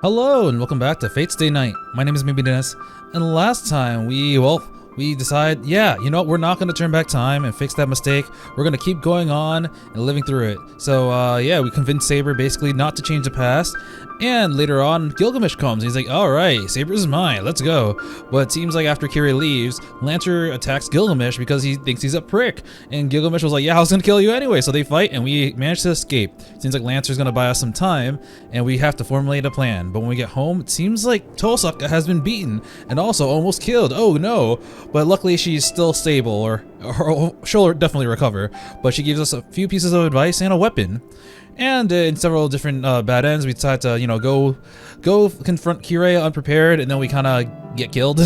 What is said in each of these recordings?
Hello and welcome back to Fate's Day Night. My name is Dennis, and last time we decide, we're not going to turn back time and fix that mistake. We're going to keep going on and living through it. So we convinced Saber basically not to change the past, and later on Gilgamesh comes and he's like, alright, Saber is mine, let's go. But it seems like after Kira leaves, Lancer attacks Gilgamesh because he thinks he's a prick, and Gilgamesh was like, yeah, I was going to kill you anyway. So they fight and we manage to escape. Seems like Lancer's going to buy us some time and we have to formulate a plan. But when we get home, it seems like Tosaka has been beaten and also almost killed. Oh no. But luckily she's still stable, or she'll definitely recover. But she gives us a few pieces of advice and a weapon. And in several different bad ends, we decide to, go confront Kira unprepared, and then we kind of get killed.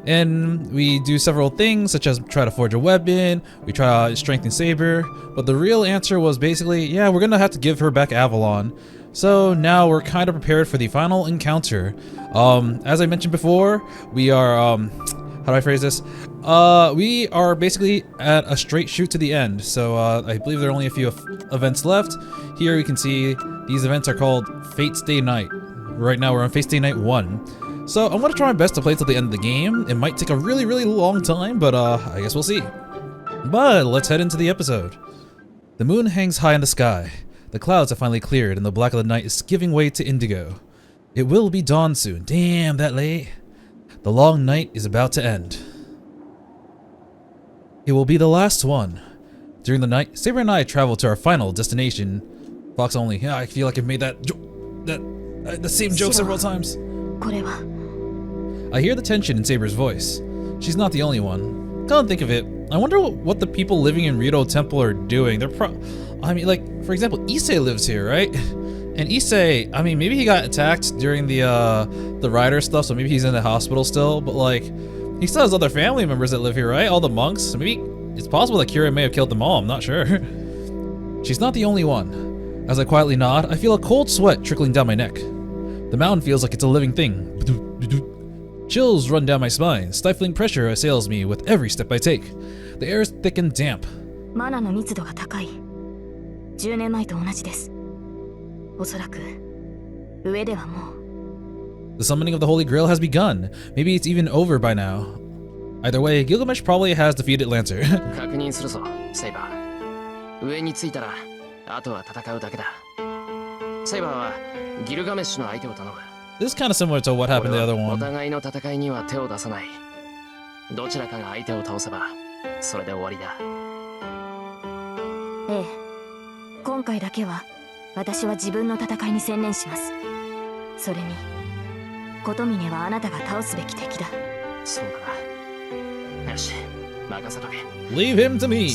And we do several things, such as try to forge a weapon, we try to strengthen Saber, but the real answer was basically, yeah, we're gonna have to give her back Avalon. So now we're kind of prepared for the final encounter. As I mentioned before, we are, how do I phrase this? We are basically at a straight shoot to the end. So I believe there are only a few events left. Here you can see these events are called Fate's Day Night. Right now we're on Fate's Day Night 1. So I'm gonna try my best to play till the end of the game. It might take a really, really long time, but I guess we'll see. But let's head into the episode. The moon hangs high in the sky. The clouds have finally cleared and the black of the night is giving way to indigo. It will be dawn soon. Damn, that late. The long night is about to end. It will be the last one. During the night, Saber and I travel to our final destination. Fox only. Yeah, I feel like I've made the same joke several times. I hear the tension in Saber's voice. She's not the only one. Come think of it, I wonder what the people living in Rito Temple are doing. For example, Issei lives here, right? And Issei, maybe he got attacked during the rider stuff, so maybe he's in the hospital still, but he still has other family members that live here, right? All the monks. So maybe it's possible that Kira may have killed them all, I'm not sure. She's not the only one. As I quietly nod, I feel a cold sweat trickling down my neck. The mountain feels like it's a living thing. Chills run down my spine, stifling pressure assails me with every step I take. The air is thick and damp. The summoning of the Holy Grail has begun. Maybe it's even over by now. Either way, Gilgamesh probably has defeated Lancer. This is kind of similar to what happened to the other one. Leave him to me.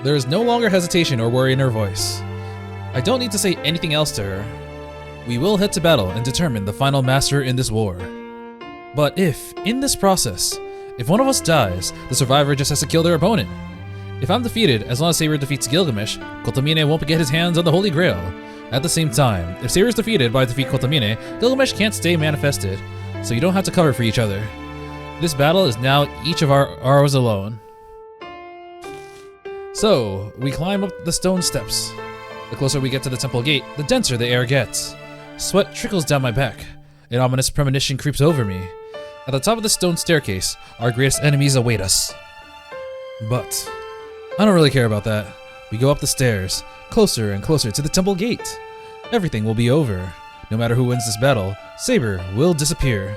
There is no longer hesitation or worry in her voice. I don't need to say anything else to her. We will head to battle and determine the final master in this war. But if, in this process, if one of us dies, the survivor just has to kill their opponent. If I'm defeated, as long as Saber defeats Gilgamesh, Kotomine won't get his hands on the Holy Grail. At the same time, if Saber is defeated by defeat Kotomine, Gilgamesh can't stay manifested, so you don't have to cover for each other. This battle is now each of ours alone. So, we climb up the stone steps. The closer we get to the temple gate, the denser the air gets. Sweat trickles down my back. An ominous premonition creeps over me. At the top of the stone staircase, our greatest enemies await us. But I don't really care about that. We go up the stairs, closer and closer to the temple gate. Everything will be over. No matter who wins this battle, Saber will disappear.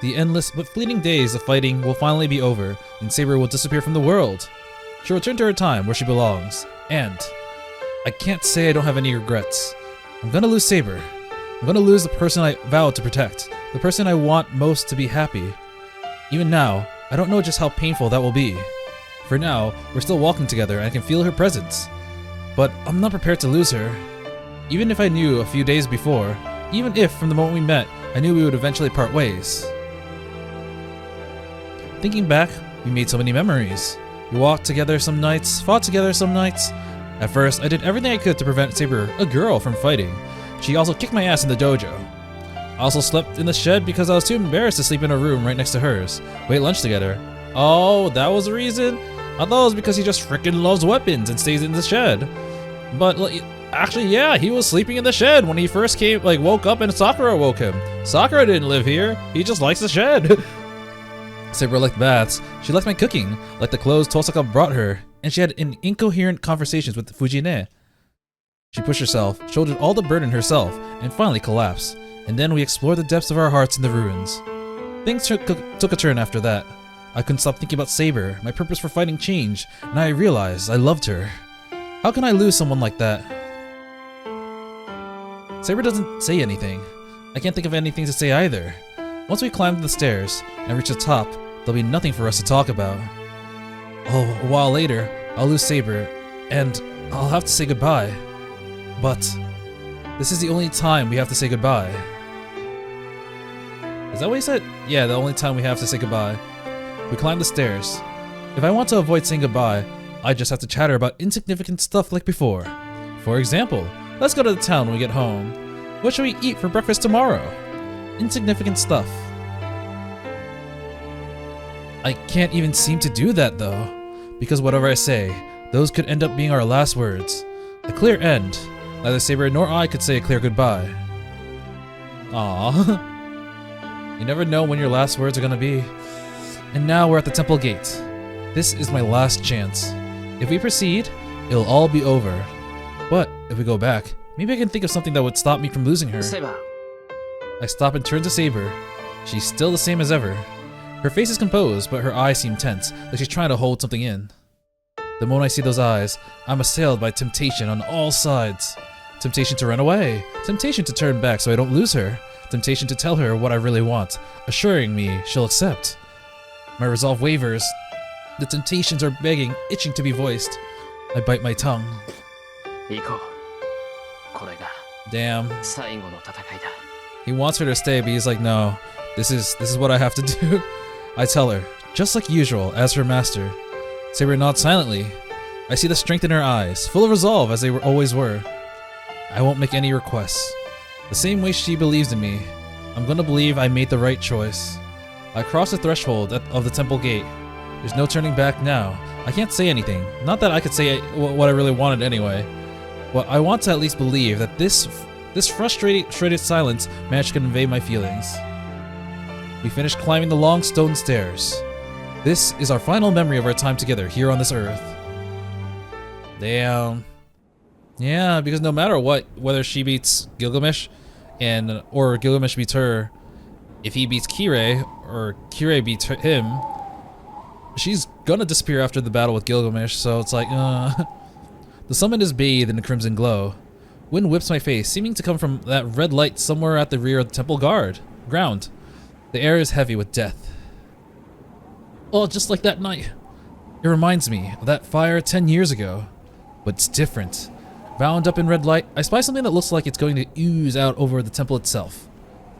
The endless but fleeting days of fighting will finally be over, and Saber will disappear from the world. She'll return to her time where she belongs, and I can't say I don't have any regrets. I'm gonna lose Saber. I'm gonna lose the person I vowed to protect, the person I want most to be happy. Even now, I don't know just how painful that will be. For now, we're still walking together and I can feel her presence. But I'm not prepared to lose her. Even if I knew a few days before, even if from the moment we met, I knew we would eventually part ways. Thinking back, we made so many memories. We walked together some nights, fought together some nights, At first, I did everything I could to prevent Saber, a girl, from fighting. She also kicked my ass in the dojo. I also slept in the shed because I was too embarrassed to sleep in a room right next to hers. We ate lunch together. Oh, that was the reason? I thought it was because he just freaking loves weapons and stays in the shed. But actually, yeah, he was sleeping in the shed when he first came, woke up and Sakura woke him. Sakura didn't live here. He just likes the shed. Saber liked baths. She liked my cooking, liked the clothes Tosaka brought her, and she had incoherent conversations with Fujine. She pushed herself, shouldered all the burden herself, and finally collapsed. And then we explored the depths of our hearts in the ruins. Things took a turn after that. I couldn't stop thinking about Saber. My purpose for fighting changed, and I realized I loved her. How can I lose someone like that? Saber doesn't say anything. I can't think of anything to say either. Once we climb the stairs and reach the top, there'll be nothing for us to talk about. Oh, a while later, I'll lose Saber, and I'll have to say goodbye. But this is the only time we have to say goodbye. Is that what he said? Yeah, the only time we have to say goodbye. We climb the stairs. If I want to avoid saying goodbye, I just have to chatter about insignificant stuff like before. For example, let's go to the town when we get home. What should we eat for breakfast tomorrow? Insignificant stuff. I can't even seem to do that though, because whatever I say, those could end up being our last words. A clear end. Neither Saber nor I could say a clear goodbye. Aww. You never know when your last words are gonna be. And now we're at the temple gate. This is my last chance. If we proceed, it'll all be over. But if we go back, maybe I can think of something that would stop me from losing her. Saber. I stop and turn to Saber. She's still the same as ever. Her face is composed, but her eyes seem tense, like she's trying to hold something in. The moment I see those eyes, I'm assailed by temptation on all sides. Temptation to run away. Temptation to turn back so I don't lose her. Temptation to tell her what I really want, assuring me she'll accept. My resolve wavers. The temptations are begging, itching to be voiced. I bite my tongue. Damn. He wants her to stay, but he's like, no, this is what I have to do. I tell her, just like usual, as her master. Saber nods silently. I see the strength in her eyes, full of resolve as they always were. I won't make any requests. The same way she believes in me, I'm gonna believe I made the right choice. I cross the threshold of the temple gate. There's no turning back now. I can't say anything. Not that I could say what I really wanted anyway. But I want to at least believe that this frustrated silence managed to convey my feelings. We finished climbing the long stone stairs. This is our final memory of our time together here on this earth. Damn. Yeah, because no matter what, whether she beats Gilgamesh or Gilgamesh beats her, if he beats Kirei or Kirei beats him, she's gonna disappear after the battle with Gilgamesh, so it's like, The summit is bathed in a crimson glow. Wind whips my face, seeming to come from that red light somewhere at the rear of the temple ground. The air is heavy with death. Oh, just like that night. It reminds me of that fire 10 years ago. But it's different. Bound up in red light, I spy something that looks like it's going to ooze out over the temple itself.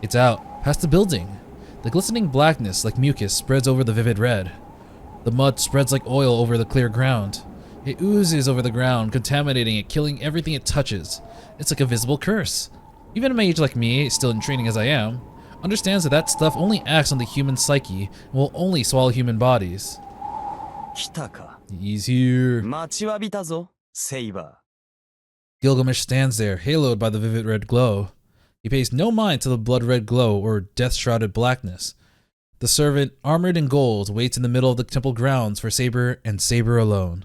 It's out, past the building. The glistening blackness, like mucus, spreads over the vivid red. The mud spreads like oil over the clear ground. It oozes over the ground, contaminating it, killing everything it touches. It's like a visible curse. Even a mage like me, still in training as I am, understands that that stuff only acts on the human psyche and will only swallow human bodies. He's here. Saber. Gilgamesh stands there, haloed by the vivid red glow. He pays no mind to the blood-red glow or death-shrouded blackness. The servant, armored in gold, waits in the middle of the temple grounds for Saber and Saber alone.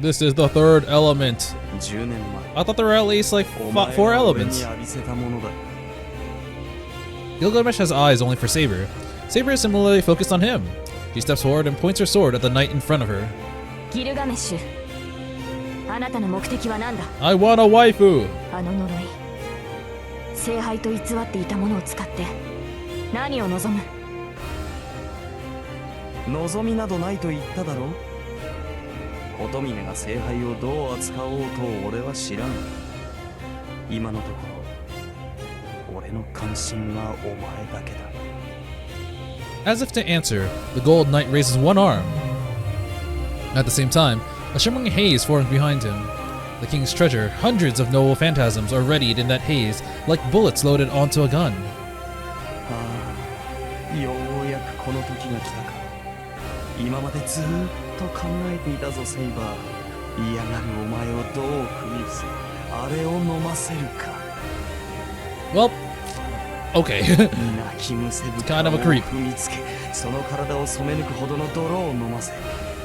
This is the third element. I thought there were at least like 4 elements. Gilgamesh has eyes only for Saber. Saber is similarly focused on him. She steps forward and points her sword at the knight in front of her. I want a waifu. 乙女が聖杯をどう扱おうと俺は知らん。今のところ俺の関心はお前だけだ。 As if to answer, the Gold Knight raises one arm. At the same time, a shimmering haze forms behind him. The king's treasure, hundreds of noble phantasms are readied in that haze, like bullets loaded onto a gun. ようやくこの時が来たか。今までずーっと考えていたぞセイバー。嫌がるお前をどう踏み伏せ、あれを飲ませるか。 Well, okay. 泣きむせぶ kind of a creep. 踏みつけ、その体を染め抜くほどの泥を飲ませ、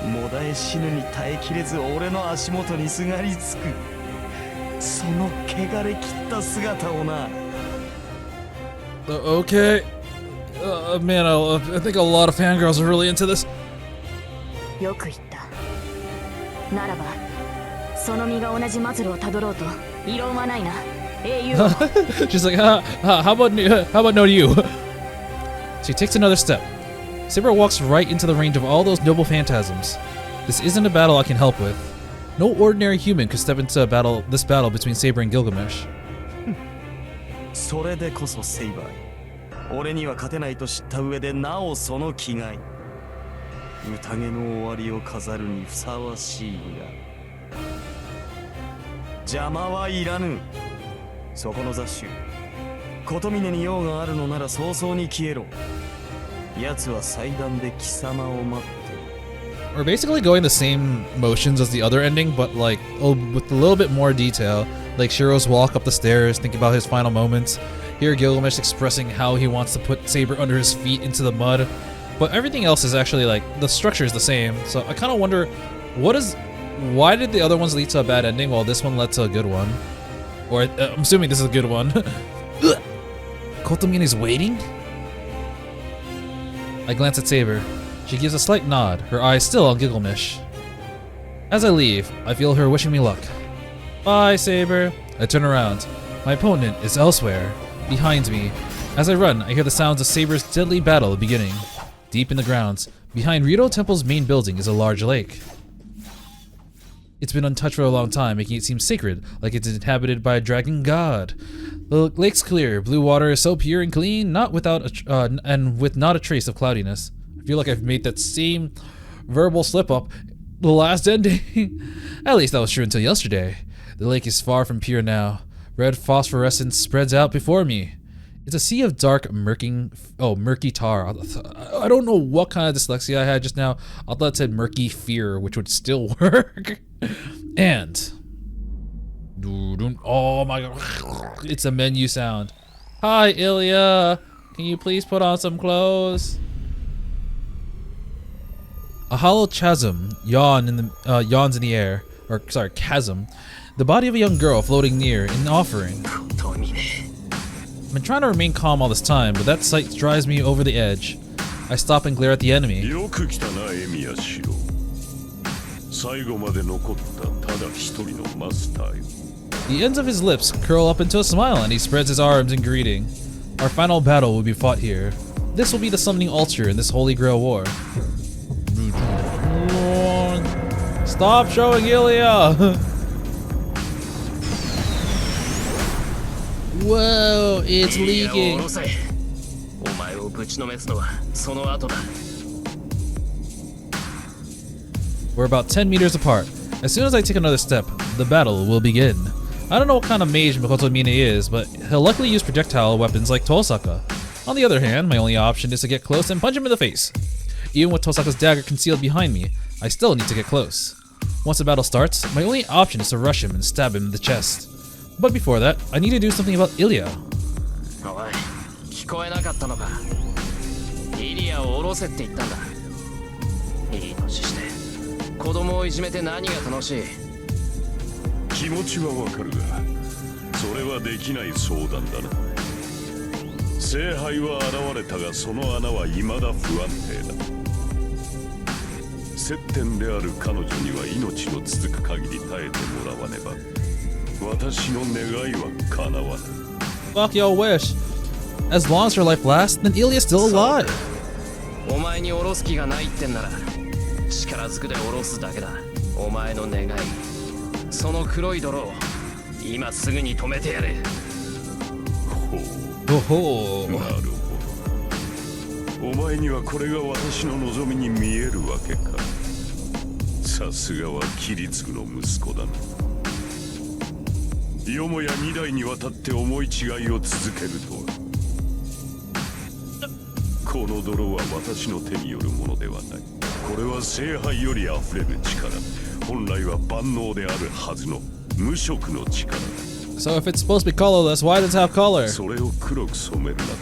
もだえ死ぬに耐えきれず俺の足元にすがりつく。その汚れ切った姿をな。Okay. Man, I think a lot of fangirls are really into this. よく言った。ならば、その身が同じ末路をたどろうと異論はないな。英雄。 She's like, how about no to you? She takes another step. Saber walks right into the range of all those noble phantasms. This isn't a battle I can help with. No ordinary human could step into this battle between Saber and Gilgamesh. それでこそセイバー。俺には勝てないと知った上でなおその気概。宴の終わりを飾るにふさわしいが。邪魔はいらぬ。そこの雑種。琴峰に用があるのなら早々に消えろ。奴は祭壇で貴様を待ってる。We're basically going the same motions as the other ending, but like with a little bit more detail. Like Shirou's walk up the stairs, thinking about his final moments. Here Gilgamesh expressing how he wants to put Saber under his feet into the mud. But everything else is actually like, the structure is the same. So I kind of wonder, why did the other ones lead to a bad ending while this one led to a good one? Or I'm assuming this is a good one. Kotomine is waiting? I glance at Saber. She gives a slight nod, her eyes still on Gilgamesh. As I leave, I feel her wishing me luck. Bye, Saber. I turn around. My opponent is elsewhere, behind me. As I run, I hear the sounds of Saber's deadly battle beginning. Deep in the grounds, behind Rito Temple's main building is a large lake. It's been untouched for a long time, making it seem sacred, like it's inhabited by a dragon god. The lake's clear, blue water is so pure and clean, and with not a trace of cloudiness. I feel like I've made that same verbal slip-up the last ending. At least that was true until yesterday. The lake is far from pure now. Red phosphorescence spreads out before me. It's a sea of dark, murky tar. I don't know what kind of dyslexia I had just now. I thought it said murky fear, which would still work. And... oh my god. It's a menu sound. Hi, Ilya. Can you please put on some clothes? A hollow chasm yawns in the air. Or, sorry, chasm. The body of a young girl floating near, an offering. I've been trying to remain calm all this time, but that sight drives me over the edge. I stop and glare at the enemy. The ends of his lips curl up into a smile and he spreads his arms in greeting. Our final battle will be fought here. This will be the summoning altar in this Holy Grail war. Stop showing Ilya! Whoa, it's leaking. We're about 10 meters apart. As soon as I take another step, the battle will begin. I don't know what kind of mage Mikoto Mine is, but he'll likely use projectile weapons like Tosaka. On the other hand, my only option is to get close and punch him in the face. Even with Tosaka's dagger concealed behind me, I still need to get close. Once the battle starts, my only option is to rush him and stab him in the chest. But before that, I need to do something about Ilya. Fuck your wish. As long as her life lasts, then Ilya's still alive. お前の願い、その黒い泥を今すぐに止めてやれ。Oh ho. なるほど。お前にはこれが私の望みに見えるわけか。さすがはキリツグの息子だな。よもや2代にわたって思い違いを続けるとは。この泥は私の手によるものではない。これは聖杯より溢れる力。本来は万能であるはずの無色の力だ。So if it's supposed to be colorless, why does it have color? それを黒く染めるなど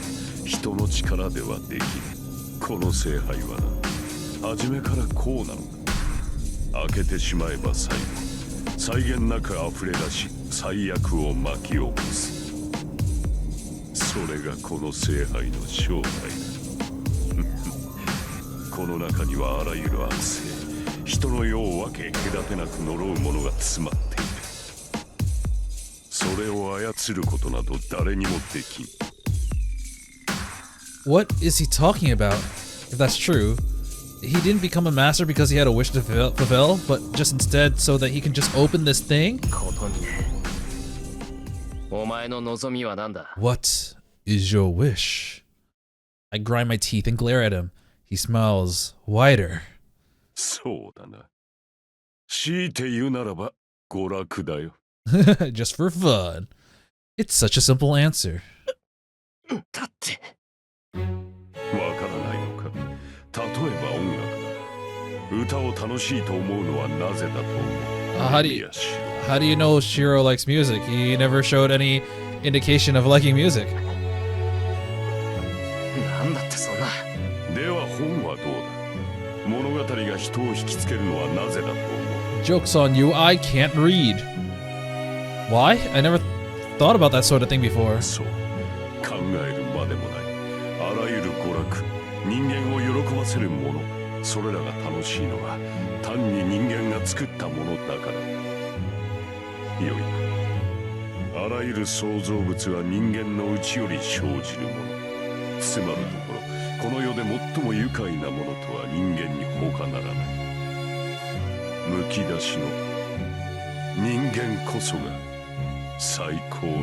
人の力ではできる。この聖杯はな、初めからこうなのだ。開けてしまえば最後、際限なく溢れ出し最悪を巻き起こす。それがこの聖杯の正体だ。この中にはあらゆる悪性、人の世を分け隔てなく呪うものが詰まっている。それを操ることなど誰にもできん。 What is he talking about? If that's true, he didn't become a master because he had a wish to fulfill, but just instead so that he can just open this thing? ことにね。お前の望みは何だ？ What is your wish? I grind my teeth and glare at him. He smiles wider. そうだな。強いて言うならば娯楽だよ。Just for fun. It's such a simple answer. だって。わからないのか。例えば音楽だ。歌を楽しいと思うのはなぜだと思う。How do you know Shirou likes music? He never showed any indication of liking music. なんだってそんな。では本はどうだ。物語が人を引きつけるのはなぜだと思う。 Joke's on you, I can't read. Why? I never thought about that sort of thing before. そう、考えるまでもない。あらゆる娯楽、人間を喜ばせるもの、それらが楽しいのは単に人間が作ったものだから。よいか。あらゆる創造物は人間の内より生じるもの。つまるところ、この世で最も愉快なものとは人間に他ならない。むき出しの人間こそが最高の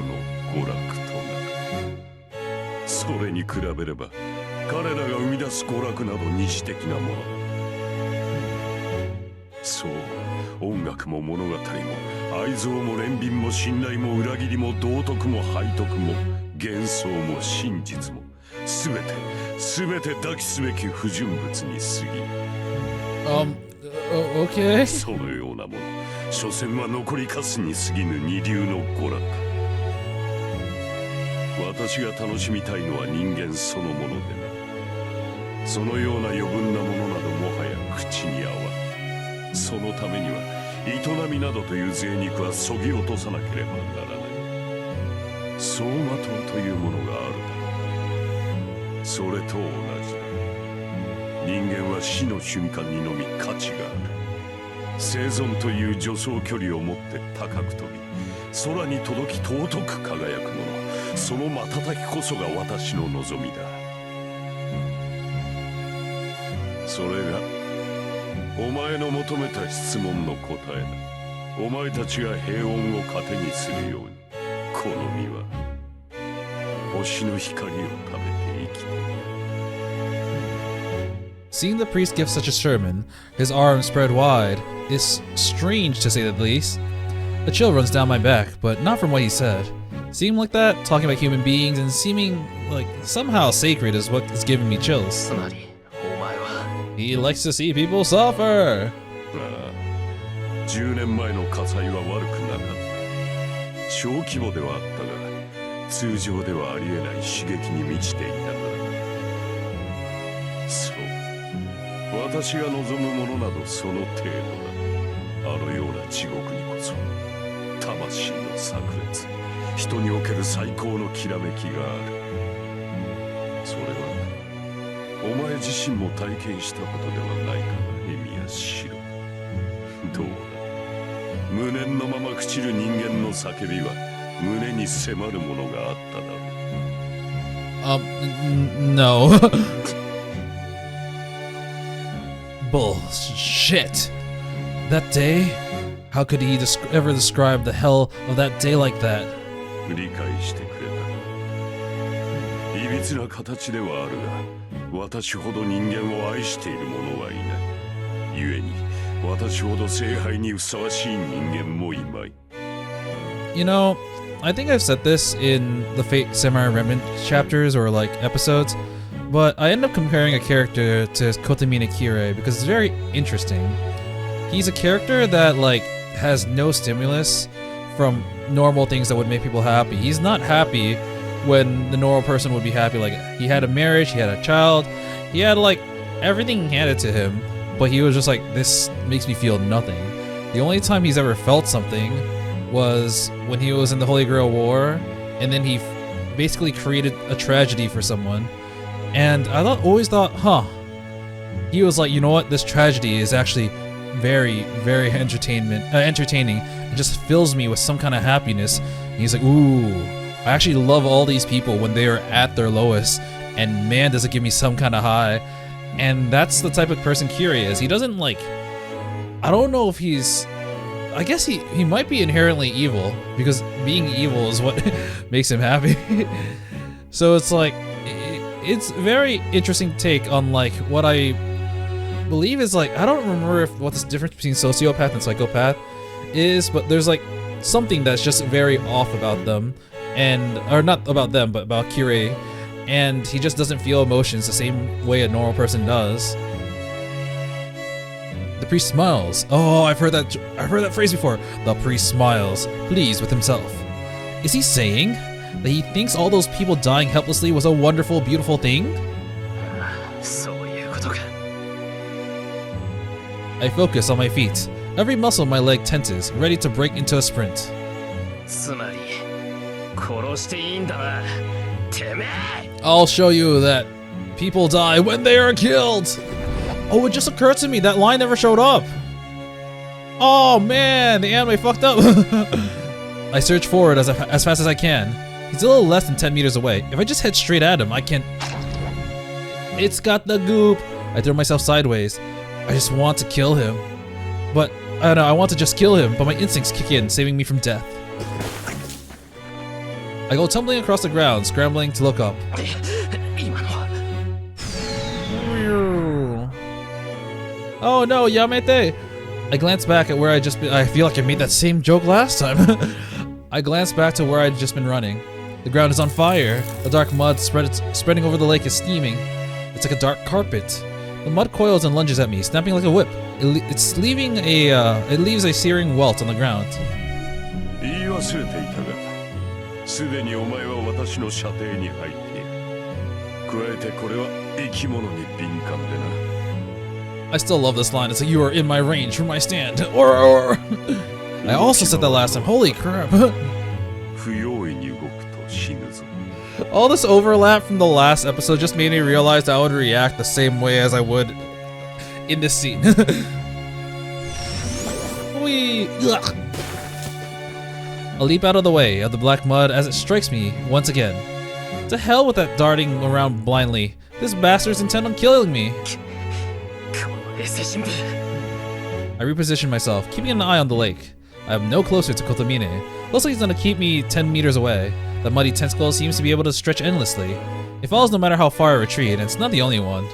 娯楽となる。それに比べれば彼らが生み出す娯楽など二次的なもの。そう、音楽も物語も愛憎も憐憫も信頼も裏切りも道徳も背徳も幻想も真実も全て抱きすべき不純物に過ぎる。Okay. そのようなもの、所詮は残りかすに過ぎぬ二流の娯楽。私が楽しみたいのは人間そのものでな。そのような余分なものなどもはや口に合わん。そのためには営みなどという贅肉はそぎ落とさなければならない。走馬灯というものがあるだろう。それと同じだ。人間は死の瞬間にのみ価値がある。生存という助走距離を持って高く飛び、空に届き尊く輝くもの、その瞬きこそが私の望みだ。それがお前の求めた質問の答えだ。お前たちが平穏を糧にするように、この身は星の光を食べて生きている。Seeing the priest give such a sermon, his arms spread wide, is strange to say the least. A chill runs down my back, but not from what he said. Seeming like that, talking about human beings, and seeming like somehow sacred is what is giving me chills. つまりお前は He likes to see people suffer. ああ、10年前の火災は悪くなかった。小規模ではあったが、通常ではありえない刺激に満ちていたから。そう、私が望むものなどその程度だ。あのような地獄にこそ魂の炸裂、人における最高のきらめきがある。それはお前自身も体験したことではないかな、エミヤシロ。どうだ、無念のまま朽ちる人間の叫びは胸に迫るものがあっただろう。No. Bullshit. That day? How could he ever describe the hell of that day like that? 理解してくれた。いびつな形ではあるが、私ほど人間を愛している者はいない。故に、私ほど聖杯にふさわしい人間もいまい。You know, I think I've said this in the Fate Samurai Remnant chapters or like episodes, but I end up comparing a character to Kotomine Kirei because it's very interesting. He's a character that like has no stimulus from normal things that would make people happy. He's not happy when the normal person would be happy. Like, he had a marriage, he had a child, he had like everything handed to him, but he was just like, this makes me feel nothing. The only time he's ever felt something was when he was in the Holy Grail War, and then he basically created a tragedy for someone. And I always thought, he was like, you know what, this tragedy is actually very, very entertaining. It just fills me with some kind of happiness. And he's like, ooh, I actually love all these people when they are at their lowest, and man, does it give me some kind of high. And that's the type of person Kirei is. He doesn't like, I don't know if he's, I guess he might be inherently evil, because being evil is what makes him happy. So it's like, it's very interesting take on like what I believe is like, I don't remember what the difference between sociopath and psychopath is, but there's like something that's just very off about them, and or not about them, but about Kirei, and he just doesn't feel emotions the same way a normal person does. The priest smiles. Oh, I've heard that phrase before. The priest smiles, pleased with himself. Is he saying that he thinks all those people dying helplessly was a wonderful, beautiful thing? I focus on my feet. Every muscle in my leg tenses, ready to break into a sprint. I'll show you that people die when they are killed. Oh, it just occurred to me that line never showed up. Oh man, the anime fucked up. I search forward as fast as I can. He's a little less than 10 meters away. If I just head straight at him, I can... It's got the goop. I throw myself sideways. I just want to kill him. But, I don't know, I want to just kill him, but my instincts kick in, saving me from death. I go tumbling across the ground, scrambling to look up. Oh no, Yamete! I glance back at where I'd just been. I feel like I made that same joke last time. I glance back to where I'd just been running. The ground is on fire. The dark mud spreading over the lake is steaming. It's like a dark carpet. The mud coils and lunges at me, snapping like a whip. It leaves a searing welt on the ground. I still love this line. It's like, you are in my range from my stand. Or. I also said that last time. Holy crap. All this overlap from the last episode just made me realize I would react the same way as I would in this scene. I leap out of the way of the black mud as it strikes me once again. To hell with that darting around blindly. This bastard's intent on killing me. I reposition myself, keeping an eye on the lake. I am no closer to Kotomine. Looks like he's gonna keep me 10 meters away. The muddy tentacle seems to be able to stretch endlessly. It follows no matter how far I retreat, and it's not the only one.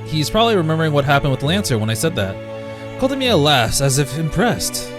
He's probably remembering what happened with Lancer when I said that. Kotomiya laughs as if impressed.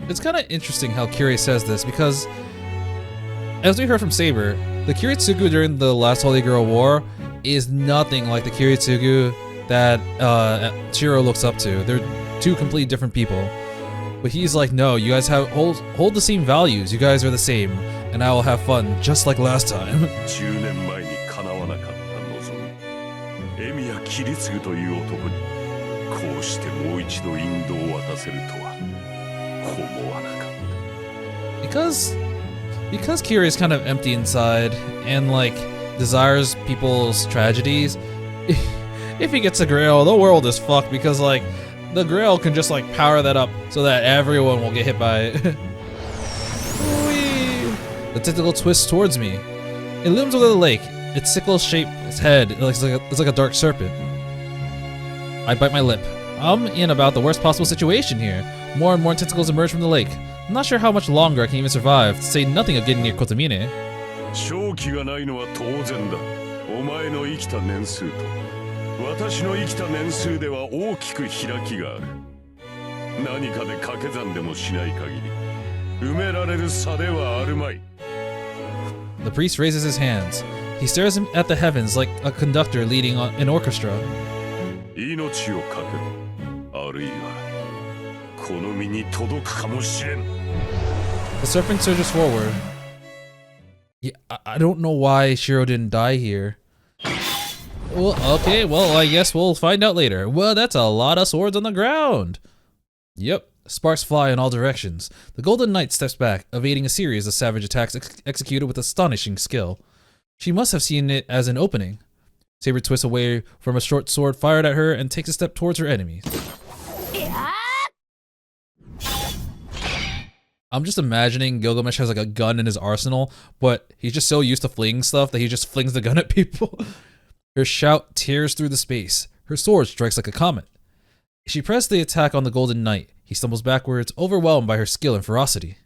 It's kind of interesting how Kirei says this because, as we heard from Saber, the Kiritsugu during the last Holy Grail War is nothing like the Kiritsugu that Shirou looks up to. They're two completely different people. But he's like, no, you guys hold the same values. You guys are the same, and I will have fun just like last time. 10年前に叶わなかった望み、エミヤキリツグという男にこうしてもう一度インドを渡せるとは思わなかった。Because Kirei is kind of empty inside and like desires people's tragedies. If he gets a Grail, the world is fucked because like the Grail can just like power that up so that everyone will get hit by it. The tentacle twists towards me. It looms over the lake. Its sickle-shaped head looks like a dark serpent. I bite my lip. I'm in about the worst possible situation here. More and more tentacles emerge from the lake. I'm not sure how much longer I can even survive, to say nothing of getting near Kotomine. 勝機がないのは当然だ。お前の生きた年数と私の生きた年数では大きく開きがある。何かで掛け算でもしない限り埋められる差ではあるまい。The priest raises his hands. He stares at the heavens like a conductor leading an orchestra. 命をかけろ。あるいはこの身に届くかもしれん。The serpent surges forward. Yeah, I don't know why Shirou didn't die here. Well, okay, well, I guess we'll find out later. Well, that's a lot of swords on the ground. Yep, sparks fly in all directions. The Golden Knight steps back, evading a series of savage attacks executed with astonishing skill. She must have seen it as an opening. Saber twists away from a short sword fired at her and takes a step towards her enemies. I'm just imagining Gilgamesh has like a gun in his arsenal, but he's just so used to flinging stuff that he just flings the gun at people. Her shout tears through the space. Her sword strikes like a comet. She presses the attack on the Golden Knight. He stumbles backwards, overwhelmed by her skill and ferocity.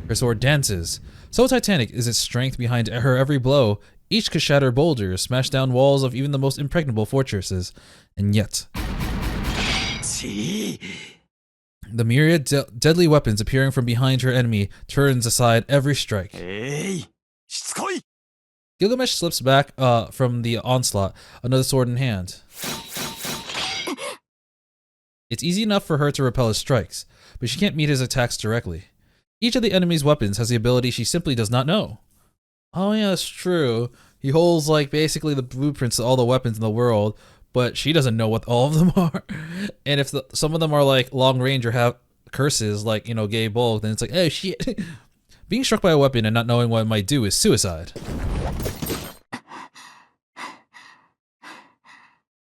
Her sword dances. So titanic is its strength behind her every blow. Each could shatter boulders, smash down walls of even the most impregnable fortresses. And yet... the myriad deadly weapons appearing from behind her enemy turns aside every strike. Gilgamesh slips back from the onslaught, another sword in hand. It's easy enough for her to repel his strikes, but she can't meet his attacks directly. Each of the enemy's weapons has the ability she simply does not know. Oh yeah, it's true. He holds like basically the blueprints to all the weapons in the world, but she doesn't know what all of them are. And if some of them are like long range or have curses like, you know, gay bulk, then it's like, oh shit. Being struck by a weapon and not knowing what it might do is suicide.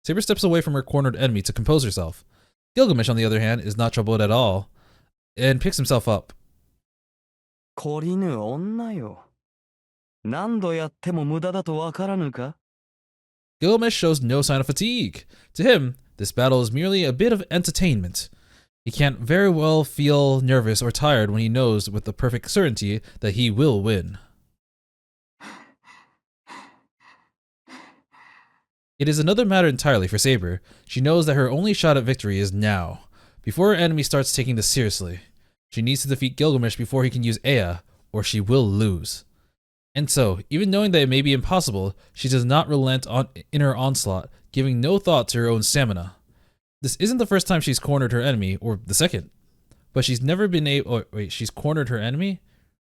Saber steps away from her cornered enemy to compose herself. Gilgamesh, on the other hand, is not troubled at all and picks himself up. 懲りぬ女よ。何度やっても無駄だとわからぬか? Gilgamesh shows no sign of fatigue. To him, this battle is merely a bit of entertainment. He can't very well feel nervous or tired when he knows with the perfect certainty that he will win. It is another matter entirely for Saber. She knows that her only shot at victory is now, before her enemy starts taking this seriously. She needs to defeat Gilgamesh before he can use Ea, or she will lose. And so, even knowing that it may be impossible, she does not relent in her onslaught, giving no thought to her own stamina. This isn't the first time she's cornered her enemy, or the second. But she's never been able... Oh, wait, she's cornered her enemy?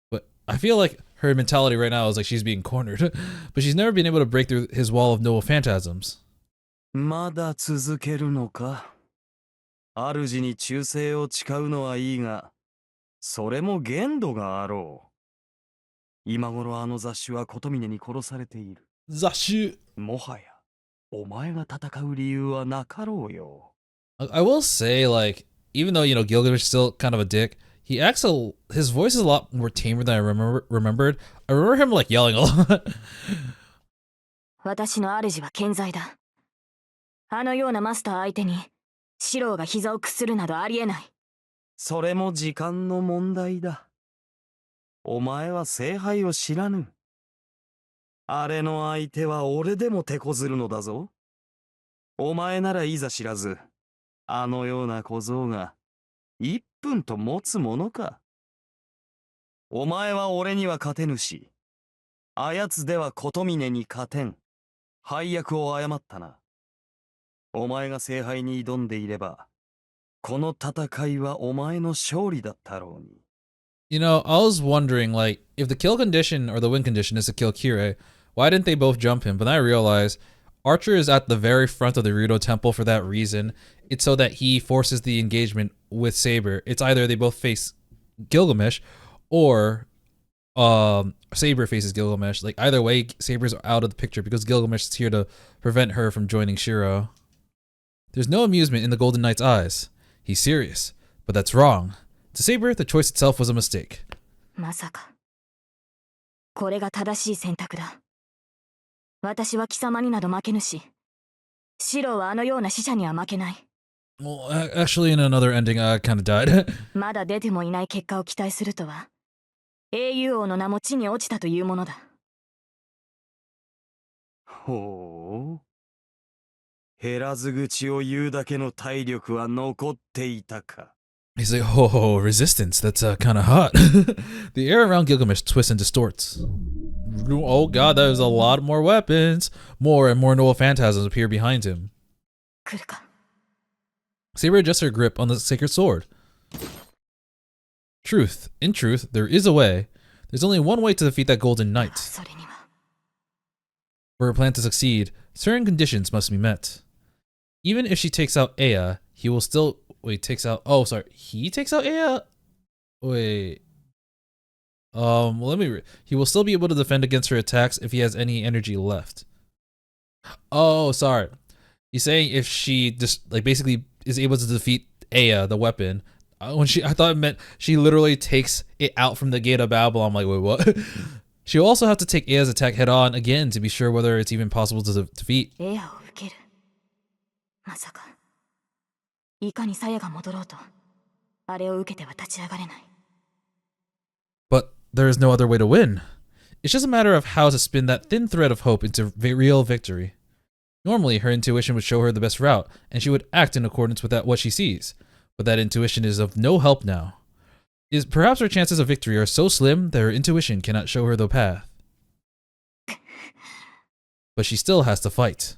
But I feel like her mentality right now is like she's being cornered. But she's never been able to break through his wall of noble phantasms. まだ続けるのか。主に忠誠を誓うのはいいが、それも限度があろう。今頃あの雑種は琴峰に殺されている。雑種。もはや、お前が戦う理由はなかろうよ。I will say, like, even though, you know, Gilgamesh is still kind of a dick, his voice is a lot more tamer than I remembered. I remember him, like, yelling a lot. 私の主は健在だ。あのようなマスター相手に、四郎が膝を屈するなどありえない。それも時間の問題だ。お前は聖杯を知らぬ。あれの相手は俺でも手こずるのだぞ。お前ならいざ知らず、あのような小僧が1分と持つものか。お前は俺には勝てぬし、あやつでは琴峰に勝てん。配役を誤ったな。お前が聖杯に挑んでいれば、この戦いはお前の勝利だったろうに。You know, I was wondering, like, if the kill condition or the win condition is to kill Kirei, why didn't they both jump him? But then I realized Archer is at the very front of the Rito Temple for that reason. It's so that he forces the engagement with Saber. It's either they both face Gilgamesh or Saber faces Gilgamesh. Like, either way, Saber's out of the picture because Gilgamesh is here to prevent her from joining Shirou. There's no amusement in the Golden Knight's eyes. He's serious, but that's wrong. To Saber, the choice itself was a mistake. まさかこれが正しい選択だ。私は貴様になど負けぬし、シロはあのような死者には負けない。 Well, actually, in another ending, I kind of died. まだ出てもいない結果を期待するとは、英雄王の名も地に落ちたというものだ。ほう。減らず口を言うだけの体力は残っていたか。 He's like, oh, resistance, that's kind of hot. The air around Gilgamesh twists and distorts. Oh god, there's a lot more weapons. More and more noble phantasms appear behind him. 来るか。 Saber adjusts her grip on the sacred sword. In truth, there is a way. There's only one way to defeat that golden knight. それには。 For her plan to succeed, certain conditions must be met. Even if she takes out Ea, he will still... Wait, takes out... Oh, sorry. He takes out Ea? Wait. Well, let me... He will still be able to defend against her attacks if he has any energy left. Oh, sorry. He's saying if she just, like, basically is able to defeat Ea, the weapon. I thought it meant she literally takes it out from the gate of Babylon. I'm like, wait, what? She'll also have to take Ea's attack head on again to be sure whether it's even possible to defeat. エアを受ける。まさかいかに鞘が戻ろうと、あれを受けては立ち上がれない。 But there is no other way to win. It's just a matter of how to spin that thin thread of hope into real victory. Normally, her intuition would show her the best route, and she would act in accordance with what she sees. But that intuition is of no help now. Perhaps her chances of victory are so slim that her intuition cannot show her the path. But she still has to fight.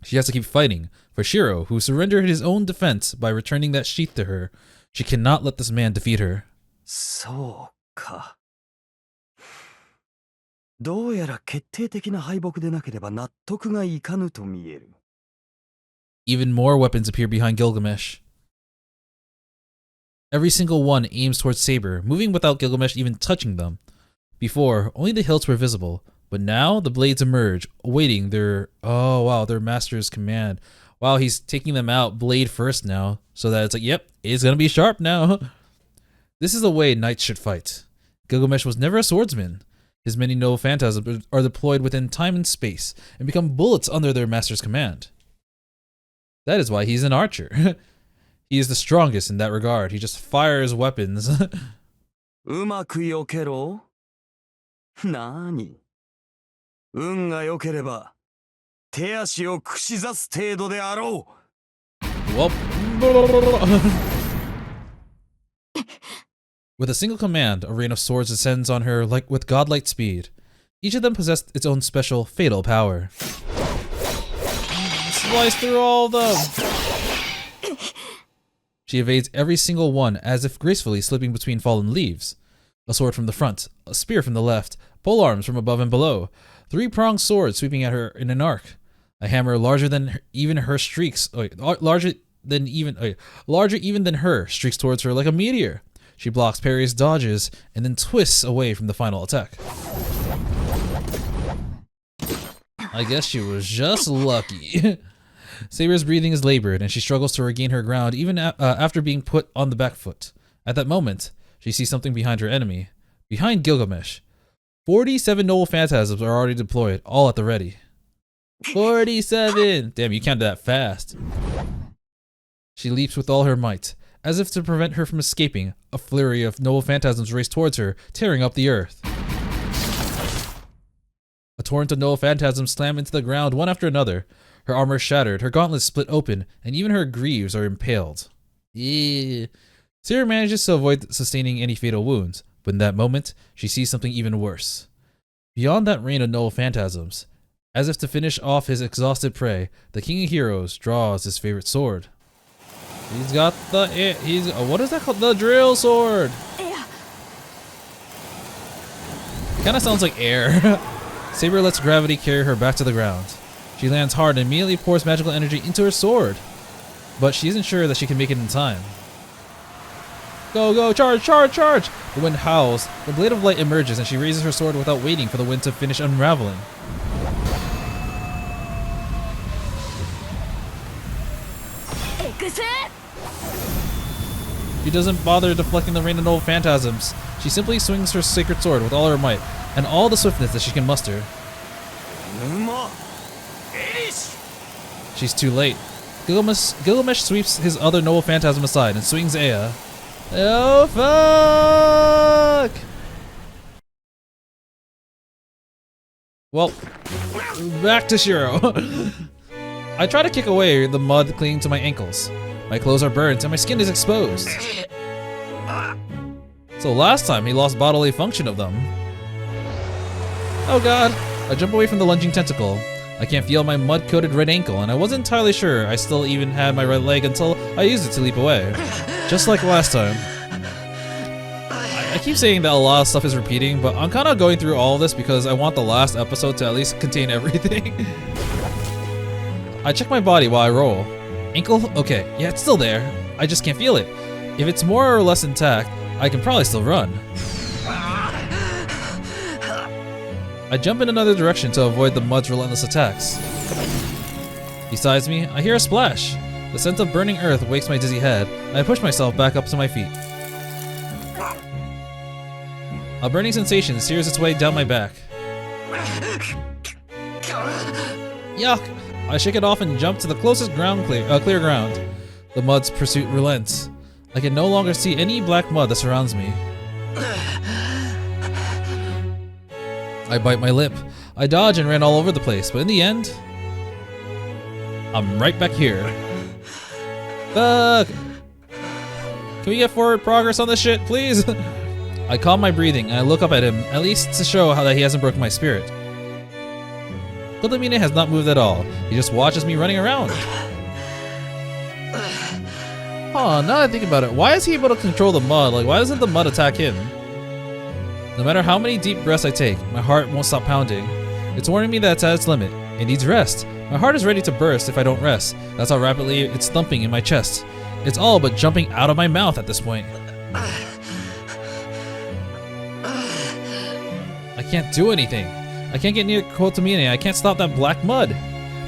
She has to keep fighting for Shirou, who surrendered his own defense by returning that sheath to her. She cannot let this man defeat her. そうか。どうやら決定的な敗北でなければ納得がいかぬと見える。Even more weapons appear behind Gilgamesh. Every single one aims towards Saber, moving without Gilgamesh even touching them. Before, only the hilts were visible, but now the blades emerge, awaiting their master's command. Wow, he's taking them out blade first now, so that it's like, yep, it's gonna be sharp now. This is the way knights should fight. Gilgamesh was never a swordsman. His many noble phantasms are deployed within time and space, and become bullets under their master's command. That is why he's an archer. He is the strongest in that regard. He just fires weapons. うまく避けろ。なーに。運が良ければ手足を串刺す程度であろう。Well, with a single command, a rain of swords descends on her like with godlike speed. Each of them possessed its own special, fatal power. Slice through all of them! She evades every single one as if gracefully slipping between fallen leaves. A sword from the front, a spear from the left, pole arms from above and below, three-pronged swords sweeping at her in an arc. A hammer larger than even her streaks, larger even than her, streaks towards her like a meteor. She blocks, parries, dodges, and then twists away from the final attack. I guess she was just lucky. Saber's breathing is labored, and she struggles to regain her ground even after being put on the back foot. At that moment, she sees something behind her enemy. Behind Gilgamesh. 47 noble phantasms are already deployed, all at the ready. 47! Damn, you counted that fast. She leaps with all her might. As if to prevent her from escaping, a flurry of noble phantasms race towards her, tearing up the earth. A torrent of noble phantasms slam into the ground one after another. Her armor is shattered, her gauntlets split open, and even her greaves are impaled. Yeah. Sarah manages to avoid sustaining any fatal wounds, but in that moment, she sees something even worse. Beyond that rain of null phantasms, as if to finish off his exhausted prey, the King of Heroes draws his favorite sword. He's got the what is that called? The drill sword. Kind of sounds like air. Saber lets gravity carry her back to the ground. She lands hard and immediately pours magical energy into her sword, but she isn't sure that she can make it in time. Go, go, charge, charge, charge! The wind howls, the blade of light emerges, and she raises her sword without waiting for the wind to finish unraveling. She doesn't bother deflecting the rain of old phantasms. She simply swings her sacred sword with all her might, and all the swiftness that she can muster. She's too late. Gilgamesh sweeps his other noble phantasm aside and swings Aya. Oh fuck! Well, back to Shirou. I try to kick away the mud clinging to my ankles. My clothes are burnt and my skin is exposed. So last time he lost bodily function of them. Oh god! I jump away from the lunging tentacle. I can't feel my mud-coated red ankle, and I wasn't entirely sure I still even had my right leg until I used it to leap away. Just like last time. I keep saying that a lot of stuff is repeating, but I'm kind of going through all of this because I want the last episode to at least contain everything. I check my body while I roll. Ankle? Okay, yeah, it's still there. I just can't feel it. If it's more or less intact, I can probably still run. I jump in another direction to avoid the mud's relentless attacks. Besides me, I hear a splash. The scent of burning earth wakes my dizzy head, and I push myself back up to my feet. A burning sensation sears its way down my back. Yuck! I shake it off and jump to the closest clear ground. The mud's pursuit relents. I can no longer see any black mud that surrounds me. I bite my lip. I dodge and ran all over the place, but in the end, I'm right back here. Fuck! Can we get forward progress on this shit, please? I calm my breathing and I look up at him, at least to show how that he hasn't broken my spirit. Kotomine has not moved at all. He just watches me running around. Oh, now that I think about it, why is he able to control the mud? Like, why doesn't the mud attack him? No matter how many deep breaths I take, my heart won't stop pounding. It's warning me that it's at its limit. It needs rest. My heart is ready to burst if I don't rest. That's how rapidly it's thumping in my chest. It's all but jumping out of my mouth at this point. I can't do anything. I can't get near Kotomine. I can't stop that black mud.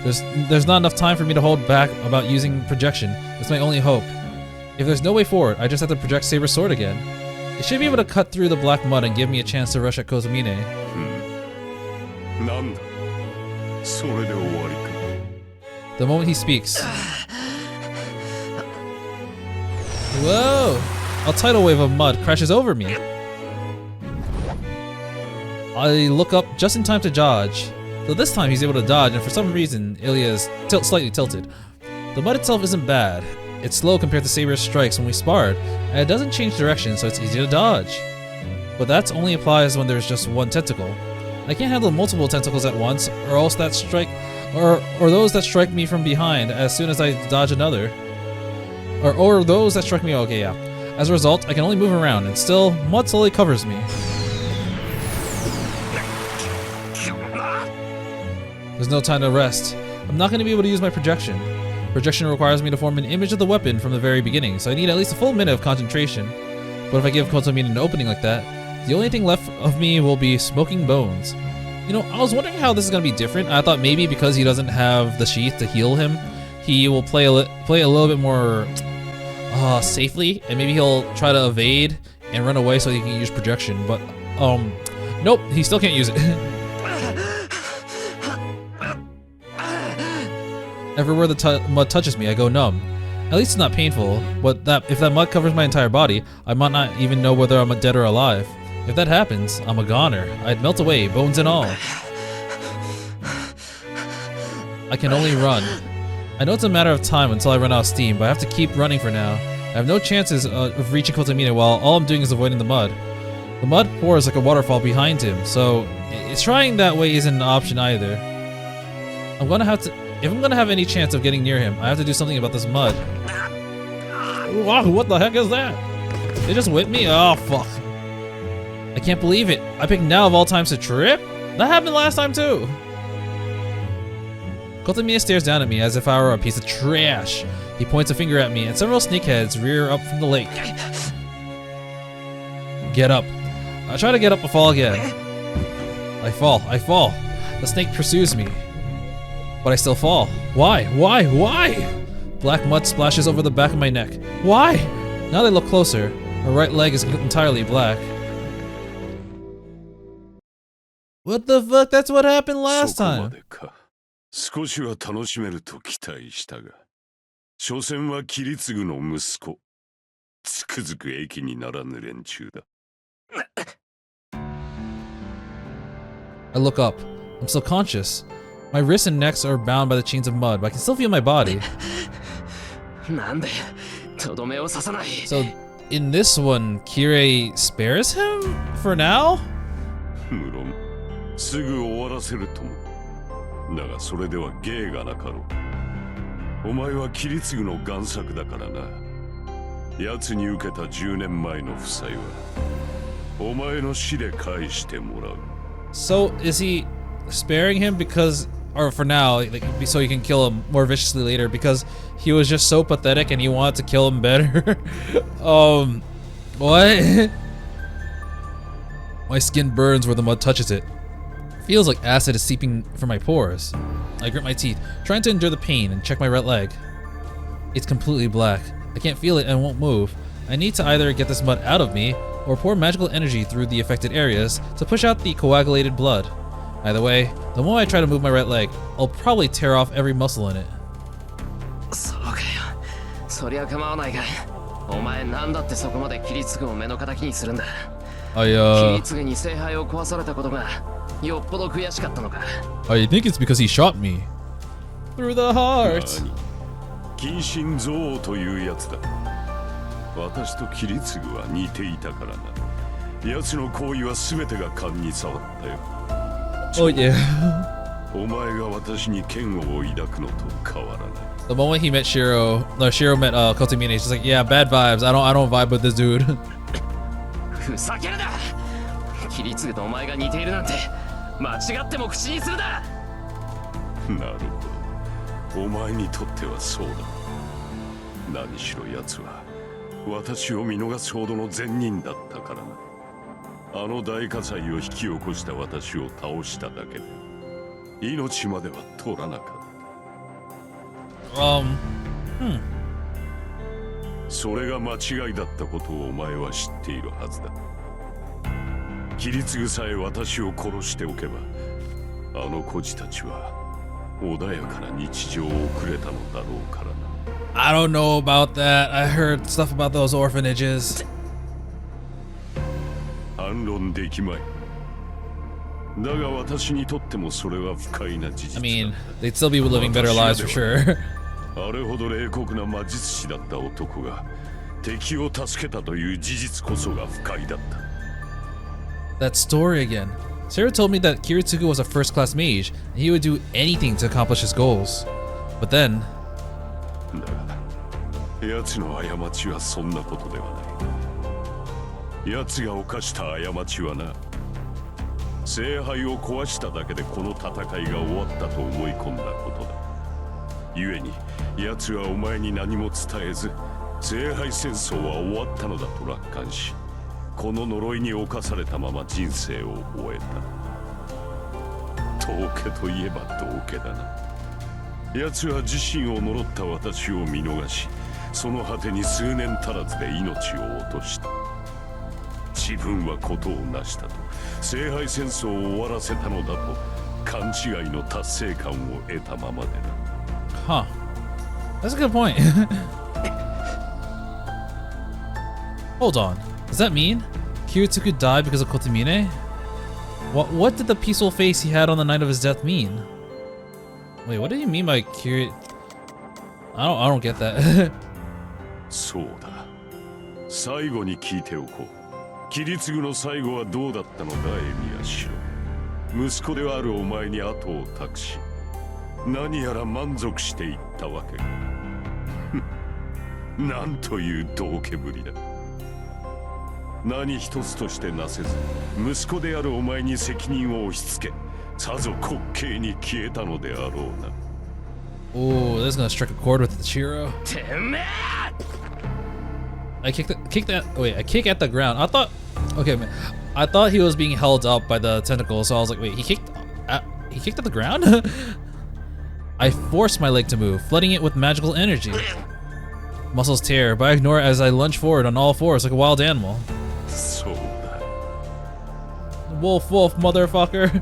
There's not enough time for me to hold back about using projection. It's my only hope. If there's no way forward, I just have to project Saber's sword again. It should be able to cut through the black mud and give me a chance to rush at Kotomine. The moment he speaks. Whoa! A tidal wave of mud crashes over me. I look up just in time to dodge. Though this time he's able to dodge, and for some reason, Ilya is slightly tilted. The mud itself isn't bad. It's slow compared to Saber's strikes when we sparred, and it doesn't change direction, so it's easy to dodge. But that only applies when there's just one tentacle. I can't handle multiple tentacles at once, or else that strike, or those that strike me from behind as soon as I dodge another. Or those that strike me. Okay, yeah. As a result, I can only move around, and still, mud slowly covers me. There's no time to rest. I'm not going to be able to use my projection. Projection requires me to form an image of the weapon from the very beginning, so I need at least a full minute of concentration. But if I give Kotomine an opening like that, the only thing left of me will be smoking bones. You know, I was wondering how this is going to be different. I thought maybe because he doesn't have the sheath to heal him, he will play a little bit more safely, and maybe he'll try to evade and run away so he can use projection. But nope, he still can't use it. Everywhere the mud touches me, I go numb. At least it's not painful, but if that mud covers my entire body, I might not even know whether I'm dead or alive. If that happens, I'm a goner. I'd melt away, bones and all. I can only run. I know it's a matter of time until I run out of steam, but I have to keep running for now. have no chances of reaching Kotomine while all I'm doing is avoiding the mud. The mud pours like a waterfall behind him, so trying that way isn't an option either. If I'm gonna have any chance of getting near him, I have to do something about this mud. Wow, what the heck is that? They just whipped me? Oh, fuck. I can't believe it. I picked now of all times to trip? That happened last time too. Kotomine stares down at me as if I were a piece of trash. He points a finger at me and several snakeheads rear up from the lake. Get up. I try to get up but fall again. I fall. The snake pursues me. But I still fall. Why? Black mud splashes over the back of my neck. Why? Now they look closer. My right leg is entirely black. What the fuck? That's what happened last time. 少しは楽しめると期待したが、所詮は切り継ぐの息子。つくづく益にならぬ連中だ。I look up. I'm still conscious. My wrists and necks are bound by the chains of mud, but I can still feel my body. So, in this one, Kirei spares him? For now? 無論、すぐ終わらせるとも。だがそれでは芸がなかろう。お前は切り継ぐの贋作だからな。奴に受けた10年前の負債は、お前の死で返してもらう。So, is he sparing him because, or for now, like, so he can kill him more viciously later because he was just so pathetic and he wanted to kill him better? What? My skin burns where the mud touches it. Feels like acid is seeping from my pores. I grit my teeth, trying to endure the pain and check my right leg. It's completely black. I can't feel it and won't move. I need to either get this mud out of me or pour magical energy through the affected areas to push out the coagulated blood. Either way, the moment I try to move my right leg, I'll probably tear off every muscle in it. I think it's because he shot me. Through the heart. 近親憎悪というやつだ。私と切り継ぐは似ていたからな。奴の行為は全てが勘に触ったよ。Oh yeah. お前が私に嫌悪を抱くのと変わらない。The moment he met Shirou met Kotomine, he's just like, yeah, bad vibes. I don't vibe with this dude. ふざけるな。切り継ぐとお前が似ているなんて間違っても口にするな。なるほど。お前にとってはそうだ。何しろ奴は私を見逃すほどの善人だったからな。あの大火災を引き起こした私を倒しただけで命までは取らなかった。それが間違いだったことをお前は知っているはずだ。切り継ぐさえ私を殺しておけば、あの孤児たちは穏やかな日常を送れたのだろうからな。I don't know about that. I heard stuff about those orphanages. 反論できまい。だが私にとってもそれは不快な事実だ。I mean, they'd still be living better lives for sure. あれほど冷酷な魔術師だった男が敵を助けたという事実こそが不快だった。That story again. Sarah told me that Kiritsugu was a first-class mage, and he would do anything to accomplish his goals. But then... だが、奴の過ちはそんなことではない。奴が犯した過ちはな、聖杯を壊しただけでこの戦いが終わったと思い込んだことだ。故に、奴はお前に何も伝えず、聖杯戦争は終わったのだと楽観し、この呪いに侵されたまま人生を終えた。道化といえば道化だな。奴は自身を呪った私を見逃し、その果てに数年足らずで命を落とした。自分はことを成したと、聖杯戦争を終わらせたのだと、勘違いの達成感を得たままでな。Huh. That's a good point. Hold on. Does that mean Kiritsugu died because of Kotomine? What did the peaceful face he had on the night of his death mean? Wait, what do you mean by Kirit? I don't get that. そうだ。最後に聞いておこう。切り継ぐの最後はどうだったのだ、エミヤシロ。息子であるお前に後を託し、何やら満足していったわけか。なんという道家ぶりだ。何一つとしてなせず、息子であるお前に責任を押し付け、さぞ滑稽に消えたのであろうな。Oh, that's gonna strike a chord with the Shirou. I kick at the ground. I thought, okay, man, I thought he was being held up by the tentacles, so I was like, wait, he kicked at the ground? I forced my leg to move, flooding it with magical energy. Muscles tear, but I ignore it as I lunge forward on all fours like a wild animal. Wolf, motherfucker.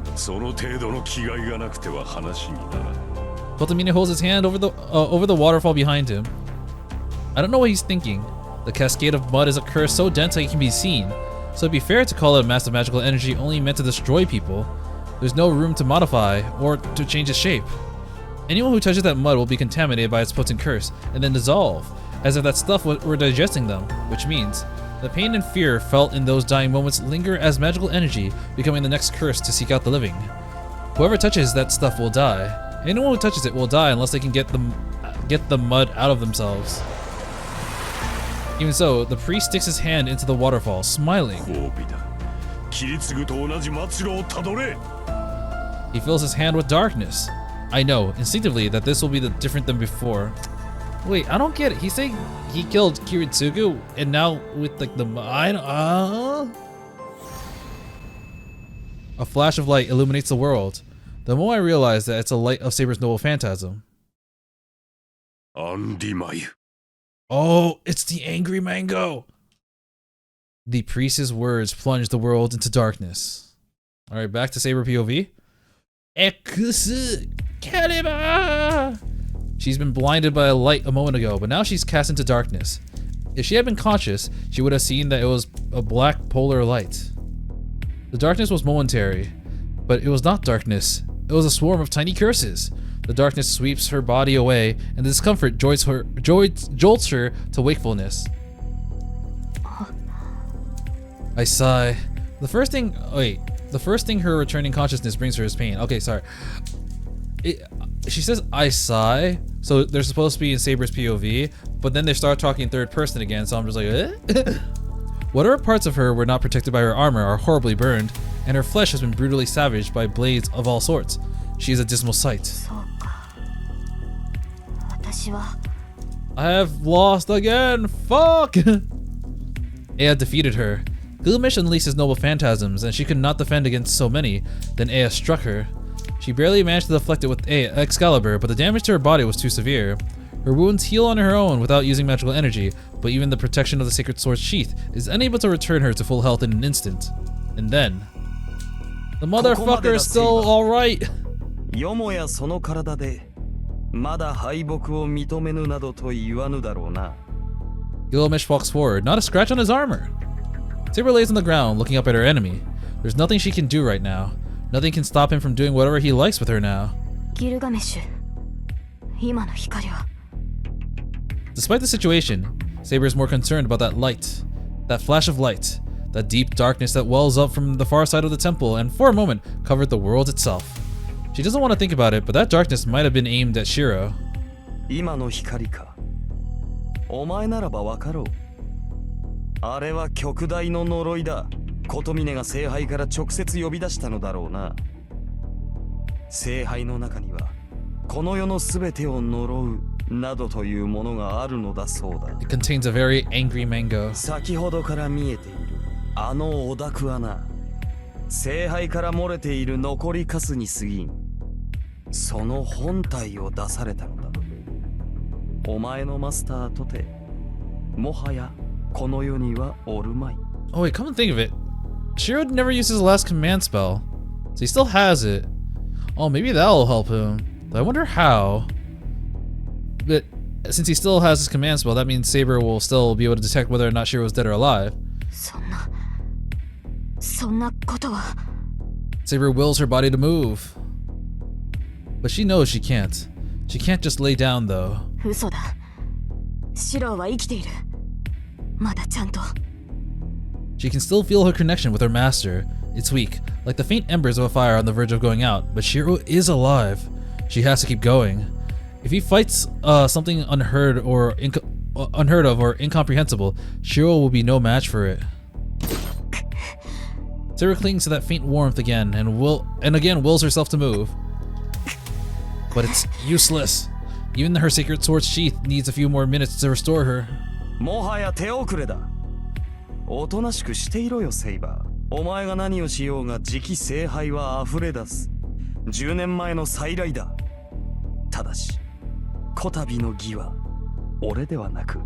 Kotomine holds his hand over the waterfall behind him. I don't know what he's thinking. The cascade of mud is a curse so dense that it can be seen, so it'd be fair to call it a mass of magical energy only meant to destroy people. There's no room to modify or to change its shape. Anyone who touches that mud will be contaminated by its potent curse and then dissolve, as if that stuff were digesting them, which means the pain and fear felt in those dying moments linger as magical energy, becoming the next curse to seek out the living. Whoever touches that stuff will die. Anyone who touches it will die unless they can get the mud out of themselves. Even so, the priest sticks his hand into the waterfall, smiling. He fills his hand with darkness. I know, instinctively, that this will be different than before. Wait, I don't get it. He's saying he killed Kiritsugu, and now with like the... A flash of light illuminates the world. The moment I realize that it's a light of Saber's noble phantasm. Oh, it's the angry mango! The priest's words plunge the world into darkness. Alright, back to Saber POV. She's been blinded by a light a moment ago, but now she's cast into darkness. If she had been conscious, she would have seen that it was a black polar light. The darkness was momentary, but it was not darkness. It was a swarm of tiny curses. The darkness sweeps her body away, and the discomfort jolts her to wakefulness. I sigh. The first thing her returning consciousness brings her is pain. Okay, sorry. She says I sigh, so they're supposed to be in Saber's POV, but then they start talking third person again, so I'm just like, eh? Whatever parts of her were not protected by her armor are horribly burned, and her flesh has been brutally savaged by blades of all sorts. She is a dismal sight. I have lost again! Fuck! Ea defeated her. Gilgamesh unleashed his noble phantasms, and she could not defend against so many. Then Ea struck her. She barely managed to deflect it with Excalibur, but the damage to her body was too severe. Her wounds heal on her own without using magical energy, but even the protection of the sacred sword's sheath is unable to return her to full health in an instant. And then... the motherfucker is still alright! Gilgamesh walks forward, not a scratch on his armor. Saber lays on the ground, looking up at her enemy. There's nothing she can do right now. Nothing can stop him from doing whatever he likes with her now. Despite the situation, Saber is more concerned about that light. That flash of light. That deep darkness that wells up from the far side of the temple and for a moment covered the world itself. She doesn't want to think about it, but that darkness might have been aimed at Shirou. It contains a very angry mango. Oh wait, come and think of it. Shirou never used his last command spell, so he still has it. Oh, maybe that'll help him. But I wonder how. But since he still has his command spell, that means Saber will still be able to detect whether or not Shirou is dead or alive. Saber wills her body to move. But she knows she can't. She can't just lay down though. だちゃんと。 She can still feel her connection with her master. It's weak, like the faint embers of a fire on the verge of going out, but Shirou is alive. She has to keep going. If he fights something unheard of or incomprehensible, Shirou will be no match for it. Saber clings to that faint warmth again and again wills herself to move. But it's useless. Even her sacred sword's sheath needs a few more minutes to restore her. もはや手遅れだ。おとなしくしていろよ、セイバー。お前が何をしようが次期聖杯は溢れ出す。10年前の再来だ。ただし、こたびの義は俺ではなく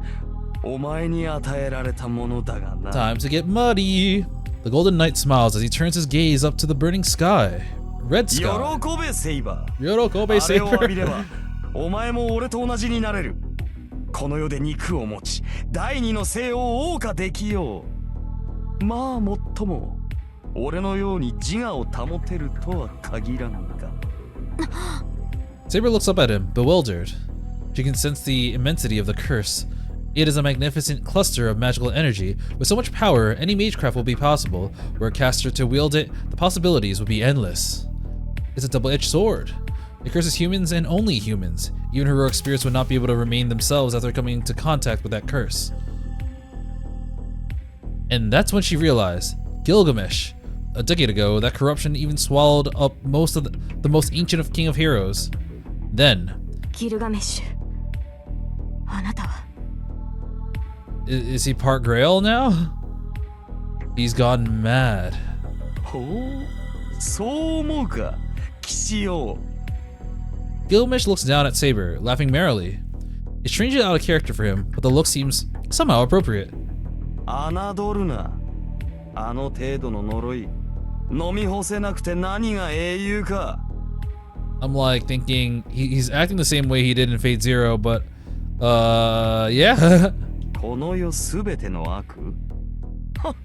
お前に与えられたものだがな。 Time to get muddy. The Golden Knight smiles as he turns his gaze up to the burning sky. Red sky. 喜べセイバー。 Yorokobe あれを浴び Saber. ればお前も俺と同じになれる。この世で肉を持ち第二の生を謳歌できよう。まあもっとも俺のように自我を保てるとは限らんが。 Saber looks up at him, bewildered. She can sense the immensity of the curse. It is a magnificent cluster of magical energy. With so much power, any magecraft will be possible. Were a caster to wield it, the possibilities would be endless. It's a double-edged sword. It curses humans and only humans. Even heroic spirits would not be able to remain themselves after coming into contact with that curse. And that's when she realized, Gilgamesh. A decade ago, that corruption even swallowed up most of the most ancient of King of Heroes. Then, ギルガメッシュ、あなたは。 is he part Grail now? He's gone mad. ほう、そう思うか、騎士よ。 Gilgamesh looks down at Saber, laughing merrily. It's strangely out of character for him, but the look seems somehow appropriate. 侮るな。あの程度の呪い、飲み干せなくて何が英雄か。 I'm like thinking he's acting the same way he did in Fate Zero, but yeah. この世すべての悪？はっ、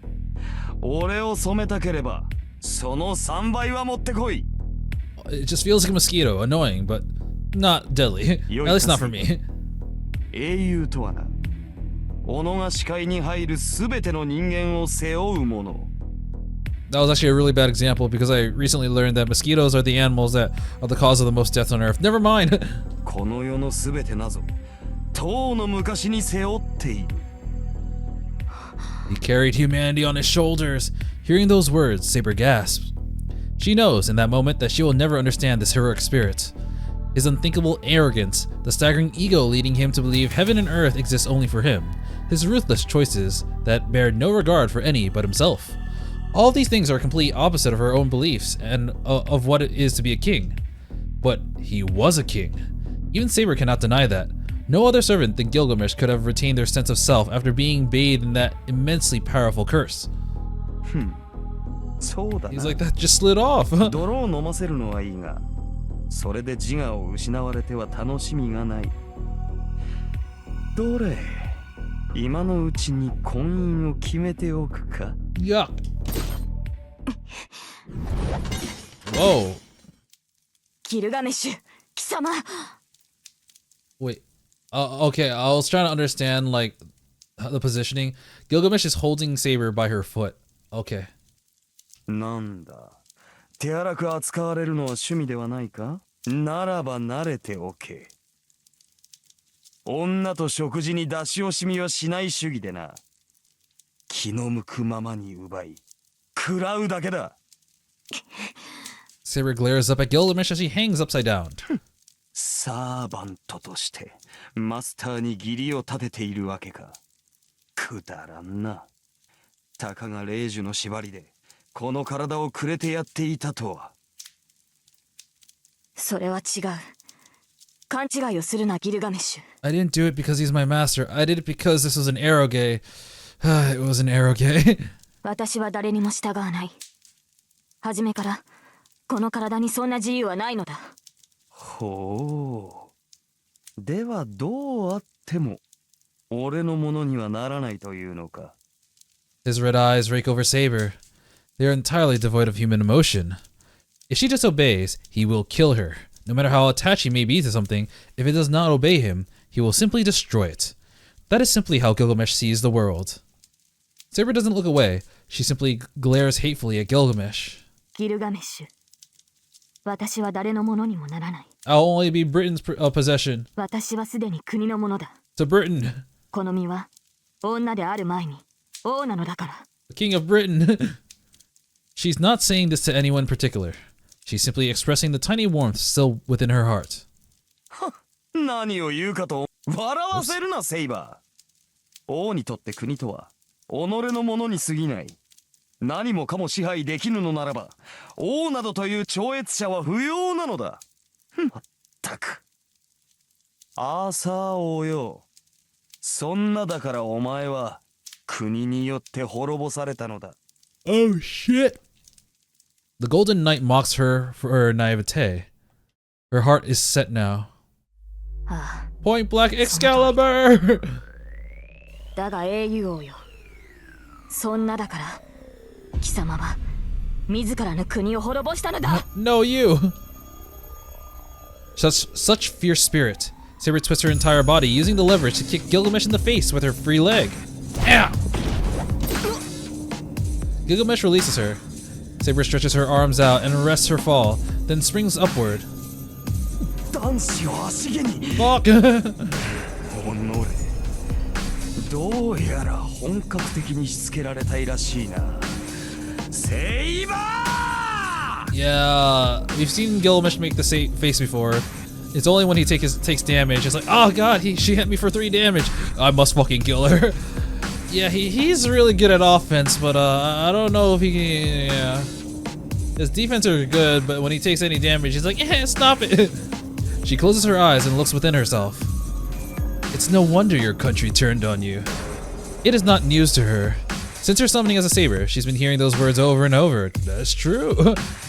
俺を染めたければその3倍は持ってこい。 It just feels like a mosquito, annoying, but not deadly. At least not for me. 英雄とはな、己が視界に入るすべての人間を背負うもの。 That was actually a really bad example because I recently learned that mosquitoes are the animals that are the cause of the most deaths on Earth. Never mind. この世のすべてなぞ、とうの昔に背負っている。 He carried humanity on his shoulders. Hearing those words, Saber gasps. She knows in that moment that she will never understand this heroic spirit. His unthinkable arrogance, the staggering ego leading him to believe heaven and earth exist only for him, his ruthless choices that bear no regard for any but himself. All of these things are complete opposite of her own beliefs and of what it is to be a king. But he was a king. Even Saber cannot deny that. No other servant than Gilgamesh could have retained their sense of self after being bathed in that immensely powerful curse. そうだな。 He's like, that just slid off. 泥を飲ませるのはいいが、それで自我を失われては楽しみがない。どれ、今のうちに婚姻を決めておくか。 Yuck. Whoa. ギルガメッシュ、貴様。 Wait. Okay, I was trying to understand, like, the positioning. Gilgamesh is holding Saber by her foot. Okay. なんだ、手荒く扱われるのは趣味ではないか？ならば慣れておけ。女と食事に出し惜しみはしない主義でな。気の向くままに奪い、食らうだけだ。 Saber glares up at Gilgamesh as he hangs upside down. サーバントとしてマスターに義理を立てているわけか。くだらんな。たかが霊樹の縛りでこの体をくれてやっていたとは。それは違う。勘違いをするな、ギルガメッシュ。 I didn't do it because he's my master. I did it because this was an eroge. It was an eroge. 私は誰にも従わない。初めからこの体にそんな自由はないのだ。ほう。ではどうあっても俺のものにはならないというのか。 His red eyes rake over Saber. They are entirely devoid of human emotion. If she disobeys, he will kill her. No matter how attached he may be to something, if it does not obey him, he will simply destroy it. That is simply how Gilgamesh sees the world. Saber doesn't look away. She simply glares hatefully at Gilgamesh. ギルガメッシュ。私は誰のものにもならない。I'll only be Britain's possession. 私はすでに国のものだ。To Britain. この身は女である前に王なのだから。The king of Britain. She's not saying this to anyone in particular. She's simply expressing the tiny warmth still within her heart. 何を言うかと笑わせるな、セイバー。王にとって国とは己のものに過ぎない。何もかも支配できぬのならば、王などという超越者は不要なのだ。まったく。アーサー王よ。そんなだからお前は国によって滅ぼされたのだ。Oh shit. The Golden Knight mocks her for her naivete. Her heart is set now. Point blank Excalibur! だが英雄王よ。そんなだから、貴様は自らの国を滅ぼしたのだ。No, you! Such fierce spirit. Saber twists her entire body, using the leverage to kick Gilgamesh in the face with her free leg. Ow! Gilgamesh releases her. Saber stretches her arms out and arrests her fall, then springs upward. Fuck! どうやら本格的にしつけられたいらしいな。セイバー! Yeah, we've seen Gilgamesh make the face before. It's only when he takes damage. It's like, oh god, she hit me for 3 damage. I must fucking kill her. Yeah, he's really good at offense, but I don't know if he can. Yeah, his defense are good, but when he takes any damage, he's like, stop it. She closes her eyes and looks within herself. It's no wonder your country turned on you. It is not news to her. Since her summoning as a saber, she's been hearing those words over and over. That's true.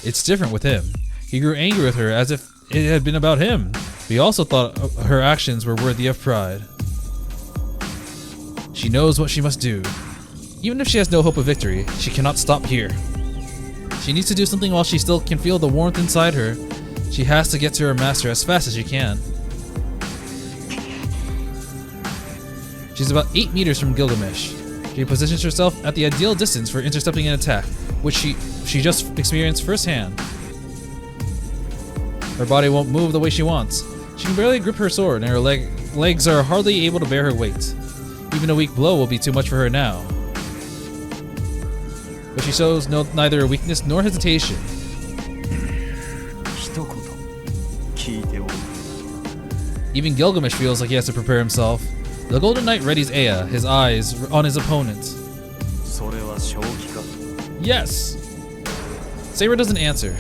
It's different with him. He grew angry with her as if it had been about him. But he also thought her actions were worthy of pride. She knows what she must do. Even if she has no hope of victory, she cannot stop here. She needs to do something while she still can feel the warmth inside her. She has to get to her master as fast as she can. She's about 8 meters from Gilgamesh. She positions herself at the ideal distance for intercepting an attack, which she just experienced firsthand. Her body won't move the way she wants. She can barely grip her sword, and her legs are hardly able to bear her weight. Even a weak blow will be too much for her now. But she shows neither weakness nor hesitation. Even Gilgamesh feels like he has to prepare himself. The Golden Knight readies Ea, his eyes on his opponent. Yes! Saber doesn't answer.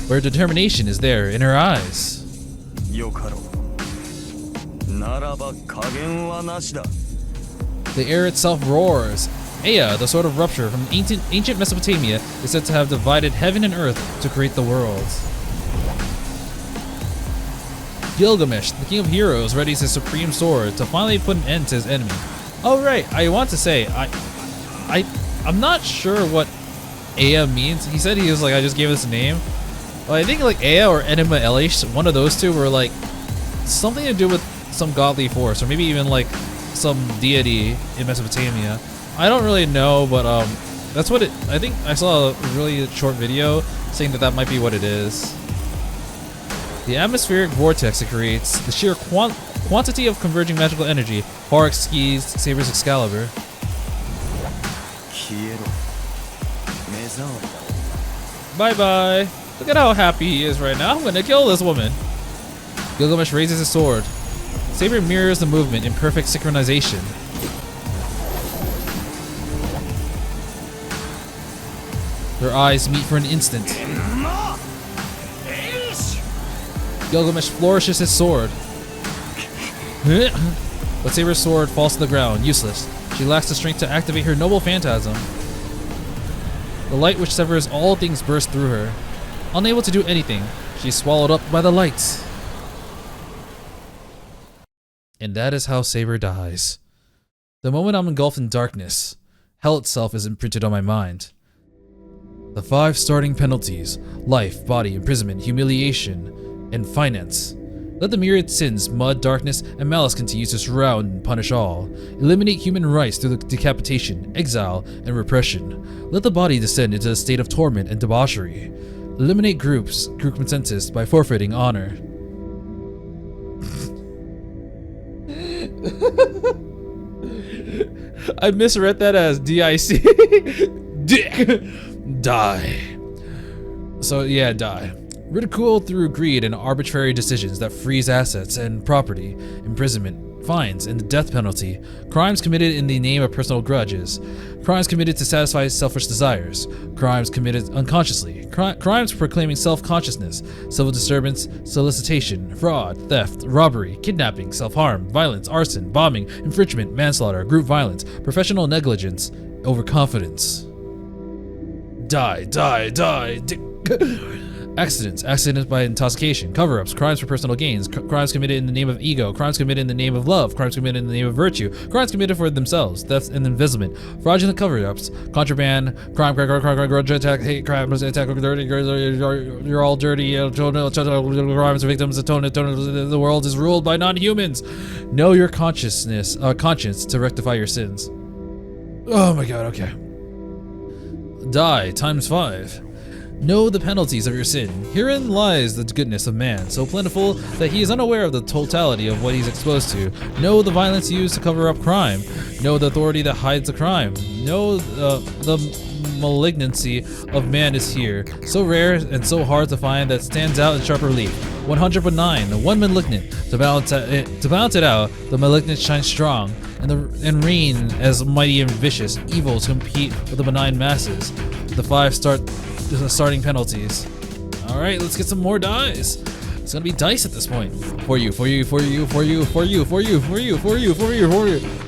But her determination is there in her eyes. The air itself roars. Ea, the sword of rupture from ancient Mesopotamia, is said to have divided heaven and earth to create the world. Gilgamesh, the king of heroes, readies his supreme sword to finally put an end to his enemy. Oh right, I want to say, I'm not sure what Ea means. He said he was like, I just gave this a name. Well, I think like Ea or Enema Elish, one of those two were like something to do with some godly force, or maybe even like some deity in Mesopotamia. I don't really know, but that's what it. I think I saw a really short video saying that might be what it is. The atmospheric vortex it creates, the sheer quantity of converging magical energy, far exceeds Saber's Excalibur. Bye bye. Look at how happy he is right now. I'm gonna kill this woman. Gilgamesh raises his sword. Saber mirrors the movement in perfect synchronization. Their eyes meet for an instant. Gilgamesh flourishes his sword. But Saber's sword falls to the ground, useless. She lacks the strength to activate her noble phantasm. The light which severs all things bursts through her. Unable to do anything, she's swallowed up by the light. And that is how Saber dies. The moment I'm engulfed in darkness, hell itself is imprinted on my mind. The 5 starting penalties: life, body, imprisonment, humiliation, and finance. Let the myriad sins, mud, darkness, and malice continue to surround and punish all. Eliminate human rights through the decapitation, exile, and repression. Let the body descend into a state of torment and debauchery. Eliminate group consensus by forfeiting honor. I misread that as DIC. Dick. Die. So yeah, die. Ridicule through greed and arbitrary decisions that freeze assets and property, imprisonment, fines, and the death penalty, crimes committed in the name of personal grudges, crimes committed to satisfy selfish desires, crimes committed unconsciously, crimes proclaiming self-consciousness, civil disturbance, solicitation, fraud, theft, robbery, kidnapping, self-harm, violence, arson, bombing, infringement, manslaughter, group violence, professional negligence, overconfidence. Die. Accidents by intoxication, cover-ups, crimes for personal gains, crimes committed in the name of ego, crimes committed in the name of love, crimes committed in the name of virtue, crimes committed for themselves, theft and embezzlement, fraudulent cover-ups, contraband, crime, grudge attack, hate crime, attack, dirty, you're all dirty, crimes, victims, the world is ruled by non-humans. Know your conscience to rectify your sins. Oh my god, okay. Die ×5. Know the penalties of your sin. Herein lies the goodness of man, so plentiful that he is unaware of the totality of what he's exposed to. Know the violence used to cover up crime. Know the authority that hides the crime. Know the malignancy of man is here, so rare and so hard to find that stands out in sharp relief. 100 one malignant. To balance it out, the malignant shines strong, and reign as mighty and vicious. Evil to compete with the benign masses. The 5 starting penalties. All right, let's get some more dice. It's gonna be dice at this point. For you.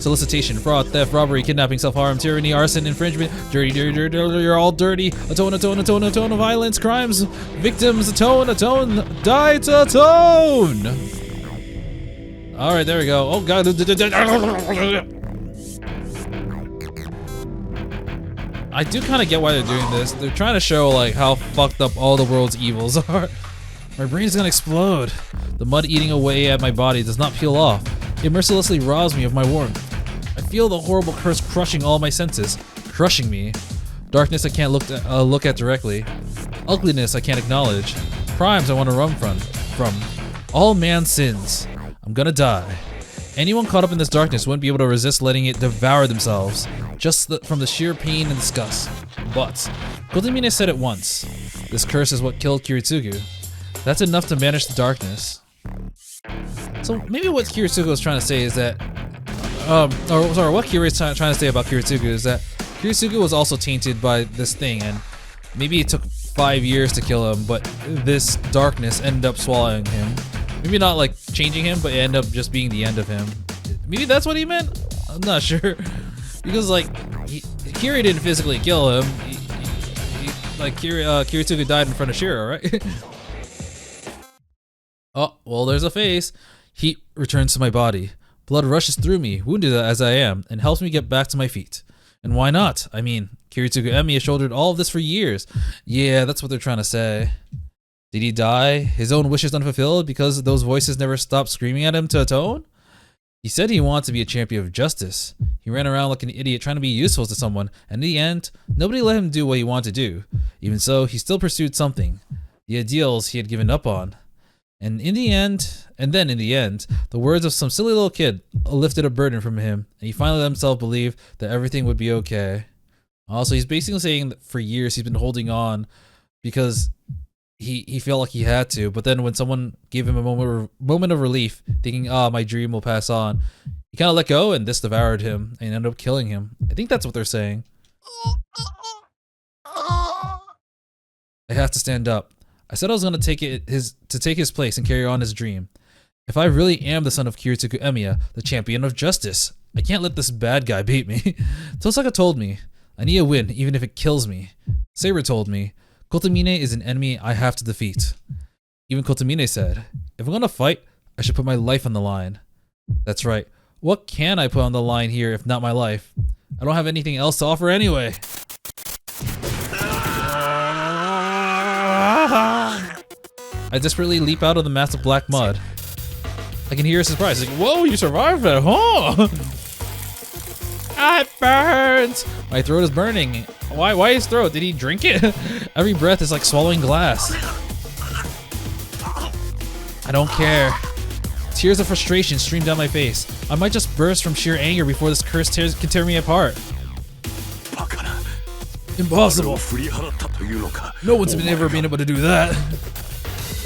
Solicitation, fraud, theft, robbery, kidnapping, self-harm, tyranny, arson, infringement, dirty, you're all dirty. Atone, violence, crimes, victims, atone, die to atone. All right, there we go. Oh god. I do kind of get why they're doing this. They're trying to show like how fucked up all the world's evils are. My brain's gonna explode. The mud eating away at my body does not peel off. It mercilessly robs me of my warmth. I feel the horrible curse crushing all my senses, crushing me. Darkness I can't look at directly. Ugliness I can't acknowledge. Crimes I want to run from. All man's sins. I'm gonna die. Anyone caught up in this darkness wouldn't be able to resist letting it devour themselves, just from the sheer pain and disgust. But Kotomine said it once. This curse is what killed Kiritsugu. That's enough to banish the darkness. So maybe what Kiritsugu was trying to say is that, what Kiri is trying to say about Kiritsugu is that Kiritsugu was also tainted by this thing, and maybe it took 5 years to kill him, but this darkness ended up swallowing him. Maybe not like changing him, but it ended up just being the end of him. Maybe that's what he meant? I'm not sure. Because like, Kiri didn't physically kill him. Kiritsugu died in front of Shirou, right? Oh, well there's a face. Heat returns to my body. Blood rushes through me, wounded as I am, and helps me get back to my feet. And why not? I mean, Shirou Emiya shouldered all of this for years. Yeah, that's what they're trying to say. Did he die? His own wishes unfulfilled because those voices never stopped screaming at him to atone? He said he wanted to be a champion of justice. He ran around like an idiot trying to be useful to someone, and in the end, nobody let him do what he wanted to do. Even so, he still pursued something. The ideals he had given up on. And in the end, the words of some silly little kid lifted a burden from him, and he finally let himself believe that everything would be okay. Also, he's basically saying that for years he's been holding on because he felt like he had to, but then when someone gave him a moment of relief, thinking, my dream will pass on, he kind of let go, and this devoured him and ended up killing him. I think that's what they're saying. I have to stand up. I said I was going to take his place and carry on his dream. If I really am the son of Kiritsugu Emiya, the champion of justice, I can't let this bad guy beat me. Tosaka told me, I need a win even if it kills me. Saber told me, Kotomine is an enemy I have to defeat. Even Kotomine said, if I'm gonna fight, I should put my life on the line. That's right. What can I put on the line here if not my life? I don't have anything else to offer anyway. I desperately leap out of the mass of black mud. I can hear her surprise. Like, whoa, you survived that, huh? Ah, it burns. My throat is burning. Why his throat? Did he drink it? Every breath is like swallowing glass. I don't care. Tears of frustration stream down my face. I might just burst from sheer anger before this curse can tear me apart. Impossible. No one's ever been able to do that.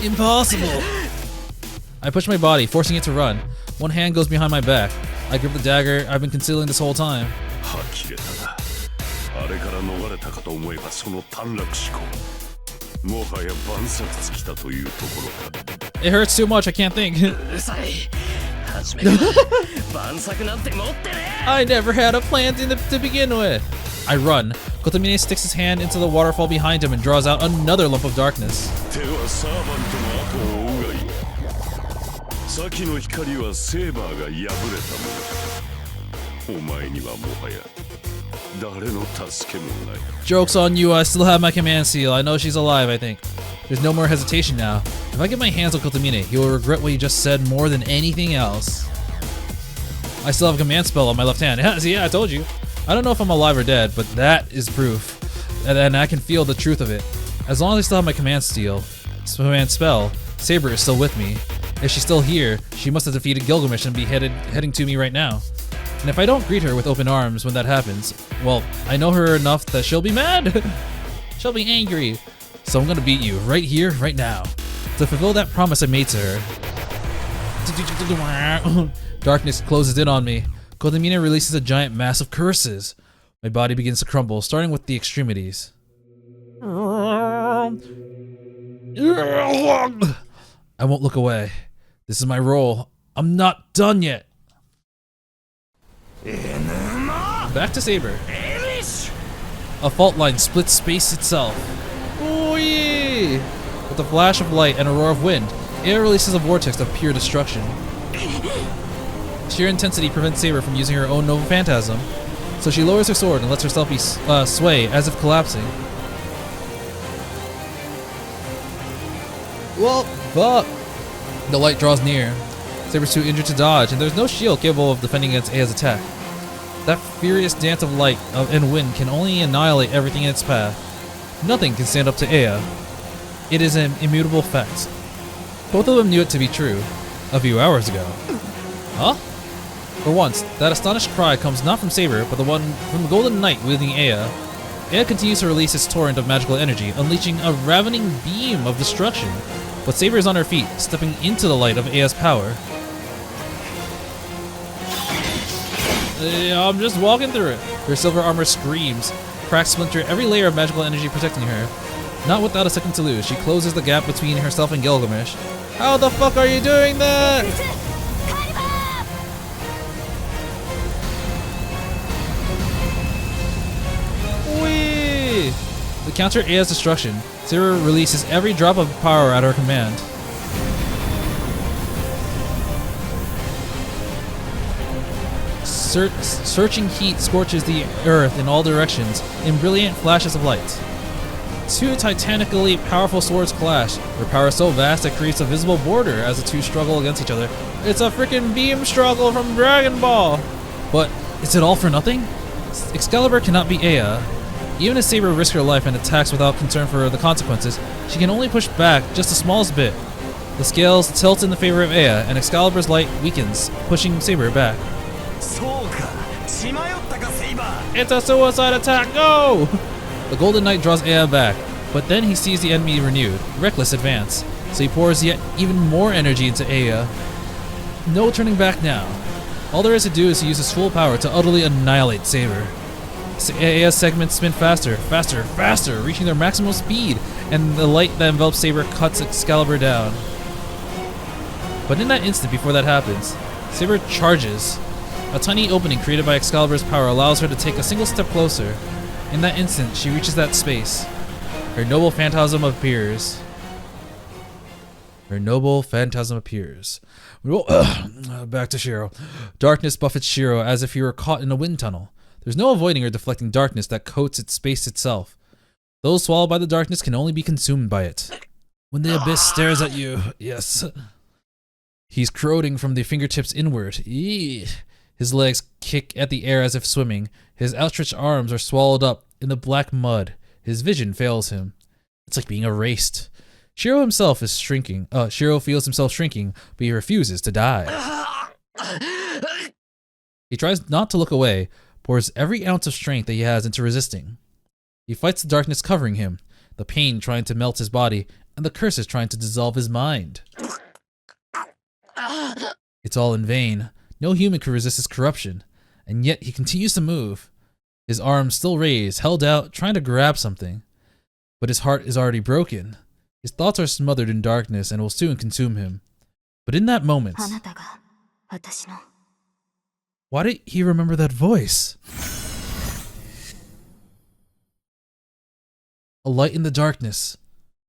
Impossible. I push my body, forcing it to run. One hand goes behind my back. I grip the dagger I've been concealing this whole time. It hurts too much, I can't think. I never had a plan to begin with. I run. Kotomine sticks his hand into the waterfall behind him and draws out another lump of darkness. Joke's on you, I still have my command seal. I know she's alive, I think. There's no more hesitation now. If I get my hands on Kotomine, he will regret what he just said more than anything else. I still have a command spell on my left hand. Yeah, I told you. I don't know if I'm alive or dead, but that is proof. And I can feel the truth of it. As long as I still have my command spell, Saber is still with me. If she's still here, she must have defeated Gilgamesh and be heading to me right now. And if I don't greet her with open arms when that happens, well, I know her enough that she'll be mad. She'll be angry. So I'm gonna beat you right here, right now, to fulfill that promise I made to her. Darkness closes in on me. Kotomine releases a giant mass of curses. My body begins to crumble, starting with the extremities. I won't look away. This is my role. I'm not done yet. Back to Saber. A fault line splits space itself. Oh yeah! With a flash of light and a roar of wind, air releases a vortex of pure destruction. Sheer intensity prevents Saber from using her own Nova Phantasm, so she lowers her sword and lets herself be sway as if collapsing. Well, fuck! The light draws near. Saber's too injured to dodge, and there's no shield capable of defending against Aya's attack. That furious dance of light and wind can only annihilate everything in its path. Nothing can stand up to Aya. It is an immutable fact. Both of them knew it to be true a few hours ago. Huh? For once, that astonished cry comes not from Saber, but the one from the Golden Knight wielding Aya. Aya continues to release its torrent of magical energy, unleashing a ravening beam of destruction. But Saber is on her feet, stepping into the light of Aya's power. I'm just walking through it. Her silver armor screams. Cracks splinter every layer of magical energy protecting her. Not without a second to lose, she closes the gap between herself and Gilgamesh. How the fuck are you doing that? Whee! To counter Aya's destruction, Saber releases every drop of power at her command. Searching heat scorches the earth in all directions in brilliant flashes of light. Two titanically powerful swords clash, their power so vast it creates a visible border as the two struggle against each other. It's a freaking beam struggle from Dragon Ball! But is it all for nothing? Excalibur cannot beat Aya. Even if Saber risks her life and attacks without concern for the consequences, she can only push back just the smallest bit. The scales tilt in the favor of Aya, and Excalibur's light weakens, pushing Saber back. It's a suicide attack, go! The Golden Knight draws Aya back, but then he sees the enemy renewed, reckless advance, so he pours yet even more energy into Aya. No turning back now. All there is to do is to use his full power to utterly annihilate Saber. Aya's segments spin faster, faster, faster, reaching their maximum speed, and the light that envelops Saber cuts Excalibur down. But in that instant before that happens, Saber charges. A tiny opening created by Excalibur's power allows her to take a single step closer. In that instant, she reaches that space. Her noble phantasm appears. Back to Shirou. Darkness buffets Shirou as if he were caught in a wind tunnel. There's no avoiding or deflecting darkness that coats its space itself. Those swallowed by the darkness can only be consumed by it. When the abyss stares at you, yes. He's corroding from the fingertips inward. Eee. His legs kick at the air as if swimming. His outstretched arms are swallowed up in the black mud. His vision fails him. It's like being erased. Shirou himself is shrinking. Shirou feels himself shrinking, but he refuses to die. He tries not to look away, pours every ounce of strength that he has into resisting. He fights the darkness covering him, the pain trying to melt his body, and the curses trying to dissolve his mind. It's all in vain. No human could resist his corruption, and yet he continues to move. His arms still raised, held out, trying to grab something. But his heart is already broken. His thoughts are smothered in darkness and will soon consume him. But in that moment, why did he remember that voice? A light in the darkness.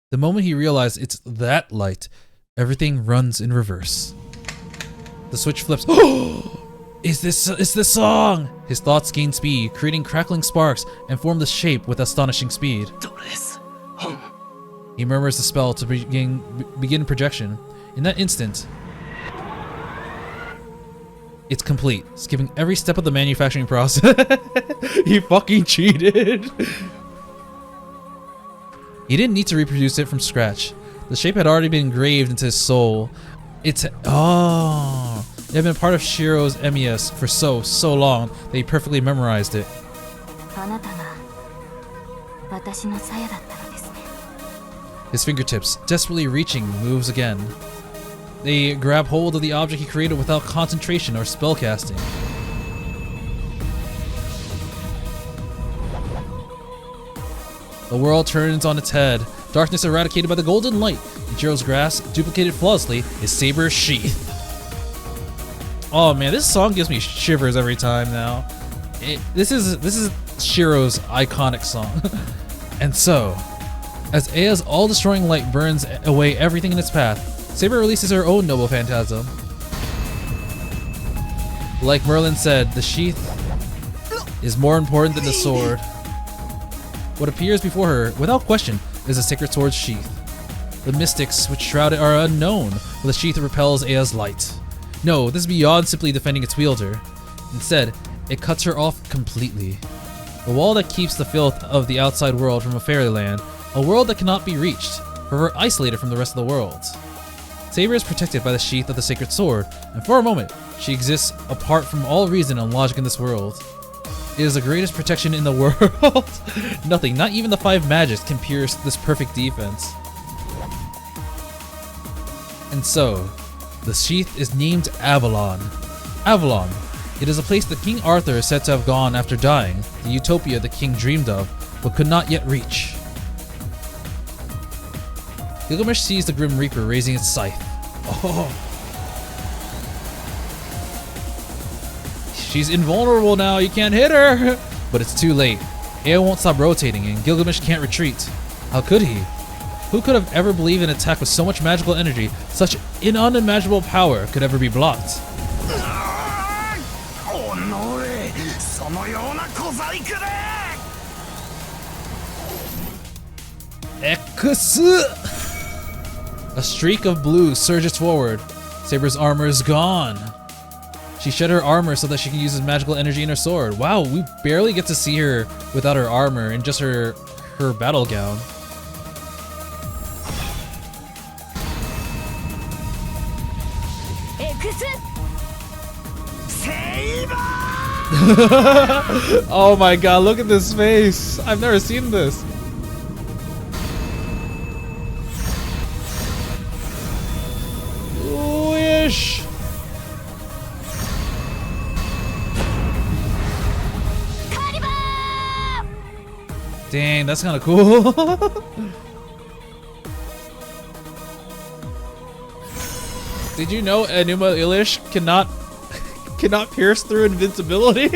The moment he realized it's that light, everything runs in reverse. The switch flips. It's this song! His thoughts gain speed, creating crackling sparks and form the shape with astonishing speed. He murmurs the spell to begin projection. In that instant, it's complete, skipping every step of the manufacturing process. He fucking cheated. He didn't need to reproduce it from scratch. The shape had already been engraved into his soul. It had been part of Shirou Emiya for so long that he perfectly memorized it. His fingertips, desperately reaching, moves again. They grab hold of the object he created without concentration or spellcasting. The world turns on its head. Darkness eradicated by the golden light. In Jiro's grasp, duplicated flawlessly, his saber sheath. Oh man, this song gives me shivers every time now. This is Shirou's iconic song. And so, as Aya's all-destroying light burns away everything in its path, Saber releases her own noble phantasm. Like Merlin said, the sheath is more important than the sword. What appears before her, without question, is a sacred sword's sheath. The mystics which shroud it are unknown, but the sheath repels Aya's light. No, this is beyond simply defending its wielder. Instead, it cuts her off completely. The wall that keeps the filth of the outside world from a fairyland, a world that cannot be reached, forever isolated from the rest of the world. Saber is protected by the sheath of the sacred sword, and for a moment, she exists apart from all reason and logic in this world. It is the greatest protection in the world. Nothing, not even the 5 magics, can pierce this perfect defense. And so, the sheath is named Avalon. Avalon. It is a place that King Arthur is said to have gone after dying, the utopia the king dreamed of, but could not yet reach. Gilgamesh sees the Grim Reaper raising its scythe. Oh. She's invulnerable now, you can't hit her! But it's too late. Aya won't stop rotating and Gilgamesh can't retreat. How could he? Who could have ever believed an attack with so much magical energy, such unimaginable power, could ever be blocked? X! A streak of blue surges forward. Saber's armor is gone. She shed her armor so that she can use his magical energy in her sword. Wow, we barely get to see her without her armor and just her battle gown. Oh my god, look at this face. I've never seen this. Wish. Dang, that's kind of cool. Did you know Enuma Elish cannot pierce through invincibility?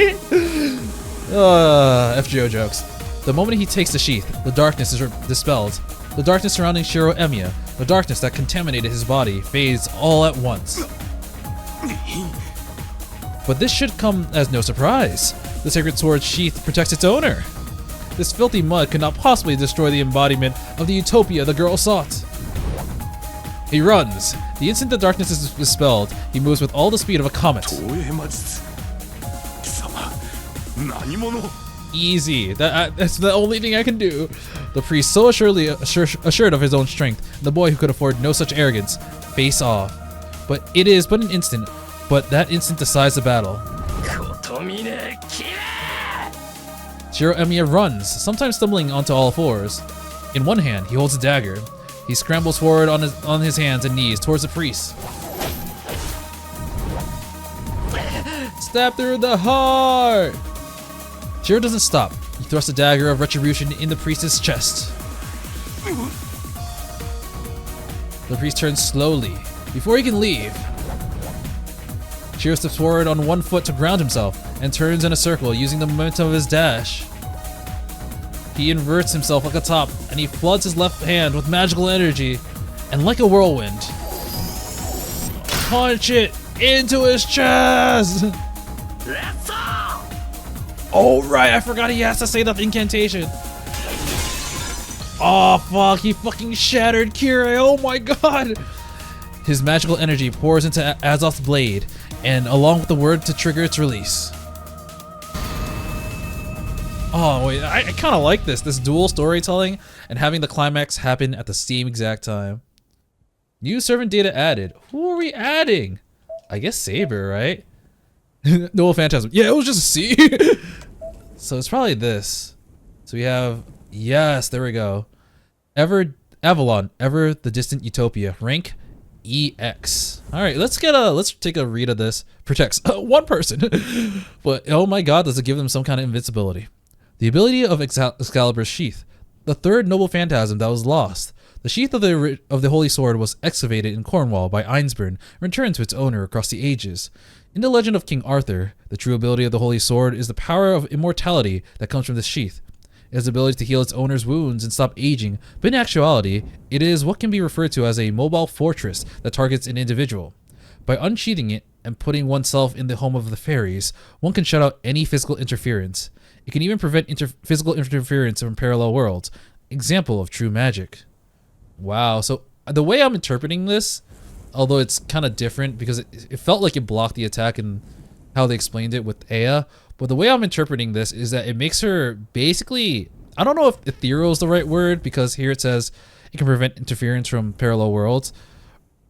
FGO jokes. The moment he takes the sheath, the darkness is dispelled. The darkness surrounding Shirou Emiya, the darkness that contaminated his body, fades all at once. But this should come as no surprise. The sacred sword's sheath protects its owner. This filthy mud could not possibly destroy the embodiment of the utopia the girl sought. He runs. The instant the darkness is dispelled, he moves with all the speed of a comet. 東映魔術貴様何者 Easy. That's the only thing I can do. The priest, so assured of his own strength, the boy who could afford no such arrogance, face off. But it is but an instant, but that instant decides the battle. Shirou Emiya runs, sometimes stumbling onto all fours. In one hand, he holds a dagger. He scrambles forward on his hands and knees towards the priest. Stab through the heart! Shirou doesn't stop. He thrusts a dagger of retribution in the priest's chest. The priest turns slowly. Before he can leave, Shirou steps forward on one foot to ground himself and turns in a circle using the momentum of his dash. He inverts himself like a top and he floods his left hand with magical energy and like a whirlwind, punch it into his chest! Oh right, I forgot he has to say the incantation. Oh fuck, he fucking shattered Kirei, oh my god! His magical energy pours into Azoth's blade, and along with the word to trigger its release. Oh wait, I kind of like this dual storytelling and having the climax happen at the same exact time. New servant data added. Who are we adding? I guess Saber, right? No Phantasm. Yeah, it was just a C. So it's probably this. So we have, yes, there we go. Avalon, Ever the Distant Utopia, rank EX. All right, let's take a read of this. Protects one person, but oh my god, does it give them some kind of invincibility? The ability of Excalibur's sheath, the third noble phantasm that was lost. The sheath of the Holy Sword was excavated in Cornwall by Einsburn and returned to its owner across the ages. In the legend of King Arthur, the true ability of the Holy Sword is the power of immortality that comes from this sheath. It has the ability to heal its owner's wounds and stop aging, but in actuality, it is what can be referred to as a mobile fortress that targets an individual. By unsheathing it and putting oneself in the home of the fairies, one can shut out any physical interference. It can even prevent physical interference from parallel worlds. Example of true magic. Wow, so the way I'm interpreting this, although it's kind of different because it felt like it blocked the attack and how they explained it with Aya, but the way I'm interpreting this is that it makes her basically, I don't know if ethereal is the right word because here it says it can prevent interference from parallel worlds,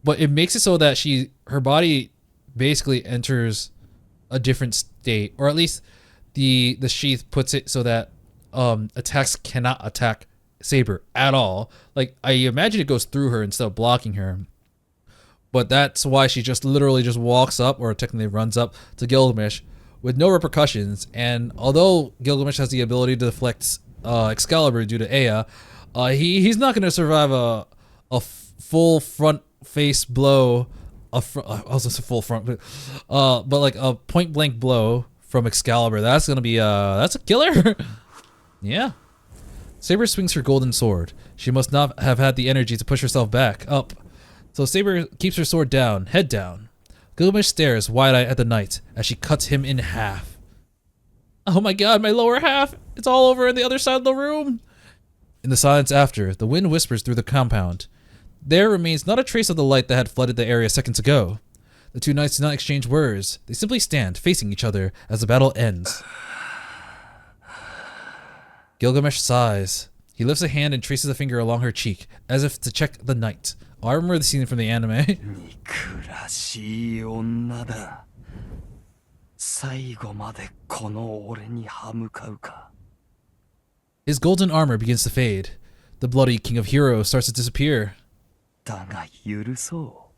but it makes it so that her body basically enters a different state, or at least the sheath puts it so that attacks cannot attack Saber at all. Like, I imagine it goes through her instead of blocking her. But that's why she just literally just walks up, or technically runs up to Gilgamesh with no repercussions. And although Gilgamesh has the ability to deflect Excalibur due to Aya, he's not going to survive a full front face blow. I was gonna say full front, but like a point blank blow from Excalibur. That's gonna be that's a killer. Yeah. Saber swings her golden sword. She must not have had the energy to push herself back up. So Saber keeps her sword down, head down. Gilgamesh stares wide-eyed at the knight as she cuts him in half. Oh my god, my lower half! It's all over on the other side of the room! In the silence after, the wind whispers through the compound. There remains not a trace of the light that had flooded the area seconds ago. The two knights do not exchange words. They simply stand, facing each other as the battle ends. Gilgamesh sighs. He lifts a hand and traces a finger along her cheek, as if to check the knight. Oh, I remember the scene from the anime. 憎らしい女だ。最後までこの俺に歯向かうか。 His golden armor begins to fade. The bloody king of heroes starts to disappear. だが許そう。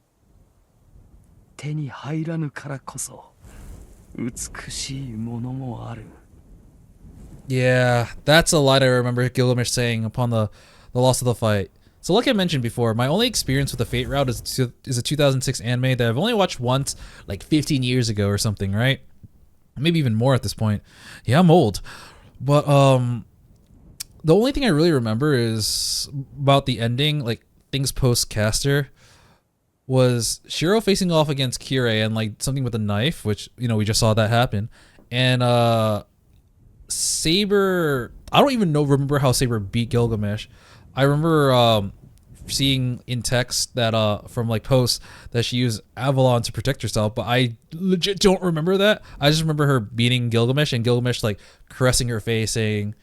手に入らぬからこそ美しいものもある。 Yeah, that's a line I remember Gilgamesh saying upon the loss of the fight. So like I mentioned before, my only experience with the Fate route is a 2006 anime that I've only watched once, like 15 years ago or something, right? Maybe even more at this point. Yeah, I'm old. But the only thing I really remember is about the ending, like things post-caster, was Shirou facing off against Kirei and like something with a knife, which, you know, we just saw that happen. And Saber, I don't even remember how Saber beat Gilgamesh. I remember seeing in text that from like posts that she used Avalon to protect herself, but I legit don't remember that. I just remember her beating Gilgamesh and Gilgamesh like caressing her face, saying,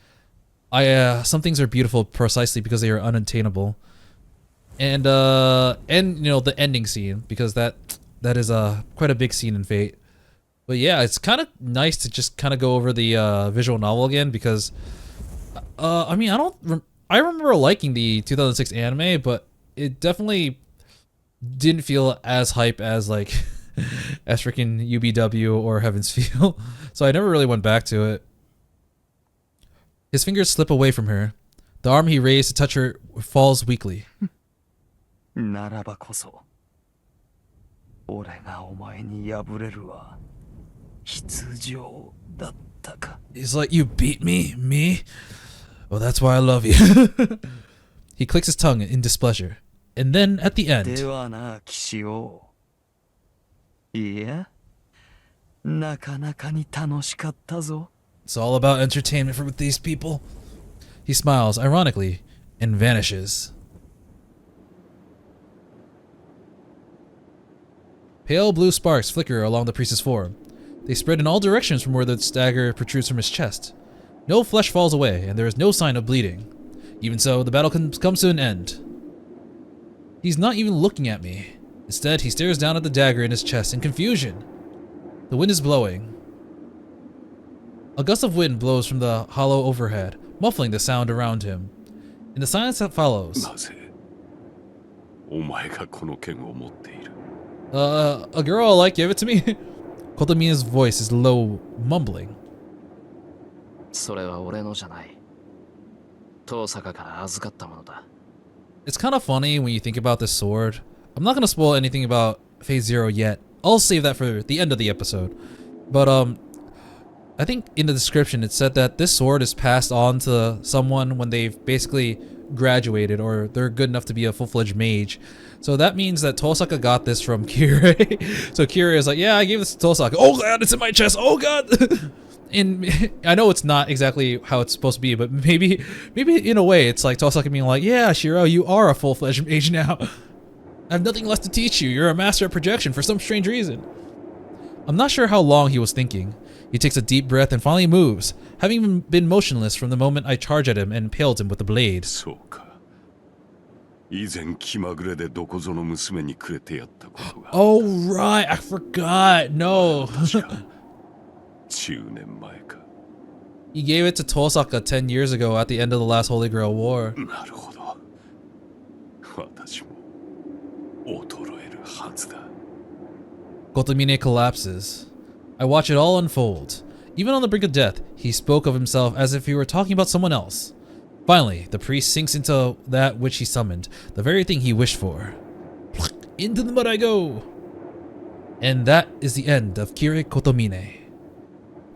some things are beautiful precisely because they are unattainable." And you know, the ending scene, because that is quite a big scene in Fate. But yeah, it's kind of nice to just kind of go over the visual novel again, because I mean, I remember liking the 2006 anime, but it definitely didn't feel as hype as like as freaking UBW or Heaven's Feel. So I never really went back to it. His fingers slip away from her. The arm he raised to touch her falls weakly. ならばこそ俺がお前に敗れるは必定だったか。 He's like, "You beat me? Me? Well, that's why I love you." He clicks his tongue in displeasure. And then at the end, ではな、騎士王。いや、なかなかに楽しかったぞ。 it's all about entertainment for these people. He smiles ironically and vanishes. Pale blue sparks flicker along the priest's form. They spread in all directions from where the dagger protrudes from his chest. No flesh falls away, and there is no sign of bleeding. Even so, the battle comes to an end. He's not even looking at me. Instead, he stares down at the dagger in his chest in confusion. The wind is blowing. A gust of wind blows from the hollow overhead, muffling the sound around him. In the silence that follows, なぜお前がこの剣を持っている？ a girl like gave it to me. Kotomina's voice is low, mumbling. それは俺のじゃない。遠坂から預かったものだ。 It's kind of funny when you think about this sword. I'm not gonna spoil anything about Phase Zero yet. I'll save that for the end of the episode. But I think in the description it said that this sword is passed on to someone when they've basically graduated or they're good enough to be a full-fledged mage. So that means that Tosaka got this from Kirei. So Kirei is like, "Yeah, I gave this to Tosaka. Oh god, it's in my chest. Oh god." And I know it's not exactly how it's supposed to be, but maybe in a way it's like Tosaka being like, "Yeah, Shirou, you are a full-fledged mage now. I have nothing left to teach you. You're a master at projection for some strange reason." I'm not sure how long he was thinking. He takes a deep breath and finally moves, having been motionless from the moment I charged at him and impaled him with the blade. そうか。以前気まぐれでどこぞの娘にくれてやったことが。 Oh right, I forgot. No. 10年前か。 He gave it to Tosaka 10 years ago at the end of the last Holy Grail War. なるほど。私も衰えるはずだ。 Kotomine collapses. I watch it all unfold. Even on the brink of death, he spoke of himself as if he were talking about someone else. Finally, the priest sinks into that which he summoned, the very thing he wished for. Into the mud I go! And that is the end of Kirei Kotomine.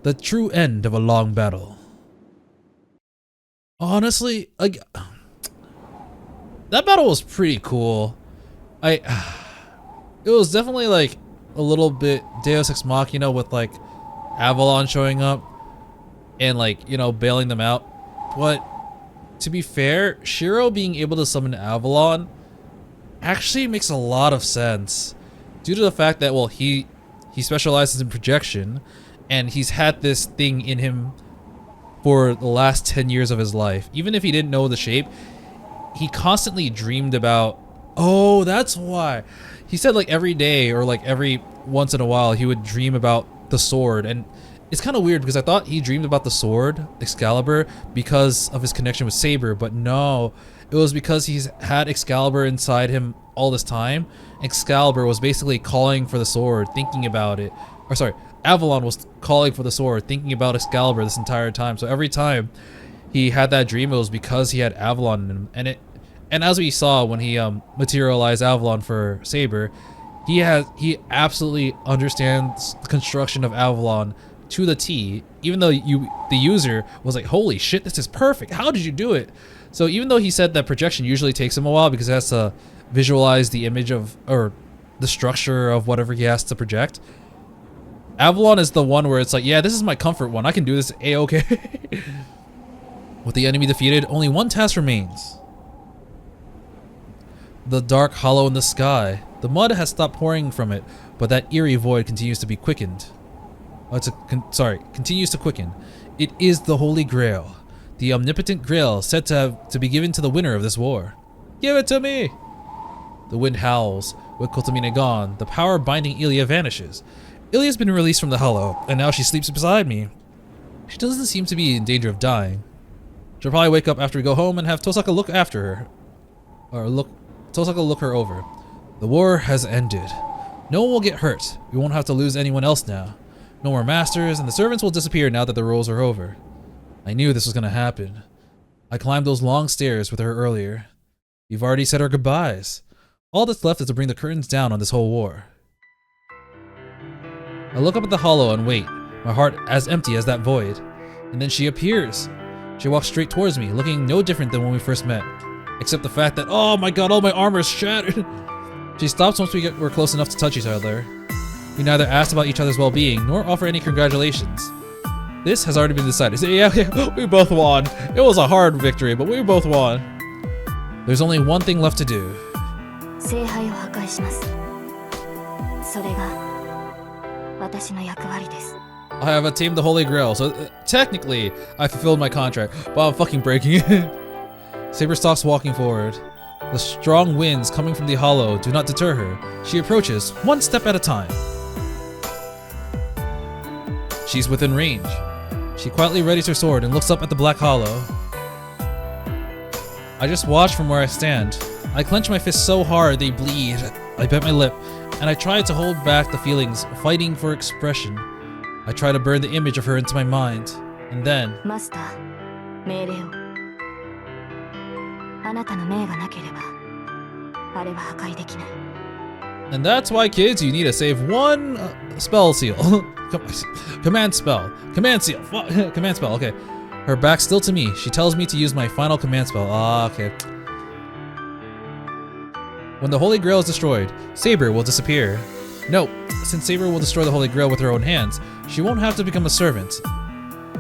The true end of a long battle. Honestly, like, that battle was pretty cool. It was definitely like a little bit Deus Ex Machina with like Avalon showing up and like, you know, bailing them out. But to be fair, Shirou being able to summon Avalon actually makes a lot of sense due to the fact that, well, he specializes in projection and he's had this thing in him for the last 10 years of his life. Even if he didn't know the shape, he constantly dreamed about, oh, that's why. He said like every day or like every once in a while he would dream about the sword, and it's kind of weird because I thought he dreamed about the sword, Excalibur, because of his connection with Saber, but no, it was because he's had Excalibur inside him all this time. Excalibur was basically calling for the sword, thinking about it. Or sorry, Avalon was calling for the sword, thinking about Excalibur this entire time. So every time he had that dream, it was because he had Avalon in him. And as we saw when he materialized Avalon for Saber, he absolutely understands the construction of Avalon to the T, even though the user was like, holy shit, this is perfect, how did you do it? So even though he said that projection usually takes him a while because it has to visualize the image of, or the structure of whatever he has to project, Avalon is the one where it's like, yeah, this is my comfort one, I can do this a-okay. With the enemy defeated, only one task remains. the dark hollow in the sky. The mud has stopped pouring from it, but that eerie void continues to be quickened. Continues to quicken. It is the Holy Grail, the omnipotent grail said to be given to the winner of this war. Give it to me! The wind howls. With Kotomine gone, the power binding Ilya vanishes. Ilya's been released from the hollow, and now she sleeps beside me. She doesn't seem to be in danger of dying. She'll probably wake up after we go home and have Tosaka look after her. Tosaka look her over. The war has ended. No one will get hurt. We won't have to lose anyone else now. No more masters, and the servants will disappear now that the roles are over. I knew this was going to happen. I climbed those long stairs with her earlier. We've already said our goodbyes. All that's left is to bring the curtains down on this whole war. I look up at the hollow and wait, my heart as empty as that void. And then she appears. She walks straight towards me, looking no different than when we first met. Except the fact that, oh my god, all my armor is shattered. She stops once we're close enough to touch each other. We neither asked about each other's well-being, nor offer any congratulations. This has already been decided. So, yeah, we both won. It was a hard victory, but we both won. There's only one thing left to do. I have attained the Holy Grail, so technically I fulfilled my contract, but I'm fucking breaking it. Saber stalks walking forward. The strong winds coming from the hollow do not deter her. She approaches, one step at a time. She's within range. She quietly readies her sword and looks up at the black hollow. I just watch from where I stand. I clench my fists so hard they bleed. I bite my lip, and I try to hold back the feelings, fighting for expression. I try to burn the image of her into my mind, and then... Master, and that's why, kids, you need to save one spell seal. Command spell. Command seal. Command spell, okay. Her back still to me. She tells me to use my final command spell. Ah, okay. When the Holy Grail is destroyed, Saber will disappear. Note, since Saber will destroy the Holy Grail with her own hands, she won't have to become a servant.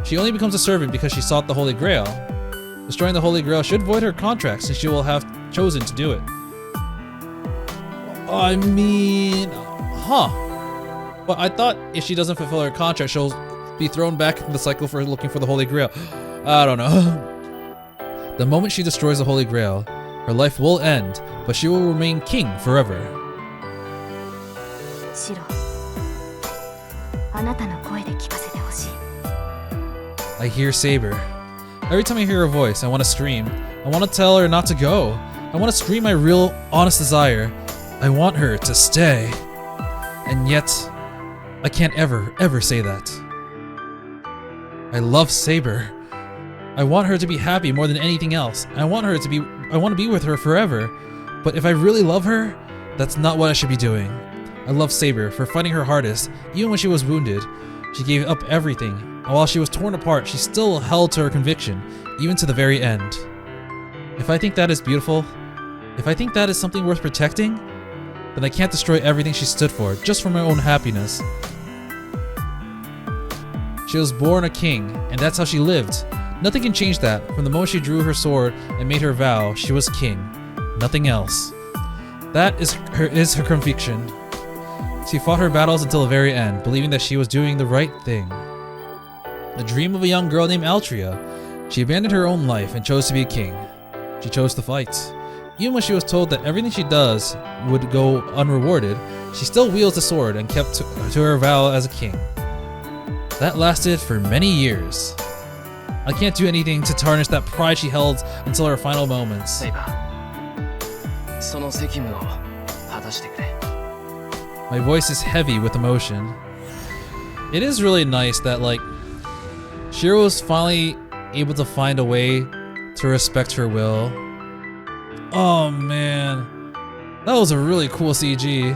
She only becomes a servant because she sought the Holy Grail. Destroying the Holy Grail should void her contract since she will have chosen to do it. I mean... Huh. But I thought if she doesn't fulfill her contract, she'll be thrown back in the cycle for looking for the Holy Grail. I don't know. The moment she destroys the Holy Grail, her life will end, but she will remain king forever. I hear Saber. Every time I hear her voice, I want to scream. I want to tell her not to go. I want to scream my real, honest desire. I want her to stay. And yet, I can't ever say that. I love Saber. I want her to be happy more than anything else. I want to be with her forever. But if I really love her, that's not what I should be doing. I love Saber for fighting her hardest, even when she was wounded. She gave up everything, and while she was torn apart, she still held to her conviction, even to the very end. If I think that is beautiful, if I think that is something worth protecting, then I can't destroy everything she stood for, just for my own happiness. She was born a king, and that's how she lived. Nothing can change that. From the moment she drew her sword and made her vow, she was king. Nothing else. That is her conviction. She fought her battles until the very end, believing that she was doing the right thing. A dream of a young girl named Altria. She abandoned her own life and chose to be a king. She chose to fight. Even when she was told that everything she does would go unrewarded, she still wields the sword and kept to her vow as a king. That lasted for many years. I can't do anything to tarnish that pride she held until her final moments. Saber. My voice is heavy with emotion. It is really nice that, like, Shirou was finally able to find a way to respect her will. Oh man, that was a really cool CG.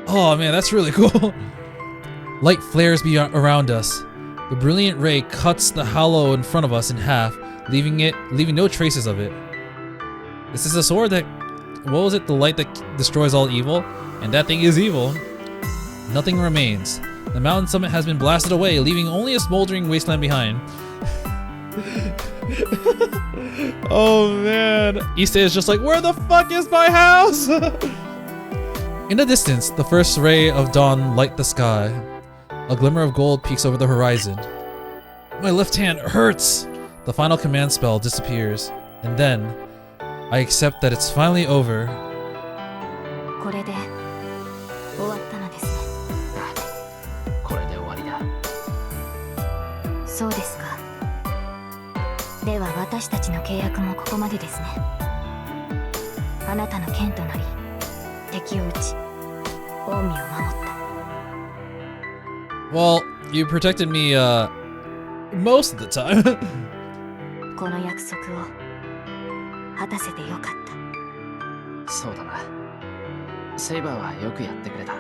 Oh man, that's really cool. Light flares around us. The brilliant ray cuts the hollow in front of us in half, leaving no traces of it. This is a sword that, what was it? The light that destroys all evil? And that thing is evil. Nothing remains. The mountain summit has been blasted away, leaving only a smoldering wasteland behind. Oh man. Issei is just like, where the fuck is my house? In the distance, the first ray of dawn light the sky. A glimmer of gold peeks over the horizon. My left hand hurts! The final command spell disappears. And then, I accept that it's finally over. これで終わったのですね。これで終わりだ。そうですか。では私たちの契約もここまでですね。あなたの剣となり、敵を撃ち、近江を守った。Well, you protected me, most of the time. この約束を果たせてよかった。そうだな。セイバーはよくやってくれた。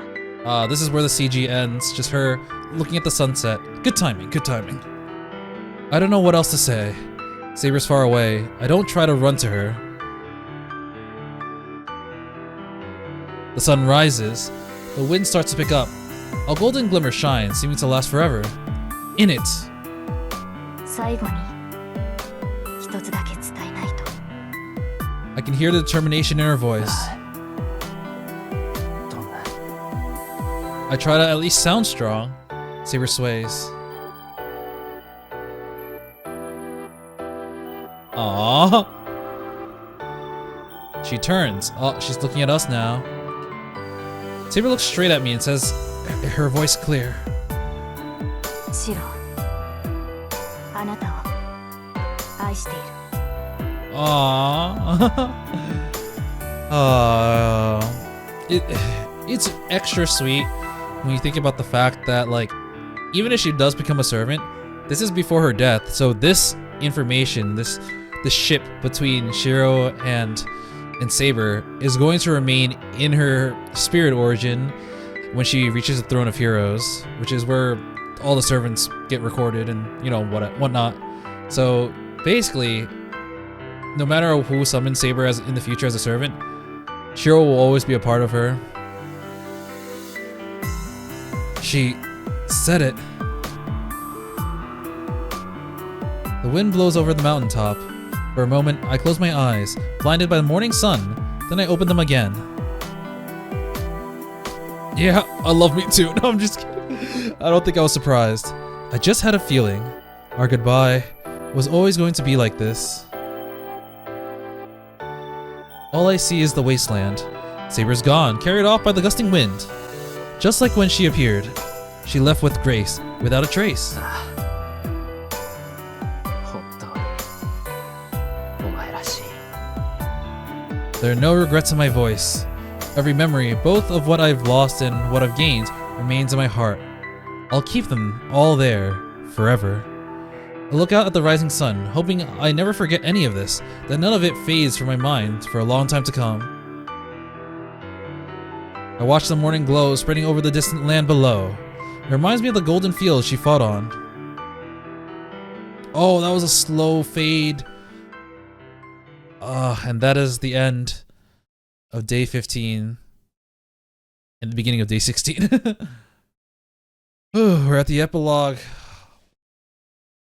This is where the CG ends. Just her looking at the sunset. Good timing, good timing. I don't know what else to say. Saber's far away. I don't try to run to her. The sun rises. The wind starts to pick up. A golden glimmer shines, seeming to last forever. In it. 最後に一つだけ伝えないと。I can hear the determination in her voice. どんな I try to at least sound strong. Saber sways. Aww. She turns. Oh, she's looking at us now. Saber looks straight at me and says, her voice clear. シロ、あなたを愛している。Aww. It's extra sweet when you think about the fact that, like, even if she does become a servant, this is before her death. So this information, this ship between Shirou and Saber is going to remain in her spirit origin when she reaches the Throne of Heroes, which is where all the servants get recorded and, you know, whatnot. So basically, no matter who summons Saber as in the future as a servant, Shirou will always be a part of her. She said it. The wind blows over the mountaintop. For a moment, I close my eyes, blinded by the morning sun. Then I open them again. Yeah, I love me too. No, I'm just kidding. I don't think I was surprised. I just had a feeling our goodbye was always going to be like this. All I see is the wasteland. Saber's gone, carried off by the gusting wind. Just like when she appeared, she left with grace, without a trace. 本当にお前らしい。 There are no regrets in my voice. Every memory, both of what I've lost and what I've gained, remains in my heart. I'll keep them all there, forever. I look out at the rising sun, hoping I never forget any of this, that none of it fades from my mind for a long time to come. I watch the morning glow spreading over the distant land below. It reminds me of the golden fields she fought on. Oh, that was a slow fade. And that is the end of day 15 and the beginning of day 16. Ooh, we're at the epilogue.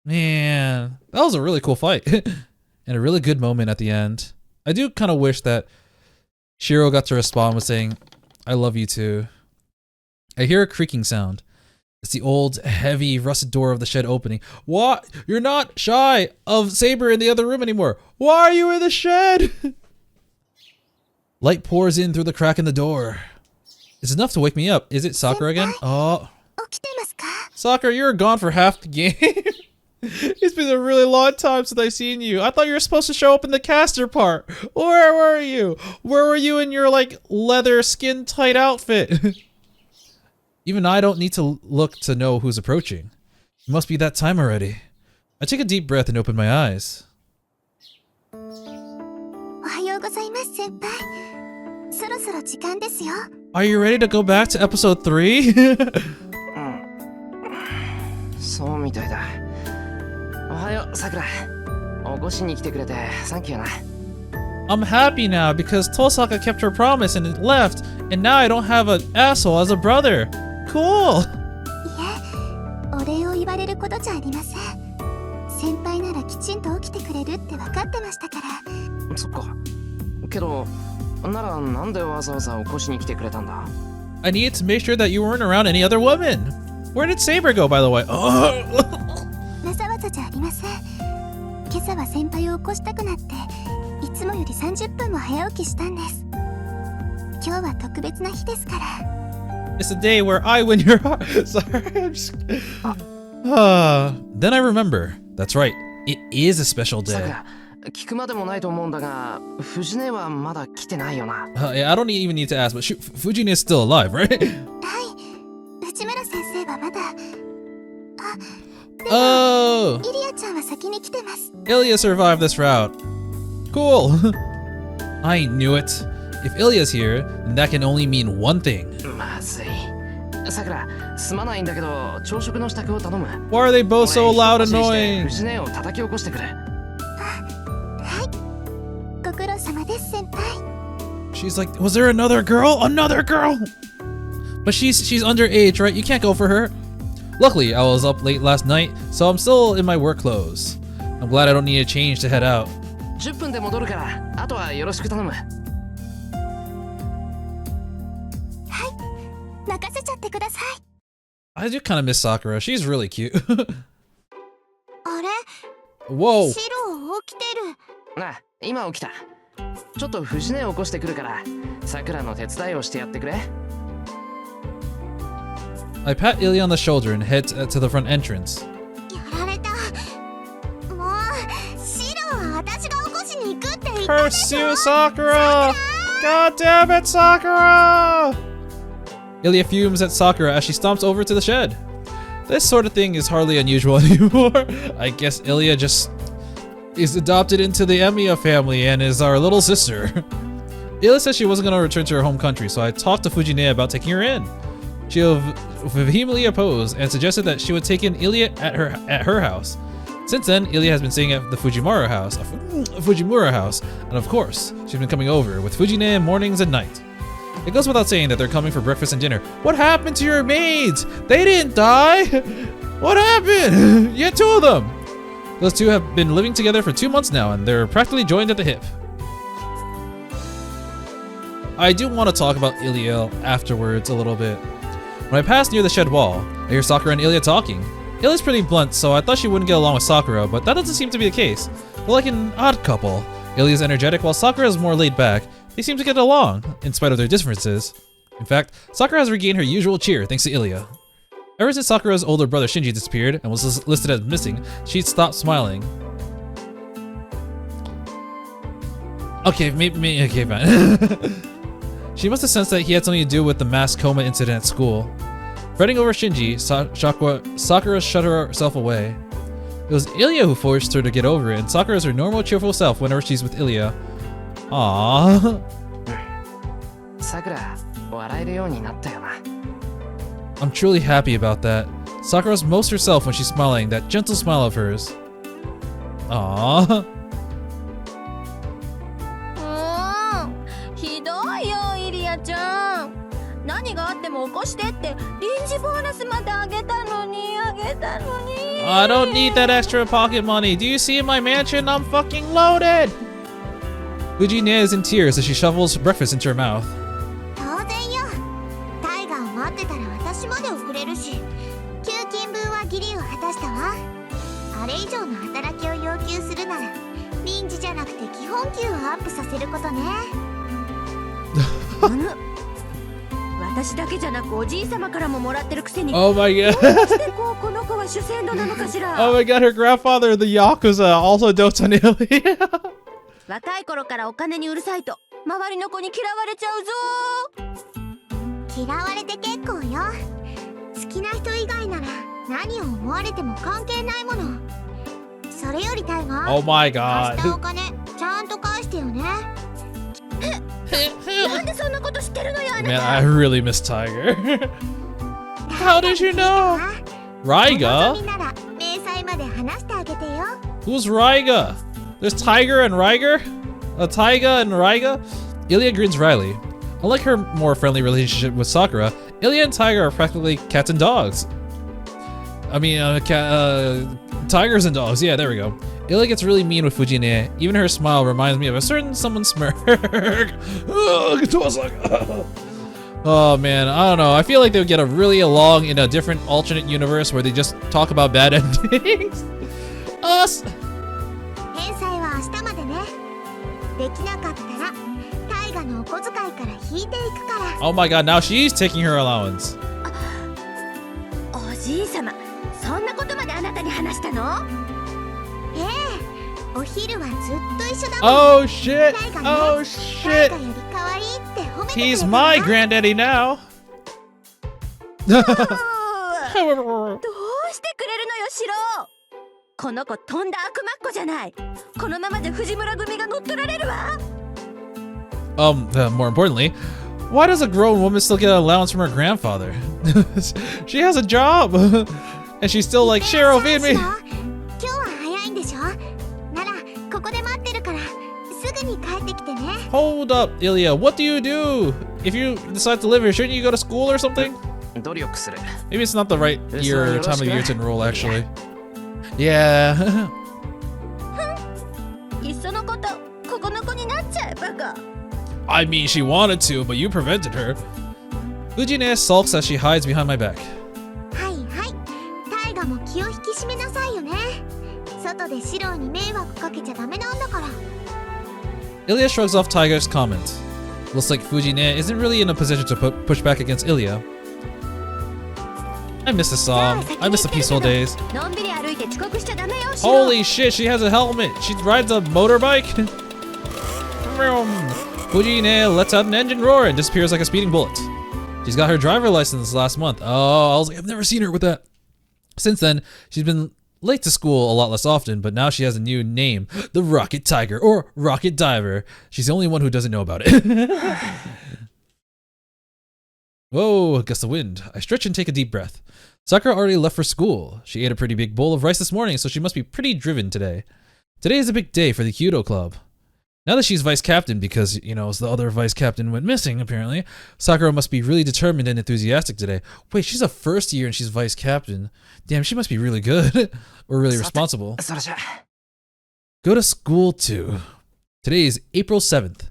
Man, that was a really cool fight and a really good moment at the end. I do kind of wish that Shirou got to respond with saying, I love you too. I hear a creaking sound. It's the old, heavy, rusted door of the shed opening. What? You're not shy of Saber in the other room anymore. Why are you in the shed? Light pours in through the crack in the door. It's enough to wake me up. Is it Sakura again? Oh. Sakura, you're gone for half the game. It's been a really long time since I've seen you. I thought you were supposed to show up in the caster part. Where were you? Where were you in your, like, leather skin tight outfit? Even I don't need to look to know who's approaching. It must be that time already. I take a deep breath and open my eyes. Are you ready to go back to episode 3? そうみたいだ。おはよう、さくら。起こしに来てくれてサンキューな。I'm happy now because Tosaka kept her promise and left, and now I don't have an asshole as a brother. Cool. お礼を言われることじゃありません。先輩ならきちんと起きてくれるって分かってましたから。そっか。けど、ならなんでわざわざ起こしに来てくれたんだ？ I needed to make sure that you weren't around any other women. Where did Saber go, by the way? わざわざじゃありません。今朝は先輩を起こしたくなっていつもより30分も早起きしたんです。今日は特別な日ですから。It's a day where I win your heart. Sorry, I'm just... Then I remember. That's right. It is a special day. さくら、聞くまでもないと思うんだが、藤音はまだ来てないよな。Yeah, I don't even need to ask, but shoot, Fujine is still alive, right? はい、内村先生はまだ。Oh! イリアちゃんは先に来てます。Ilya survived this route. Cool. I knew it. If Ilya's here, then that can only mean one thing. まずい。さくら、すまないんだけど、朝食の支度を頼む。Why are they both so loud and annoying? 藤音を叩き起こしてくれ。はい、ご苦労様です先輩。 She's like, was there another girl? Another girl! But she's underage, right? You can't go for her. Luckily, I was up late last night, so I'm still in my work clothes. I'm glad I don't need to change to head out. 10分で戻るから、あとはよろしく頼む。任せちゃってください。 I do kind of miss Sakura. She's really cute. あれ、 Whoa. シロ起きてる。なあ、今起きた。ちょっと藤音を起こしてくるから、さくらの手伝いをしてやってくれ。I pat Ilya on the shoulder and head to the front entrance. やられた。もう、シロは私が起こしに行くって言ったでしょ。 Pursue Sakura! God damn it, Sakura! Ilya fumes at Sakura as she stomps over to the shed. This sort of thing is hardly unusual anymore. I guess Ilya just is adopted into the Emiya family and is our little sister. Ilya said she wasn't going to return to her home country, so I talked to Fujine about taking her in. She vehemently opposed and suggested that she would take in Ilya at her house. Since then, Ilya has been staying at the Fujimura house, and of course, she's been coming over with Fujine mornings and night. It goes without saying that they're coming for breakfast and dinner. What happened to your maids? They didn't die! What happened? You had two of them! Those two have been living together for 2 months now, and they're practically joined at the hip. I do want to talk about Ilya afterwards a little bit. When I pass near the shed wall, I hear Sakura and Ilya talking. Ilya's pretty blunt, so I thought she wouldn't get along with Sakura, but that doesn't seem to be the case. They're like an odd couple. Ilya's energetic while Sakura is more laid back. They seem to get along, in spite of their differences. In fact, Sakura has regained her usual cheer thanks to Ilya. Ever since Sakura's older brother Shinji disappeared and was listed as missing, she'd stopped smiling. Okay, okay, fine. She must have sensed that he had something to do with the mass coma incident at school. Fretting over Shinji, Sakura shut herself away. It was Ilya who forced her to get over it, and Sakura is her normal cheerful self whenever she's with Ilya. Aww. Sakura, 笑えるようになったよな。 I'm truly happy about that. Sakura's most herself when she's smiling, that gentle smile of hers. Aww. ひどいよ、イリアちゃん。何があっても起こしてって臨時ボーナスまであげたのに。I don't need that extra pocket money. Do you see in my mansion? I'm fucking loaded. Fujine is in tears as she shovels breakfast into her mouth. 当然よ。タイガーを待ってたら私まで遅れるし、給金分は義理を果たしたわ。あれ以上の働きを要求するなら、臨時じゃなくて基本給をアップさせることね。私だけじゃなくおじい様からももらってるくせに。 Oh my god. この子は主戦度なのかしら。 Oh my god, her grandfather, the Yakuza, also dotes on Ilya. 若い頃からお金にうるさいと周りの子に嫌われちゃうぞ。嫌われて結構よ。好きな人以外なら何を思われても関係ないもの。それよりタイガー、 Oh my 貸したお god. 金ちゃんと返してよね。なんでそんなこと知ってるのよ、あな Man, た。 I really miss Tiger. How did you know? お望 Raiga? みなら明細まで話してあげてよ。 Who's Raiga? There's Tiger and Raiger? Taiga and Raiga? Ilya grins wryly. Unlike her more friendly relationship with Sakura, Ilya and Tiger are practically cats and dogs. I mean, tigers and dogs. Yeah, there we go. Ilya gets really mean with Fujine. Even her smile reminds me of a certain someone's smirk. Oh man, I don't know. I feel like they would get really along in a different alternate universe where they just talk about bad endings. Us. 返済は明日までね。できなかったら大河のお小遣いから引いていくから。 Oh my god, now she's taking her allowance. おじいさま、そんなことまであなたに話したの？ええ、お昼はずっと一緒だもん。 Oh shit! 大河ね、 Oh 大 shit! 河より可愛いって褒めてくれ He's たわ。 my granddaddy now. どうしてくれるのよ、シロ。この子とんだ悪魔っ子じゃない。このままじゃ藤村組が乗っ取られるわ。More importantly, why does a grown woman still get an allowance from her grandfather? She has a job, and she's still like, Shirou, feed me. 今日は早いんでしょ。ならここで待ってるからすぐに帰ってきてね。 Hold up, Ilya. What do you do if you decide to live here? Shouldn't you go to school or something? 努力する。 Maybe it's not the right year or time of year to enroll, actually. Yeah. いっそのことここの子になっちゃえバカ。 I mean, she wanted to, but you prevented her. Fujine sulks as she hides behind my back. はいはい。大河も気を引き締めなさいよね。外でシロウに迷惑かけちゃダメなんだから。 Ilya shrugs off Tiger's comment. Looks like Fujine isn't really in a position to push back against Ilya. I miss the song. I miss the peaceful days. のんびり歩いて遅刻しちゃダメよ、シロ。 Holy shit, she has a helmet. She rides a motorbike. Fujine lets out an engine roar and disappears like a speeding bullet. She's got her driver license last month. Oh, I was like, I've never seen her with that. Since then, she's been late to school a lot less often, but now she has a new name, the Rocket Tiger, or Rocket Diver. She's the only one who doesn't know about it. Whoa, gust of wind. I stretch and take a deep breath. Sakura already left for school. She ate a pretty big bowl of rice this morning, so she must be pretty driven today. Today is a big day for the Kyudo Club. Now that she's vice captain, because, you know, the other vice captain went missing, apparently, Sakura must be really determined and enthusiastic today. Wait, she's a first year and she's vice captain. Damn, she must be really good. Or really responsible. Go to school too. Today is April 7th.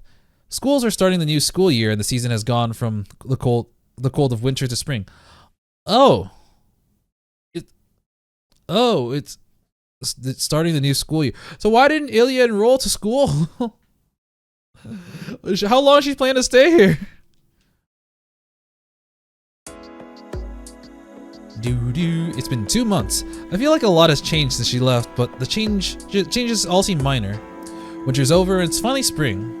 Schools are starting the new school year and the season has gone from the cold of winter to spring. Oh. It's starting the new school year. So why didn't Ilya enroll to school? How long is she planning to stay here? It's been 2 months. I feel like a lot has changed since she left, but the changes all seem minor. Winter's over and it's finally spring.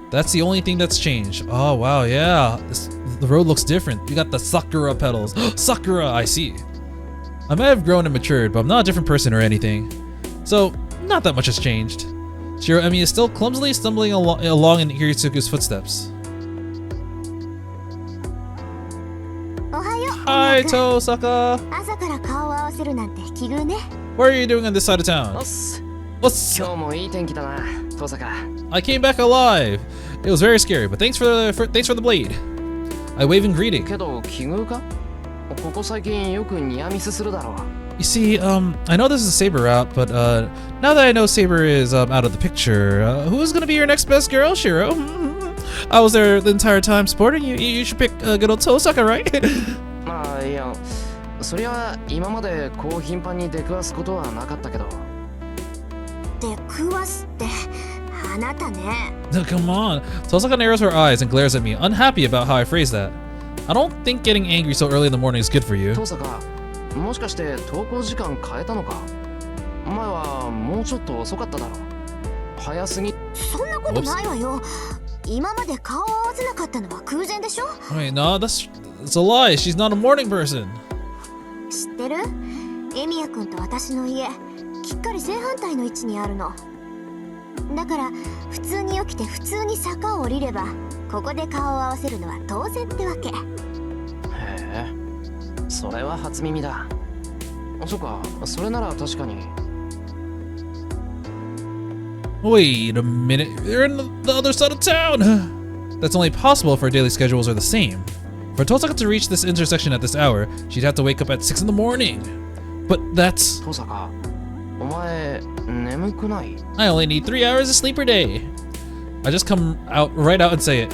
That's the only thing that's changed. Oh wow, yeah. The road looks different. You got the Sakura pedals. Sakura, I see. I might have grown and matured, but I'm not a different person or anything. So, not that much has changed. Shirou Emiya is still clumsily stumbling along in Hiritsuku's footsteps. Hi, Tosaka! What are you doing on this side of town? What's... I came back alive! It was very scary, but thanks for the blade. I wave in greeting. You see, I know this is a Saber route, but now that I know Saber is out of the picture, who's gonna be your next best girl, Shirou? I was there the entire time supporting you. You should pick good old Tosaka, right? いや、そりゃ今までこう頻繁に出くわすことはなかったけど。出くわすってあなたね。Come on. Tosaka narrows her eyes and glares at me, unhappy about how I phrased that. I don't think getting angry so early in the morning is good for you. トサカ、もしかして登校時間変えたのか？前はもうちょっと遅かっただろ。早すぎ。そんなことないわよ。今まで顔を合わせなかったのは空前でしょ？ Wait, no, that's a lie. She's not a morning person. 知ってる？エミヤ君と私の家、きっかり正反対の位置にあるの。だから普通に起きて普通に坂を降りれば、ここで顔を合わせるのは当然ってわけ。へえ、それは初耳だ。そっか、それなら確かに。Wait a minute, they're in the other side of town! That's only possible if our daily schedules are the same. For Tosaka to reach this intersection at this hour, she'd have to wake up at 6 in the morning. But that's... トサカ、お前眠くない？ I only need 3 hours of sleep per day. I just come out right out and say it.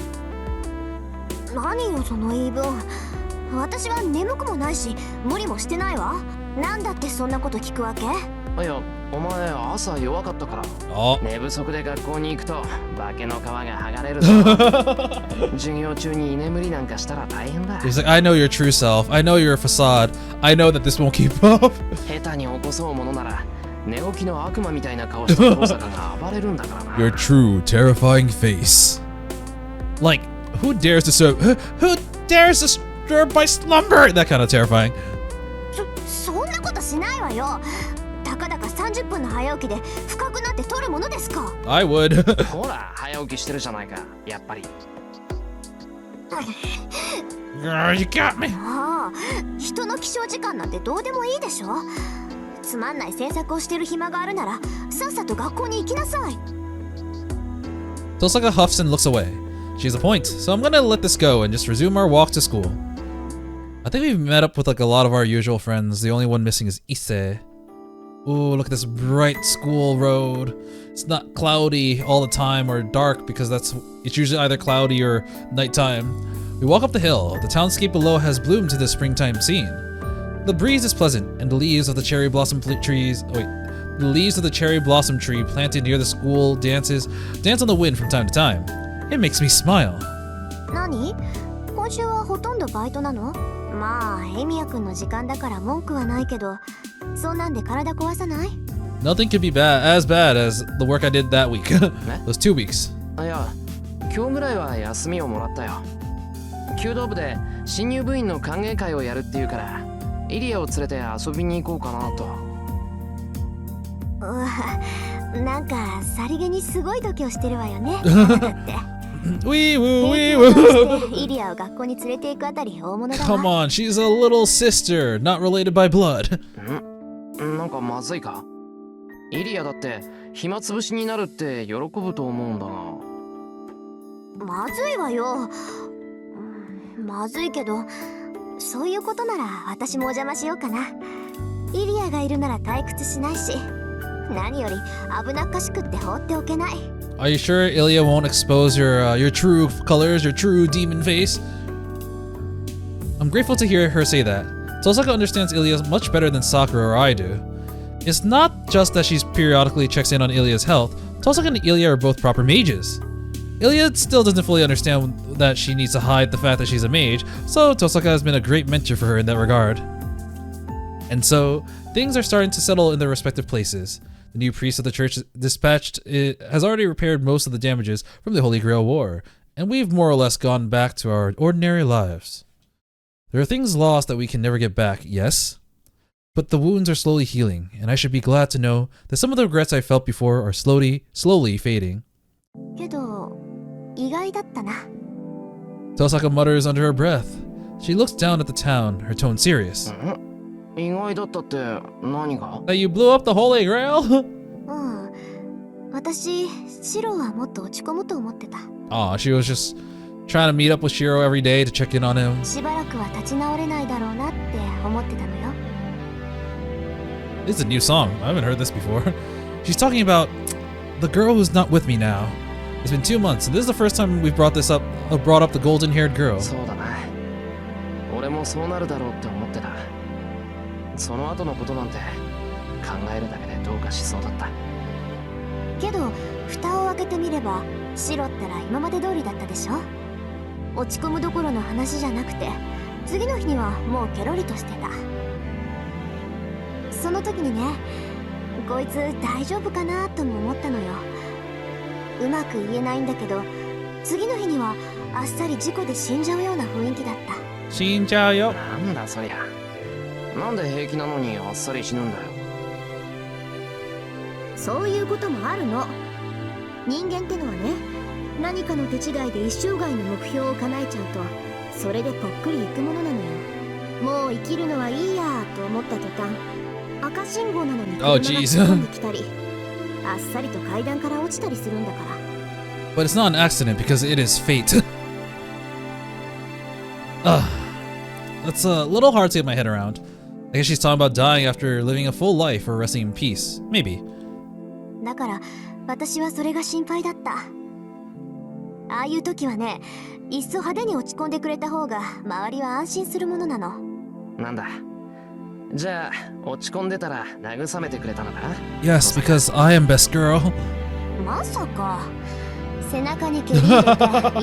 何よその言い分。私は眠くもないし無理もしてないわ。なんだってそんなこと聞くわけ？いや、お前朝弱かったから。Oh. 寝不足で学校に行くと化けの皮が剥がれるぞ。授業中に居眠りなんかしたら大変だ。 He's like, I know your true self. I know you're a facade. I know that this won't keep up. 下手に起こそうものなら寝起きの悪魔みたいな顔した遠坂が暴れるんだからな。 Your true, terrifying face. Like, who dares disturb my slumber? That kind of terrifying. そんなことしないわよ。たかだか30分の早起きで深くなって取るものですか？ I would. ほら早起きしてるじゃないか、やっぱり。Girl, you got me. ああ、人の起床時間なんてどうでもいいでしょ。つまんない詮索をしてる暇があるならさっさと学校に行きなさい。 Tosaka huffs and looks away. She has a point, so I'm gonna let this go and just resume our walk to school. I think we've met up with like a lot of our usual friends. The only one missing is Issei. Ooh, look at this bright school road. It's not cloudy all the time or dark because it's usually either cloudy or nighttime. We walk up the hill. The townscape below has bloomed to the springtime scene. The breeze is pleasant, and the leaves of the cherry blossom tree planted near the school dance on the wind from time to time. It makes me smile. 何？今週はほとんどバイトなの？まあ、エミヤくんの時間だから文句はないけど、そんなんで体壊さない？ Nothing could be as bad as the work I did that week. Those 2 weeks. いや、今日ぐらいは休みをもらったよ。弓道部で新入部員の歓迎会をやるっていうから、イリアを連れて遊びに行こうかなと。なんかさりげにすごい度胸してるわよね。だって。Wee woo, wee woo. イリアを学校に連れて行くあたり大物だわ。 Come on, she's a little sister, not related by blood. なんかまずいか？イリアだって暇つぶしになるって喜ぶと思うんだが。まずいわよ。まずいけど、そういうことなら私もお邪魔しようかな。イリアがいるなら退屈しないし、何より危なっかしくって放っておけない。Are you sure Ilya won't expose your true colors, your true demon face? I'm grateful to hear her say that. Tosaka understands Ilya much better than Sakura or I do. It's not just that she periodically checks in on Ilya's health. Tosaka and Ilya are both proper mages. Ilya still doesn't fully understand that she needs to hide the fact that she's a mage, so Tosaka has been a great mentor for her in that regard. And so, things are starting to settle in their respective places. The new priest of the church dispatched has already repaired most of the damages from the Holy Grail War, and we've more or less gone back to our ordinary lives. There are things lost that we can never get back, yes, but the wounds are slowly healing, and I should be glad to know that some of the regrets I felt before are slowly fading. けど、意外だったな。 Tosaka mutters under her breath. She looks down at the town, her tone serious. 意外だったって何が？ That you blew up the Holy Grail? 私、シロはもっと落ち込むと思ってた。 Aw, she was just trying to meet up with Shirou every day to check in on him. しばらくは立ち直れないだろうなって思ってたのよ。 This is a new song. I haven't heard this before. She's talking about the girl who's not with me now. It's been 2 months, and this is the first time we've brought up the golden-haired girl. そうだな。俺もそうなるだろうって思ってた。その後のことなんて考えるだけでどうかしそうだった。けど、蓋を開けてみれば、シロったら今まで通りだったでしょ。落ち込むどころの話じゃなくて、次の日にはもうケロリとしてた。その時にね、こいつ大丈夫かなとも思ったのよ。うまく言えないんだけど、次の日にはあっさり事故で死んじゃうような雰囲気だった。死んじゃうよ。なんだそりゃ。なんで平気なのにあっさり死ぬんだよ。そういうこともあるの。人間ってのはね、何かの手違いで一生涯の目標を叶えちゃうと、それでぽっくりいくものなのよ。もう生きるのはいいやと思った途端、赤信号なのに車が突っ込んできたり、あっさりと階段から落ちたりするんだから。But it's not an accident because it is fate. That's a little hard to get my head around. I guess she's talking about dying after living a full life or resting in peace. Maybe. だから私はそれが心配だった。ああいう時はね、いっそ派手に落ち込んでくれた方が周りは安心するものなの。なんだ。じゃあ落ち込んでたら慰めてくれたのか Yes, because I am best girl. まさか。背中に蹴り入れて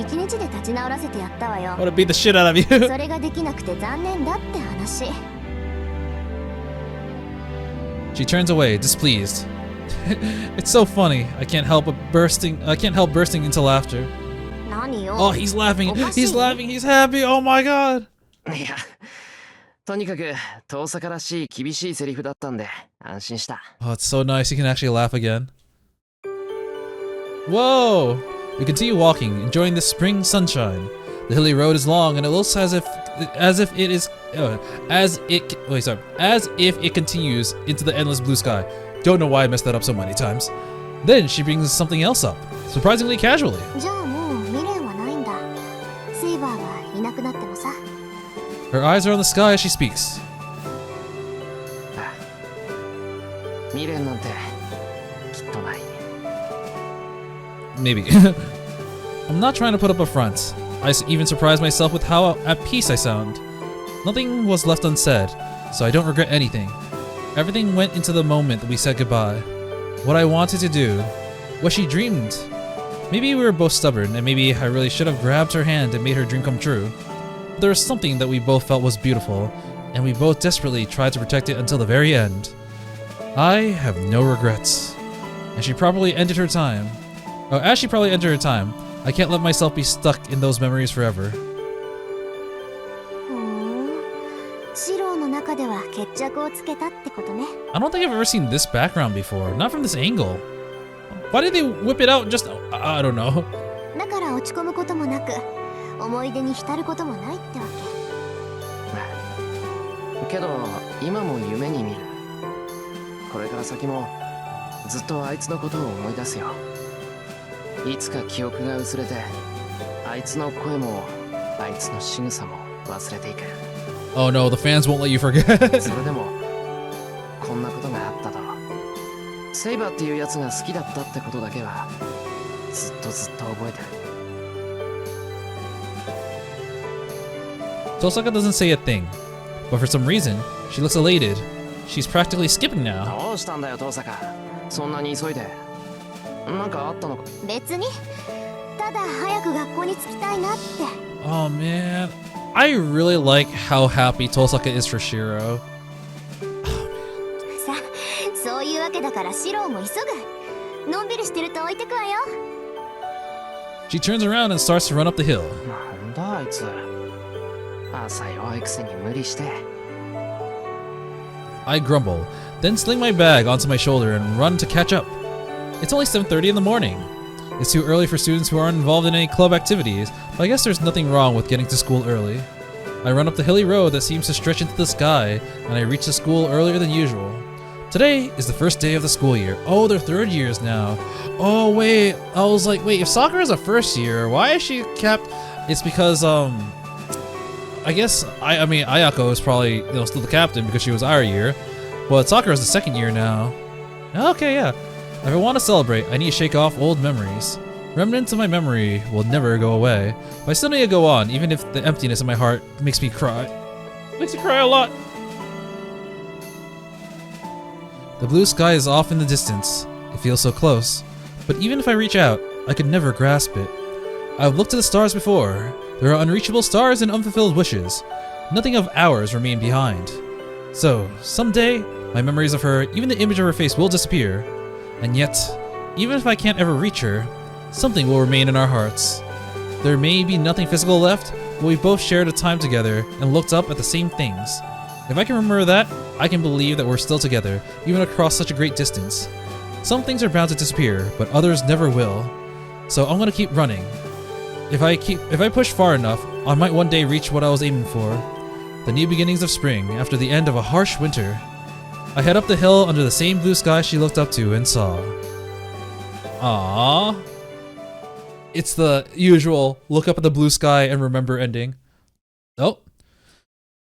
一日で立ち直らせてやったわよ。 I want to beat the shit out of you. それができなくて残念だって話。She turns away, displeased. It's so funny. I can't help bursting into laughter. 何よ。 Oh, he's laughing. おかしい？ He's laughing. He's happy. Oh my god. いや、とにかく遠坂らしい厳しいセリフだったんで安心した。 Oh, it's so nice. You can actually laugh again. Whoa! We continue walking, enjoying the spring sunshine. The hilly road is long, and it looks as if it continues into the endless blue sky. Don't know why I messed that up so many times. Then she brings something else up, surprisingly casually. じゃあもう未練はないんだ。セイバーがいなくなってもさ。 Her eyes are on the sky as she speaks. 未練なんてきっとない。 Maybe. I'm not trying to put up a front. I even surprised myself with how at peace I sound. Nothing was left unsaid, so I don't regret anything. Everything went into the moment that we said goodbye. What I wanted to do, what she dreamed. Maybe we were both stubborn, and maybe I really should have grabbed her hand and made her dream come true. But there was something that we both felt was beautiful, and we both desperately tried to protect it until the very end. I have no regrets. And she probably ended her time. Oh, as she probably ended her time, I can't let myself be stuck in those memories forever. シローの中では決着をつけたってことね。 I don't think I've ever seen this background before, not from this angle. Why did they whip it out just... I don't know. だから落ち込むこともなく、思い出に浸ることもないってわけど今も夢に見る。これから先もずっとあいつのことを思い出すよ。いつか記憶が薄れて、あいつの声もあいつの仕草も忘れていく。 Oh no, the fans won't let you forget. それでもこんなことがあったと、セイバーっていうやつが好きだったってことだけはずっと覚えてる。 Tosaka doesn't say a thing, but for some reason, she looks elated. She's practically skipping now. どうしたんだよ、遠坂。そんなに急いで。なんかあったのか。別に。ただ早く学校に着きたいなって。 Oh man, I really like how happy Tosaka is for Shirou. さ、そういうわけだからシローも急ぐ。のんびりしてると置いてくわよ。 She turns around and starts to run up the hill. なんだあいつ。朝弱いくせに無理して。 I grumble, then sling my bag onto my shoulder and run to catch up. It's only 7:30 in the morning. It's too early for students who aren't involved in any club activities, but I guess there's nothing wrong with getting to school early. I run up the hilly road that seems to stretch into the sky, and I reach the school earlier than usual. Today is the first day of the school year. Oh, they're third years now. Oh wait, I was like, wait, if Sakura is a first year, why is she kept? It's because I guess I mean Ayako is probably still the captain because she was our year, but Sakura is the second year now. Okay, yeah. If I want to celebrate, I need to shake off old memories. Remnants of my memory will never go away, but I still need to go on, even if the emptiness in my heart makes me cry. Makes me cry a lot. The blue sky is off in the distance. It feels so close, but even if I reach out, I could never grasp it. I've looked to the stars before. There are unreachable stars and unfulfilled wishes. Nothing of ours remain behind. So, someday, my memories of her, even the image of her face will disappear. And yet, even if I can't ever reach her, something will remain in our hearts. There may be nothing physical left, but we both shared a time together and looked up at the same things. If I can remember that, I can believe that we're still together, even across such a great distance. Some things are bound to disappear, but others never will. So I'm gonna keep running. If I push far enough, I might one day reach what I was aiming for. The new beginnings of spring after the end of a harsh winter. I head up the hill under the same blue sky she looked up to and saw. Aww. It's the usual look up at the blue sky and remember ending. Oh.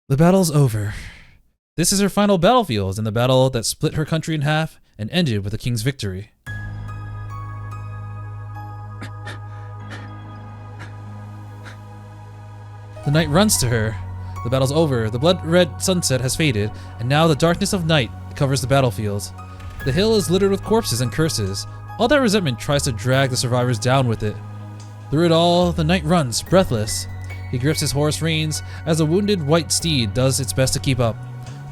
The battle's over. This is her final battlefield in the battle that split her country in half and ended with the king's victory. The knight runs to her. The battle's over, the blood-red sunset has faded, and now the darkness of night covers the battlefield. The hill is littered with corpses and curses. All that resentment tries to drag the survivors down with it. Through it all, the knight runs, breathless. He grips his horse reins as a wounded white steed does its best to keep up.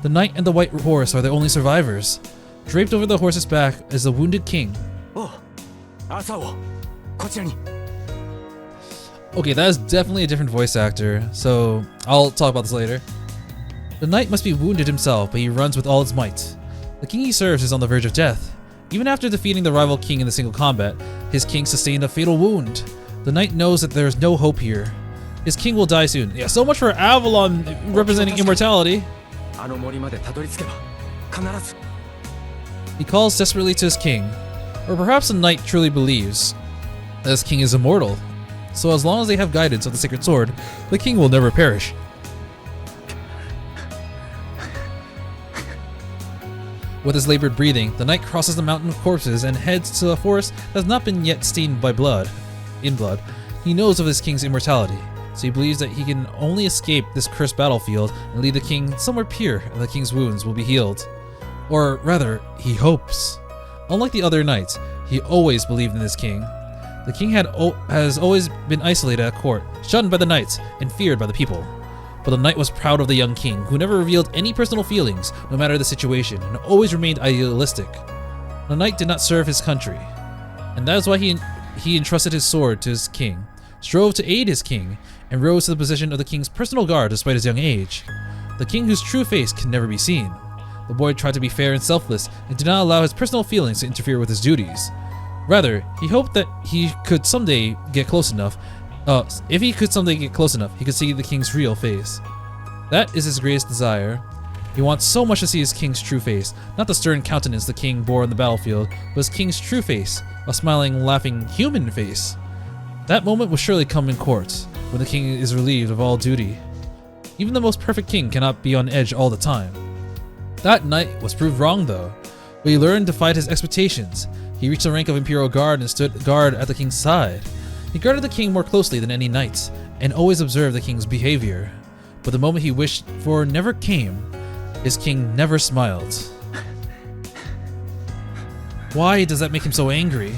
The knight and the white horse are the only survivors. Draped over the horse's back is the wounded king. Okay, that is definitely a different voice actor, so I'll talk about this later. The knight must be wounded himself, but he runs with all his might. The king he serves is on the verge of death. Even after defeating the rival king in the single combat, his king sustained a fatal wound. The knight knows that there is no hope here. His king will die soon. Yeah, so much for Avalon representing immortality. He calls desperately to his king, or perhaps the knight truly believes that his king is immortal. So as long as they have guidance of the sacred sword, the king will never perish. With his labored breathing, the knight crosses the mountain of corpses and heads to a forest that has not been yet stained by blood. He knows of his king's immortality, so he believes that he can only escape this cursed battlefield and lead the king somewhere pure, and the king's wounds will be healed. Or rather, he hopes. Unlike the other knights, he always believed in his king. The king has always been isolated at court, shunned by the knights, and feared by the people. But the knight was proud of the young king, who never revealed any personal feelings, no matter the situation, and always remained idealistic. The knight did not serve his country, and that is why he entrusted his sword to his king, strove to aid his king, and rose to the position of the king's personal guard despite his young age. The king whose true face can never be seen. The boy tried to be fair and selfless, and did not allow his personal feelings to interfere with his duties. Rather, he hoped that he could someday get close enough. If he could someday get close enough, he could see the king's real face. That is his greatest desire. He wants so much to see his king's true face, not the stern countenance the king bore on the battlefield, but his king's true face, a smiling, laughing, human face. That moment will surely come in court, when the king is relieved of all duty. Even the most perfect king cannot be on edge all the time. That knight was proved wrong though, but he learned to fight his expectations. He reached the rank of Imperial Guard and stood guard at the king's side. He guarded the king more closely than any knight, and always observed the king's behavior. But the moment he wished for never came. His king never smiled. Why does that make him so angry?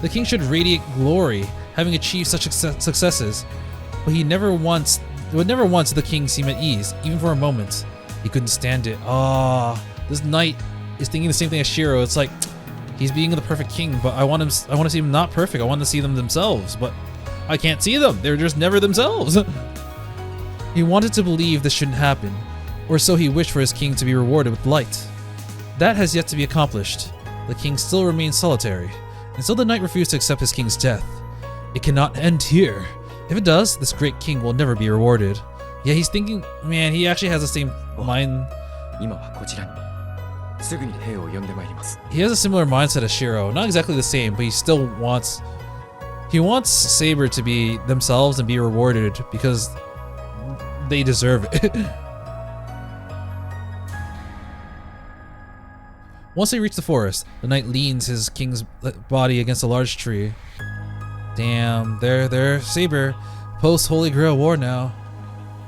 The king should radiate glory, having achieved such successes, but would never once the king seem at ease, even for a moment. He couldn't stand it. This knight is thinking the same thing as Shirou. It's like, he's being the perfect king, but I want to see him not perfect. I want to see them themselves, but I can't see them. They're just never themselves. He wanted to believe this shouldn't happen, or so he wished for his king to be rewarded with light. That has yet to be accomplished. The king still remains solitary, and so the knight refused to accept his king's death. It cannot end here. If it does, this great king will never be rewarded. Yeah, he's thinking, man, he actually has the same mind. He has a similar mindset as Shirou. Not exactly the same, but he still wants Saber to be themselves and be rewarded because they deserve it. Once they reach the forest, the knight leans his king's body against a large tree. Damn, they're Saber. Post Holy Grail war now.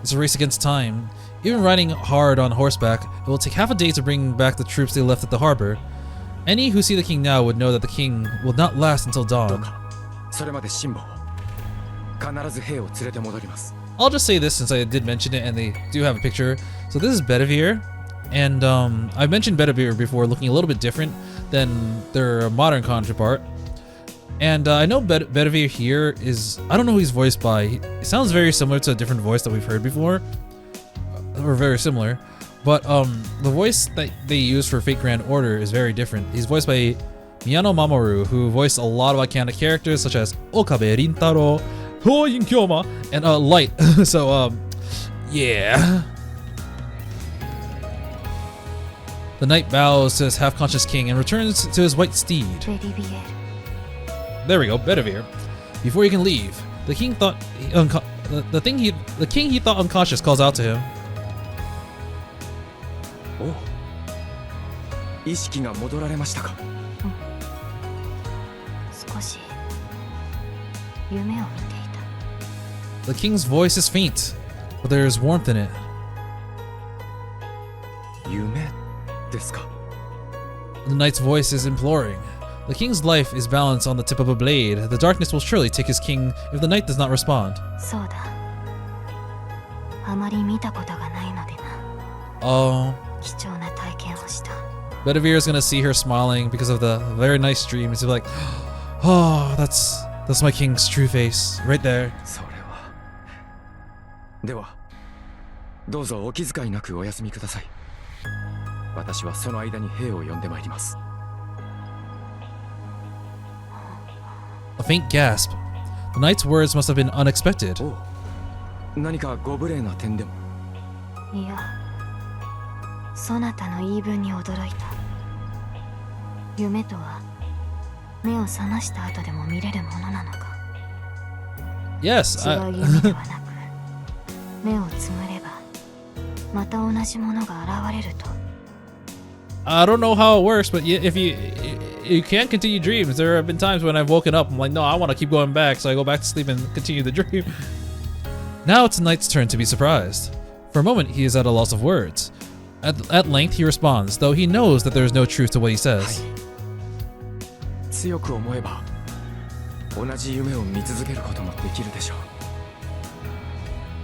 It's a race against time. Even riding hard on horseback, it will take half a day to bring back the troops they left at the harbor. Any who see the king now would know that the king will not last until dawn. I'll just say this since I did mention it and they do have a picture. So this is Bedivere, and I mentioned Bedivere before looking a little bit different than their modern counterpart. And I know Bedivere here is, I don't know who he's voiced by. It sounds very similar to a different voice that we've heard before. Or very similar, but the voice that they use for Fate Grand Order is very different. He's voiced by Miyano Mamoru, who voiced a lot of iconic characters such as Okabe Rintaro, Hoyin Kyoma, and Light. So yeah. The knight bows to his half-conscious king and returns to his white steed. There we go, Bedivere. Before he can leave, the king thought the king he thought unconscious calls out to him. おう、意識が戻られましたか。少し夢を見ていた。 The king's voice is faint, but there is warmth in it. 夢ですか。 The knight's voice is imploring. The king's life is balanced on the tip of a blade. The darkness will surely take his king if the knight does not respond. そうだ。あまり見たことがないのでな。 Oh, 貴重な体験をした。 Bedivere is gonna see her smiling because of the very nice dream. It's like, oh, that's my king's true face right there. それは。では、どうぞお気遣いなくお休みください。私はその間に兵を呼んでまいります。 A faint gasp. The knight's words must have been unexpected. おう、何かご無礼な点でも。いや、そなたの言い分に驚いた。夢とは目を覚ました後でも見れるものなのか。 Yes, 違う夢ではなく、目をつむればまた同じものが現れると。 I don't know how it works, but if you can continue dreams. There have been times when I've woken up, I'm like, no, I want to keep going back, so I go back to sleep and continue the dream. Now it's the knight's turn to be surprised. For a moment, he is at a loss of words. At length, he responds, though he knows that there is no truth to what he says. 強く思えば同じ夢を見続けることもできるでしょ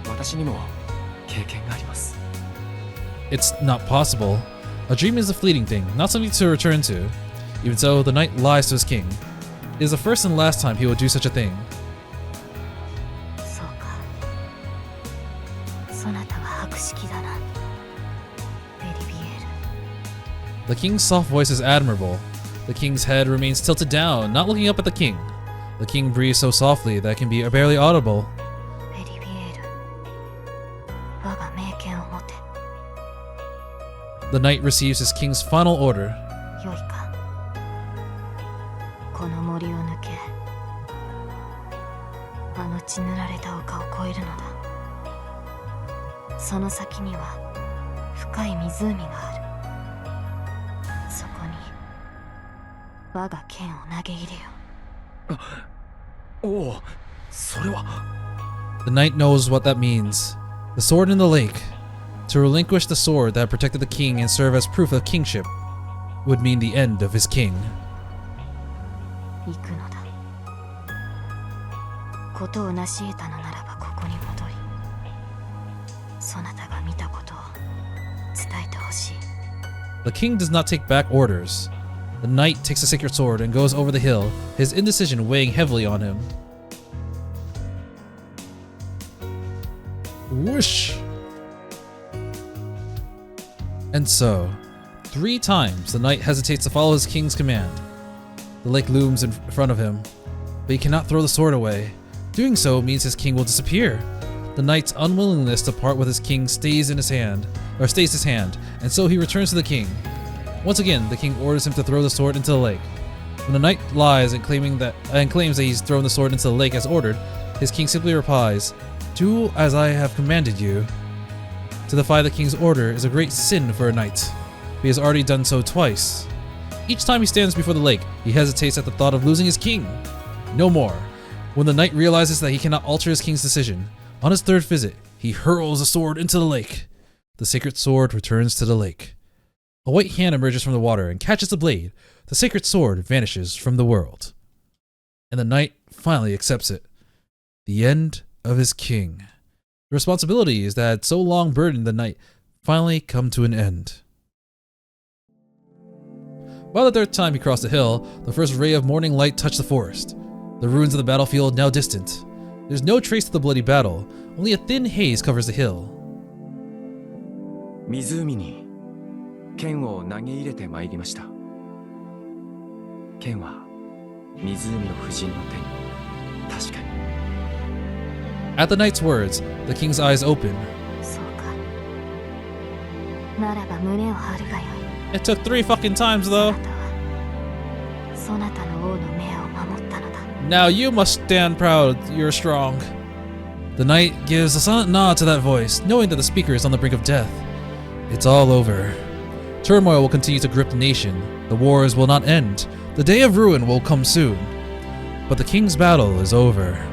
う。私にも経験があります。 It's not possible. A dream is a fleeting thing, not something to return to. Even so, the knight lies to his king. It is the first and last time he will do such a thing. そうか。そなたは博識だな。ベリビエール。 The king's soft voice is admirable. The king's head remains tilted down, not looking up at the king. The king breathes so softly that it can be barely audible. ベリビエール。我が命権を持て。 The knight receives his king's final order. よいか。この森を抜け、あの血塗られた丘を越えるのだ。その先には深い湖がある。そこに我が剣を投げ入れよ。おお、それは。 The knight knows what that means. The sword in the lake. To relinquish the sword that protected the king and serve as proof of kingship would mean the end of his king. 行くのだ。ことを成し得たのならばここに戻り、そなたが見たことを伝えてほしい。 The king does not take back orders. The knight takes the sacred sword and goes over the hill, his indecision weighing heavily on him. Whoosh! And so, 3 times the knight hesitates to follow his king's command. The lake looms in front of him, but he cannot throw the sword away. Doing so means his king will disappear. The knight's unwillingness to part with his king stays his hand, and so he returns to the king. Once again, the king orders him to throw the sword into the lake. When the knight lies and claims that he's thrown the sword into the lake as ordered, his king simply replies, "Do as I have commanded you." To defy the king's order is a great sin for a knight. He has already done so twice. Each time he stands before the lake, he hesitates at the thought of losing his king. No more. When the knight realizes that he cannot alter his king's decision, on his 3rd visit, he hurls the sword into the lake. The sacred sword returns to the lake. A white hand emerges from the water and catches the blade. The sacred sword vanishes from the world. And the knight finally accepts it. The end of his king. The responsibilities that had so long burdened the knight finally come to an end. By the 3rd time he crossed the hill, the first ray of morning light touched the forest. The ruins of the battlefield now distant. There's no trace of the bloody battle. Only a thin haze covers the hill. 湖に剣を投げ入れてまいりました。剣は湖の夫人の手に。確かに。 At the knight's words, the king's eyes open. そうか。ならば胸を張るがよい。 It took 3 fucking times though. そなたの王の命を守ったのだ。 Now you must stand proud, you're strong. The knight gives a silent nod to that voice, knowing that the speaker is on the brink of death. It's all over. Turmoil will continue to grip the nation. The wars will not end. The day of ruin will come soon. But the king's battle is over.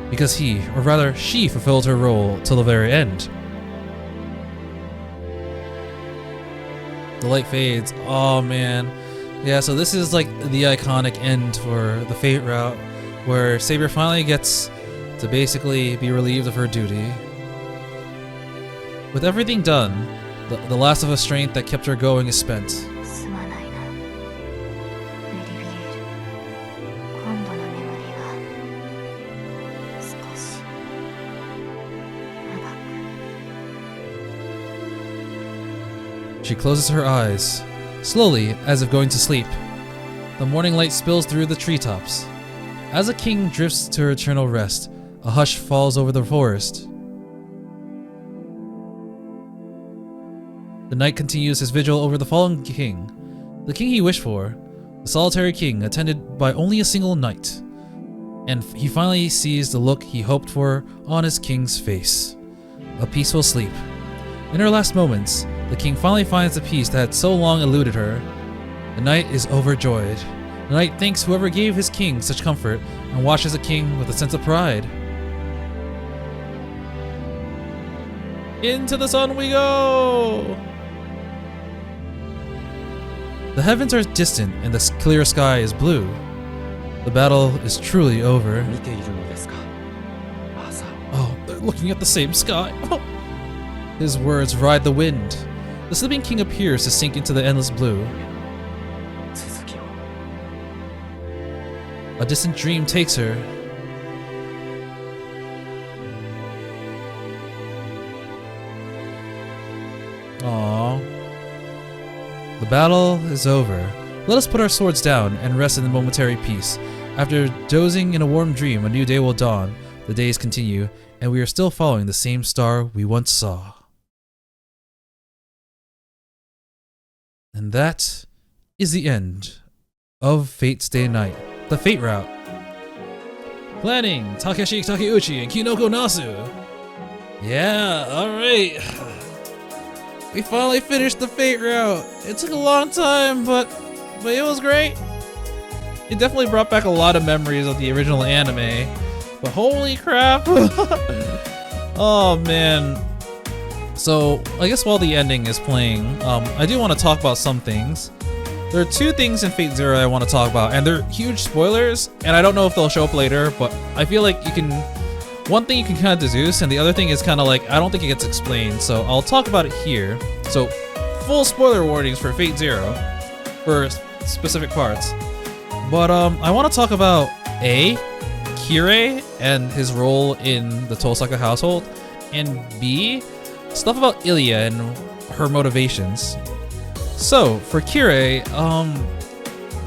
Because he, or rather she, fulfilled her role till the very end. The light fades. Oh man. Yeah, so this is like the iconic end for the Fate route, where Saber finally gets to basically be relieved of her duty. With everything done, the last of a strength that kept her going is spent. すまないな。メリビエル。今度の眠りは少し長く。 She closes her eyes, slowly, as if going to sleep. The morning light spills through the treetops. As the king drifts to eternal rest, a hush falls over the forest. The knight continues his vigil over the fallen king, the king he wished for, the solitary king attended by only a single knight. And he finally sees the look he hoped for on his king's face. A peaceful sleep. In her last moments, the king finally finds the peace that had so long eluded her. The knight is overjoyed. The knight thanks whoever gave his king such comfort and watches the king with a sense of pride. Into the sun we go! The heavens are distant and the clear sky is blue. The battle is truly over. Oh, they're looking at the same sky. His words ride the wind. The sleeping king appears to sink into the endless blue. A distant dream takes her. Aww. The battle is over. Let us put our swords down and rest in the momentary peace. After dozing in a warm dream, a new day will dawn. The days continue, and we are still following the same star we once saw. And that is the end of Fate Stay Night, the Fate route. Planning, Takeshi Takeuchi and Kinoko Nasu. Yeah, alright. We finally finished the Fate route. It took a long time, but it was great. It definitely brought back a lot of memories of the original anime. But holy crap. Oh man. So I guess while the ending is playing, I do want to talk about some things. There are two things in Fate Zero I want to talk about, and they're huge spoilers, and I don't know if they'll show up later, but I feel like you can... One thing you can kind of deduce, and the other thing is kind of like, I don't think it gets explained, so I'll talk about it here. So, full spoiler warnings for Fate Zero, for specific parts. But I want to talk about A, Kirei and his role in the Tosaka household, and B, stuff about Ilya and her motivations. So, for Kirei,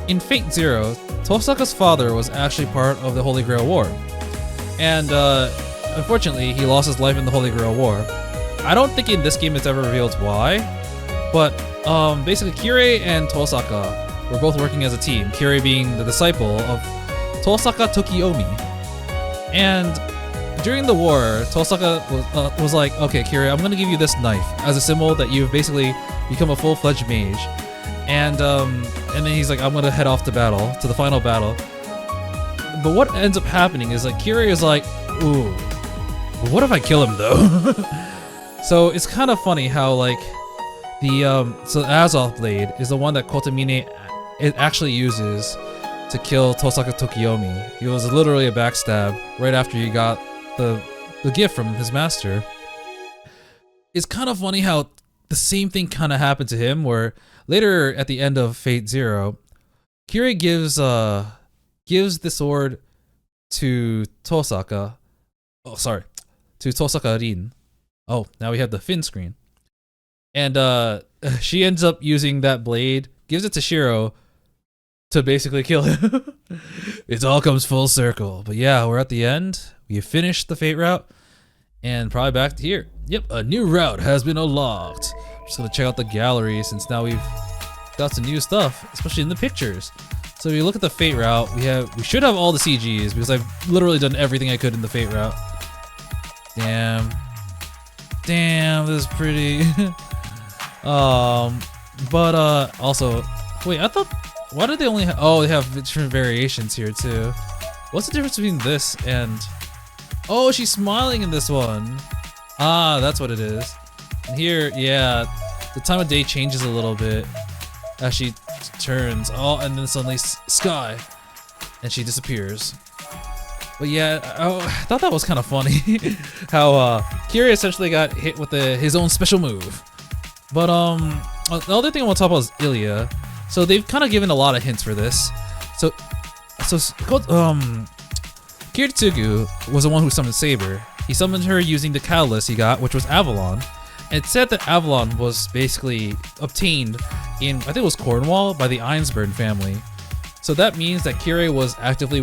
in Fate Zero, Tosaka's father was actually part of the Holy Grail War. And unfortunately, he lost his life in the Holy Grail War. I don't think in this game it's ever revealed why, but basically Kirei and Tosaka were both working as a team, Kirei being the disciple of Tosaka Tokiomi. And during the war, Tosaka was like, okay Kirei, I'm gonna give you this knife as a symbol that you've basically become a full-fledged mage. And then he's like, I'm gonna head off to battle, to the final battle. But what ends up happening is like Kirei is like, ooh, but what if I kill him though? So it's kind of funny how like the so Azoth blade is the one that Kotomine it actually uses to kill Tosaka Tokiomi. It was literally a backstab right after he got the gift from his master. It's kind of funny how the same thing kind of happened to him, where later at the end of Fate Zero, Kirei gives the sword to Tosaka. Oh, sorry, to Tosaka Rin. Oh, now we have the Fin screen. And she ends up using that blade, gives it to Shirou to basically kill him. It all comes full circle. But yeah, we're at the end. We have finished the Fate route, and probably back to here. Yep, a new route has been unlocked. Just gonna check out the gallery since now we've got some new stuff, especially in the pictures. So if you look at the Fate route, we should have all the CGs because I've literally done everything I could in the Fate route. Damn, this is pretty. But also, wait, I thought, why did they only have, oh, they have different variations here too. What's the difference between this and, oh, she's smiling in this one. Ah, that's what it is. And here, yeah, the time of day changes a little bit as she turns. Oh, and then suddenly sky, and she disappears. But yeah, I thought that was kind of funny how Kiri essentially got hit with his own special move. But the other thing I want to talk about is Ilya. So they've kind of given a lot of hints for this. So Kiritsugu was the one who summoned Saber. He summoned her using the catalyst he got, which was Avalon. And it said that Avalon was basically obtained in, I think it was Cornwall, by the Einsburn family. So that means that Kiritsugu was actively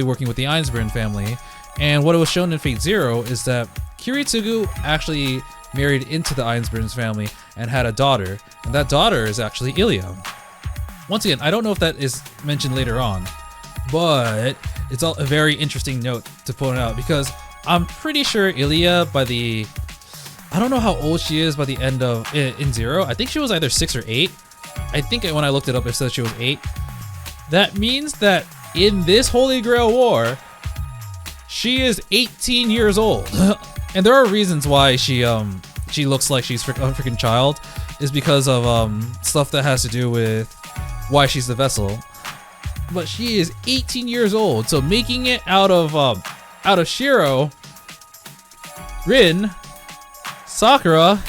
working with the Einsburn family. And what it was shown in Fate Zero is that Kiritsugu actually married into the Einsburn family and had a daughter. And that daughter is actually Ilya. Once again, I don't know if that is mentioned later on, but it's a very interesting note to point out because I'm pretty sure Ilya I don't know how old she is by the end of in Zero. I think she was either 6 or 8. I think when I looked it up, it said she was 8. That means that in this Holy Grail War, she is 18 years old. And there are reasons why she looks like she's a freaking child, is because of stuff that has to do with why she's the vessel. But she is 18 years old, so making it out of Shirou, Rin, Sakura,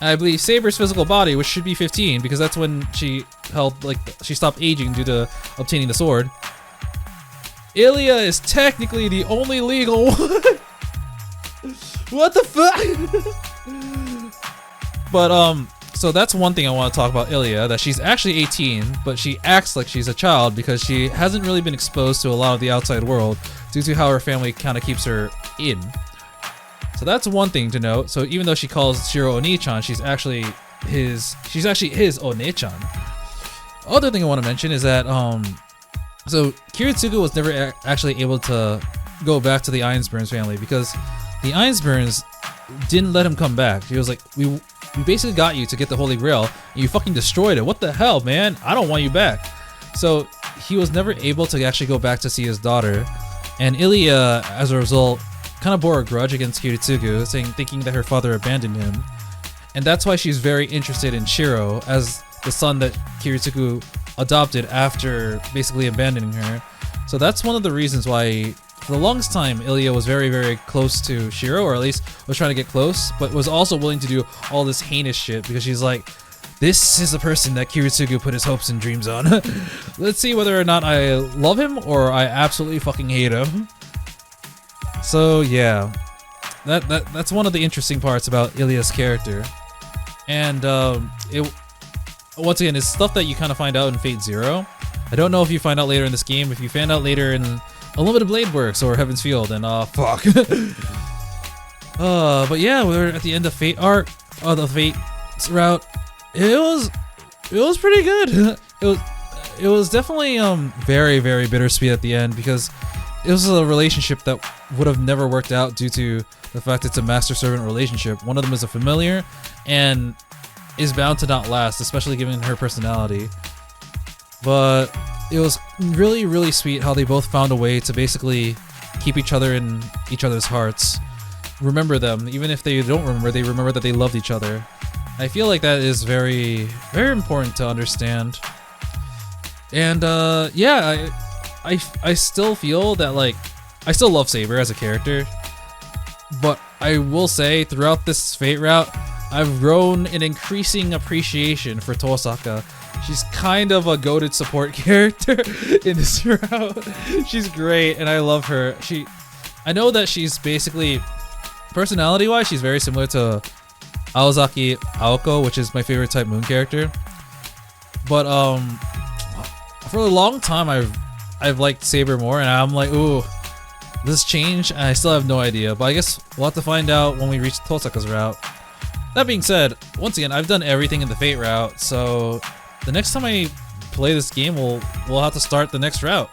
and I believe Saber's physical body, which should be 15 because that's when she stopped aging due to obtaining the sword. Ilya is technically the only legal one. What the fuck? But so that's one thing I want to talk about Ilya, that she's actually 18, but she acts like she's a child because she hasn't really been exposed to a lot of the outside world due to how her family kind of keeps her in. So that's one thing to note. So even though she calls Shirou Oni-chan, she's actually his One-chan. Other thing I want to mention is that so Kiritsugu was never actually able to go back to the Einsburns family because the Einsburns didn't let him come back. He was like, we basically got you to get the Holy Grail, and you fucking destroyed it. What the hell, man? I don't want you back. So he was never able to actually go back to see his daughter. And Ilya, as a result, kind of bore a grudge against Kiritsugu, thinking that her father abandoned him. And that's why she's very interested in Shirou as the son that Kiritsugu adopted after basically abandoning her. So that's one of the reasons why for the longest time Ilya was very, very close to Shirou, or at least was trying to get close, but was also willing to do all this heinous shit because she's like, this is the person that Kiritsugu put his hopes and dreams on. Let's see whether or not I love him or I absolutely fucking hate him. So yeah, that's one of the interesting parts about Ilya's character. And once again, it's stuff that you kind of find out in Fate Zero. I don't know if you find out later in this game. If you find out later in Unlimited Blade Works or Heaven's Field, and fuck. But yeah, we're at the end of Fate art, the Fate route. It was pretty good. It was definitely very, very bittersweet at the end because it was a relationship that would have never worked out due to the fact it's a master-servant relationship. One of them is a familiar and is bound to not last, especially given her personality. But it was really, really sweet how they both found a way to basically keep each other in each other's hearts. Remember them, even if they don't remember, they remember that they loved each other. I feel like that is very, very important to understand. And yeah, I still feel that, like, I still love Saber as a character, but I will say throughout this Fate route, I've grown an increasing appreciation for Tosaka. She's kind of a goated support character in this route. She's great and I love her. I know that she's basically, personality-wise, she's very similar to Aozaki Aoko, which is my favorite Type Moon character. But for a long time I've liked Saber more, and I'm like, ooh, this change, and I still have no idea. But I guess we'll have to find out when we reach Tosaka's route. That being said, once again, I've done everything in the Fate route, so the next time I play this game, we'll have to start the next route.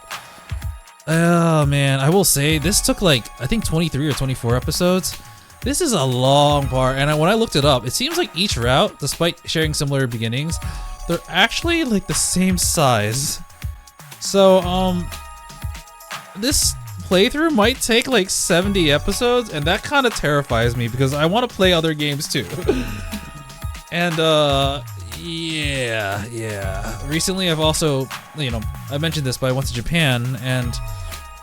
Oh man, I will say this took like I think 23 or 24 episodes. This is a long part, and when I looked it up, it seems like each route, despite sharing similar beginnings, they're actually like the same size. So, this playthrough might take like 70 episodes, and that kind of terrifies me because I want to play other games too. And, yeah. Recently, I've also, you know, I mentioned this, but I went to Japan, and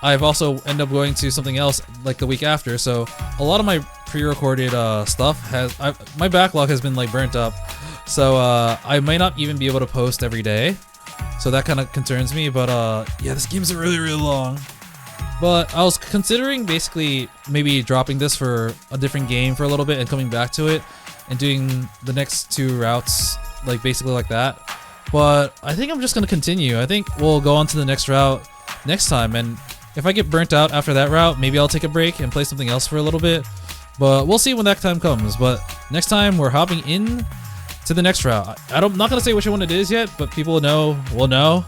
I've also ended up going to something else like the week after. So a lot of my pre-recorded stuff my backlog has been like burnt up. So I might not even be able to post every day. So that kind of concerns me. But yeah, this game's really long. But I was considering basically maybe dropping this for a different game for a little bit and coming back to it and doing the next 2 routes like basically like that. But I think I'm just gonna continue. I think we'll go on to the next route next time, and if I get burnt out after that route, maybe I'll take a break and play something else for a little bit. But we'll see when that time comes. But next time we're hopping in to the next route. I'm not gonna say which one it is yet, but people will know.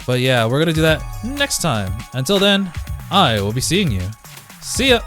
But yeah, we're gonna do that next time. Until then, I will be seeing you. See ya!